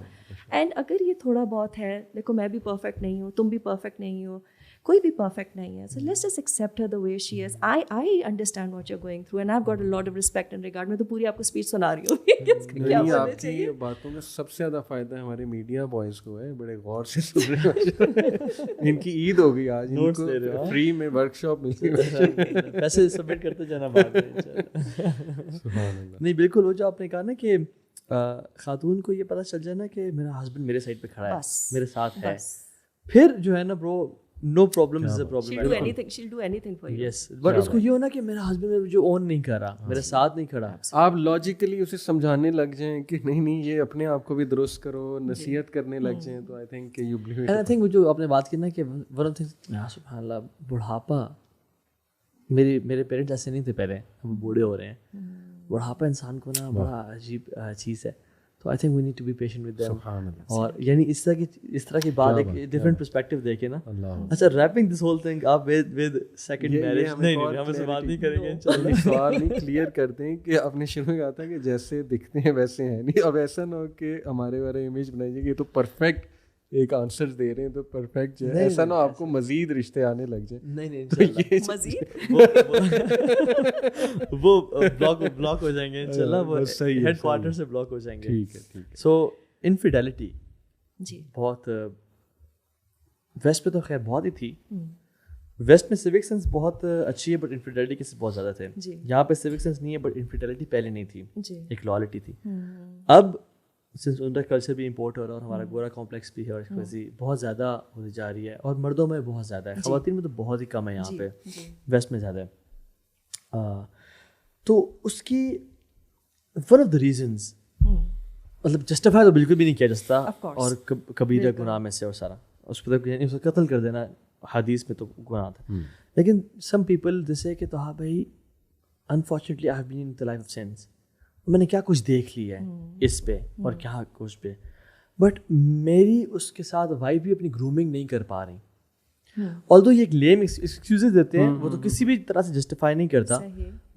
اینڈ اگر یہ تھوڑا بہت ہے, دیکھو میں بھی پرفیکٹ نہیں ہوں, تم بھی پرفیکٹ نہیں ہو, کوئی بھی پرفیکٹ نہیں ہے. So let's just accept her the way she is. I understand what you are going through and I have got a lot of respect and regard. میں تو پوری آپ کو اسپیچ سنا رہی ہوں. آپ کی باتوں میں سب سے زیادہ فائدہ ہمارے میڈیا بوائز کو ہے, بڑے غور سے سن رہے ہیں. ان کی عید ہو گئی آج, ان کو فری میں ورک شاپ ملی, پیسے سبمٹ کرتے جانا بعد میں. نہیں بالکل, وہ جو آپ نے کہا نا کہ خاتون کو یہ پتہ چل جائے نا کہ میرا ہسبینڈ میرے سائڈ پہ کھڑا ہے, میرے ساتھ ہے, پھر جو ہے نا برو no problem is a problem. She'll do anything for you. Yes, but اس کو یہ ہونا کہ میرا ہسبینڈ مجھے اون نہیں کر رہا, میرے ساتھ نہیں کھڑا. آپ لاجیکلی اسے سمجھانے لگ جائیں کہ نہیں یہ اپنے آپ کو بھی درست کرو, نصیحت کرنے لگ جائیں, تو آئی تھنک کہ you believe it. And I think جو آپ نے بات کی نا کہ ون آف تھنگس, سبحان اللہ, بڑھاپا, میرے پیرنٹس ایسے نہیں تھے پہلے, ہم بوڑھے ہو رہے ہیں. بڑھاپا انسان کو نا بڑا عجیب چیز ہے. تو I think we need to be patient with them. اور یعنی اس طرح کی بات ایک ڈفرینٹ پرسپیکٹیو دیکھے نا. اچھا, ریپنگ دس ہول تھنگ آپ ود سیکنڈ میرج, نہیں ہم اس سے بات نہیں کریں گے. سوال نہیں کلیئر کرتے ہیں کہ آپ نے شروع میں کہا تھا کہ جیسے دکھتے ہیں ویسے ہیں نہیں. اب ایسا نہ ہو کہ ہمارے بارے امیج بنائیے کہ یہ تو پرفیکٹ ایک آنسر دے رہے ہیں تو پرفیکٹ جو ہے, ایسا نہ آپ کو مزید رشتے آنے لگ جائیں. نہیں مزید وہ بلاک ہو جائیں گے انشاءاللہ, وہ ہیڈ کوارٹر سے بلاک ہو جائیں گے. ٹھیک ہے. سو انفیڈیلٹی جی بہت ویسٹ پہ تو خیر بہت ہی تھی. ویسٹ میں سیوک سینس بہت اچھی ہے, بٹ انفیڈیلٹی کے بہت زیادہ تھے. یہاں پہ سیوک سینس نہیں ہے, بٹ انفیڈیلٹی پہلے نہیں تھی, ایک لائلٹی تھی. اب سنس ان کا کلچر بھی امپورٹ ہو رہا ہے اور ہمارا گورا کمپلیکس بھی ہے, اور اس وجہ بہت زیادہ ہوتی جا رہی ہے, اور مردوں میں بہت زیادہ ہے, خواتین میں تو بہت ہی کم ہے یہاں پہ, ویسٹ میں زیادہ ہے. تو اس کی ون آف دا ریزنز, مطلب جسٹیفائی تو بالکل بھی نہیں کیا جاتا, اور کبیرہ گناہ میں سے, اور سارا اس پہ یعنی اسے قتل کر دینا حدیث میں تو گناہ تھا. لیکن سم پیپل جیسے کہ تو ہاں بھائی unfortunately I have been in the life of sense, میں نے کیا کچھ دیکھ لیا ہے اس پہ اور کیا کچھ پہ, بٹ میری اس کے ساتھ وائف بھی اپنی گرومنگ نہیں کر پا رہی. آلدو یہ ایک لیم ایکسکیوزز دیتے ہیں, وہ تو کسی بھی طرح سے جسٹیفائی نہیں کرتا,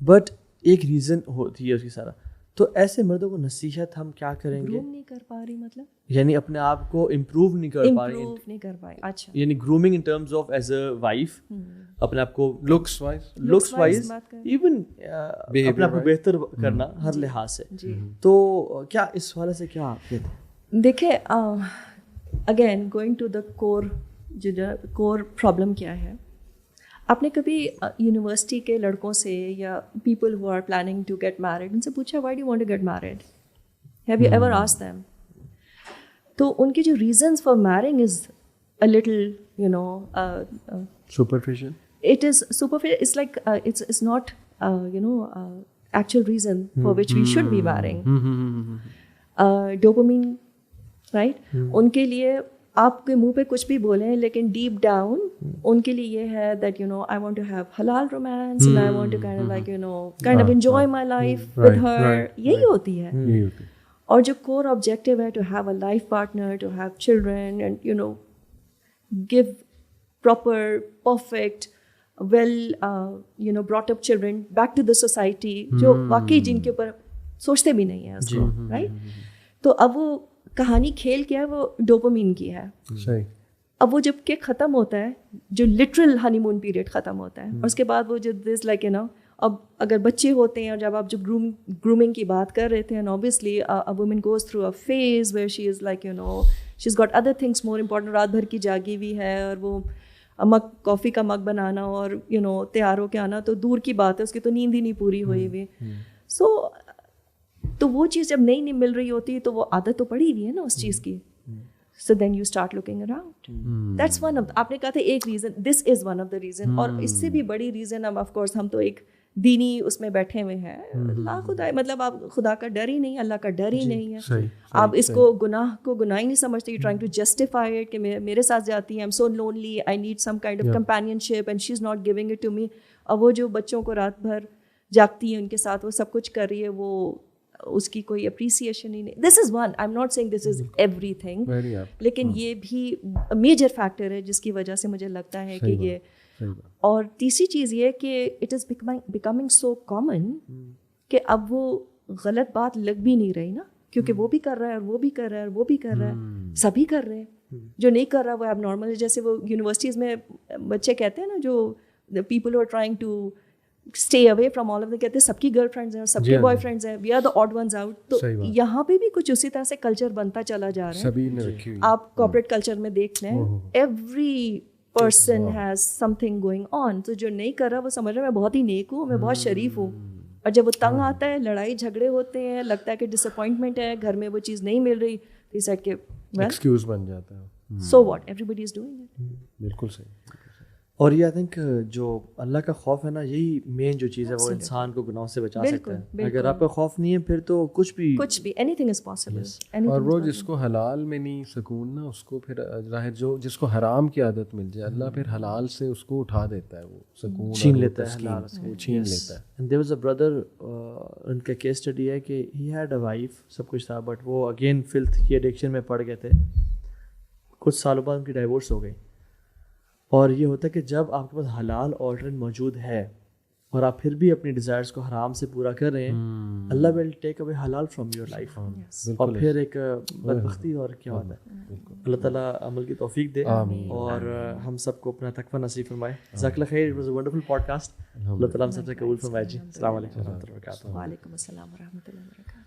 بٹ ایک ریزن ہوتی ہے اس کی سارا. تو ایسے مردوں کو نصیحت ہم کیا کریں گے, نہیں کر پا رہی, مطلب یعنی اپنے آپ کو امپروو نہیں کر پا رہی, اچھا, یعنی grooming in terms of as a wife, اپنے آپ کو لکس وائز ایون اپنے آپ کو بہتر کرنا ہر لحاظ سے. تو کیا اس حوالے سے کیا آپ کہتے ہیں؟ دیکھیں, again going to the core problem کیا ہے. آپ نے کبھی یونیورسٹی کے لڑکوں سے یا people who are planning to get married, ان سے پوچھا why do you want to get married, have you ever asked them? تو ان کی جو reasons for marrying is a little you know superficial, it is superficial. It's like it's not actual reason for which we should be marrying. Dopamine, right? ان کے لیے آپ کے منہ پہ کچھ بھی بولیں, لیکن ڈیپ ڈاؤن ان کے لیے یہ ہے that I want to have halal romance and I want to kind of like kind of enjoy my life with her. یہی ہوتی ہے. اور جو کور آبجیکٹیو ہے to have a life partner, to have children and give proper, perfect, well brought up children back to the society, جو واقعی جن کے اوپر سوچتے بھی نہیں ہیں اس کو, رائٹ. تو اب وہ کہانی کھیل کیا ہے, وہ ڈوپامین کی ہے. اب وہ جب کہ ختم ہوتا ہے, جو لٹرل ہنی مون پیریڈ ختم ہوتا ہے, اور اس کے بعد وہ جو دس لائک اب اگر بچے ہوتے ہیں, اور جب آپ جب گرومنگ کی بات کر رہے تھے, obviously a woman goes through a phase where she is like she's got other things more important, رات بھر کی جاگی ہوئی ہے, اور وہ مگ کافی کا مگ بنانا اور تیار ہو کے آنا تو دور کی بات ہے, اس کی تو نیند ہی نہیں پوری ہوئی ہوئی. سو تو وہ چیز جب نہیں مل رہی ہوتی تو وہ عادت تو پڑی ہوئی ہے نا اس چیز کی. So then you start looking around. That's one of, آپ نے کہا تھا ایک reason, this is one of the reason. اور اس سے بھی بڑی ریزن اب آف کورس ہم تو ایک دینی اس میں بیٹھے ہوئے ہیں, لا خدا, مطلب آپ خدا کا ڈر ہی نہیں, اللہ کا ڈر ہی نہیں ہے, آپ اس کو گناہ ہی نہیں سمجھتے, you trying to justify it کہ میرے ساتھ جاتی ہے, I am so lonely, I need some kind of companionship and she is not giving it to me. اور وہ جو بچوں کو رات بھر جاگتی ہیں ان کے ساتھ وہ سب کچھ کر رہی ہے, وہ اس کی کوئی اپریسیشن ہی نہیں. This is one, I am not seeing this is everything, لیکن یہ بھی میجر فیکٹر ہے جس کی وجہ سے مجھے لگتا ہے کہ یہ. اور تیسری چیز یہ کہ it is becoming so common کہ اب وہ غلط بات لگ بھی نہیں رہی نا, کیونکہ وہ بھی کر رہا ہے اور وہ بھی کر رہا ہے اور وہ بھی کر رہا ہے, سبھی کر رہے ہیں. جو نہیں کر رہا وہ اب نارمل ہے. جیسے وہ یونیورسٹیز میں بچے کہتے ہیں نا, جو people who are trying to stay away from all of them, کہتے ہیں سب کی گرل فرینڈز ہیں اور سب کے بوائے فرینڈز ہیں, we are the odd ones out. تو یہاں پہ بھی کچھ اسی طرح سے کلچر بنتا چلا جا رہا ہے. آپ کارپوریٹ کلچر میں دیکھ لیں, every person has some thing going on. تو جو نہیں کر رہا وہ سمجھ رہا ہے میں بہت ہی نیک ہوں, میں بہت شریف ہوں, اور جب وہ تنگ آتا ہے, لڑائی جھگڑے ہوتے ہیں, لگتا ہے کہ ڈس اپوائنٹمنٹ ہے, گھر میں وہ چیز نہیں مل رہی, تو اس کہ ایکسکیوز بن جاتا ہے. So what, everybody is doing it. بالکل صحیح. اور یہ آئی تھنک جو اللہ کا خوف ہے نا, یہی مین جو چیز ہے وہ انسان کو گناہوں سے بچا سکتا ہے. اگر آپ کا خوف نہیں ہے پھر تو کچھ بھی اینی تھنگ از پاسبل. اور وہ جس کو حلال میں نہیں سکون نا, اس کو پھر ظاہر جو جس کو حرام کی عادت مل جائے, اللہ پھر حلال سے اس کو اٹھا دیتا ہے, وہ سکون چھین لیتا ہے, چھین لیتا ہے. And there was a brother, ان کا کیس اسٹڈی ہے کہ ہی ہیڈ اے وائف, سب کچھ تھا, بٹ وہ اگین فلتھ کی ایڈکشن میں پڑ گئے تھے. کچھ سالوں بعد ان کی ڈائیورس ہو گئی. اور یہ ہوتا ہے کہ جب آپ کے پاس حلال آلٹرنیٹ موجود ہے اور آپ پھر بھی اپنی ڈیزائرس کو حرام سے پورا کر رہے ہیں, اللہ ول ٹیک اوے حلال فرام یور لائف. اور پھر ایک بدبختی اور کیا ہوتا ہے. اللہ تعالیٰ عمل کی توفیق دے اور ہم سب کو اپنا تقویٰ نصیب فرمائے. جزاک اللہ خیر, it was a wonderful podcast. Allah تعالیٰ ہم سب سے قبول فرمائے. جی السلام علیکم و رحمۃ اللہ وبرکاتہ. وعلیکم السلام و رحمۃ اللہ وبرکاتہ.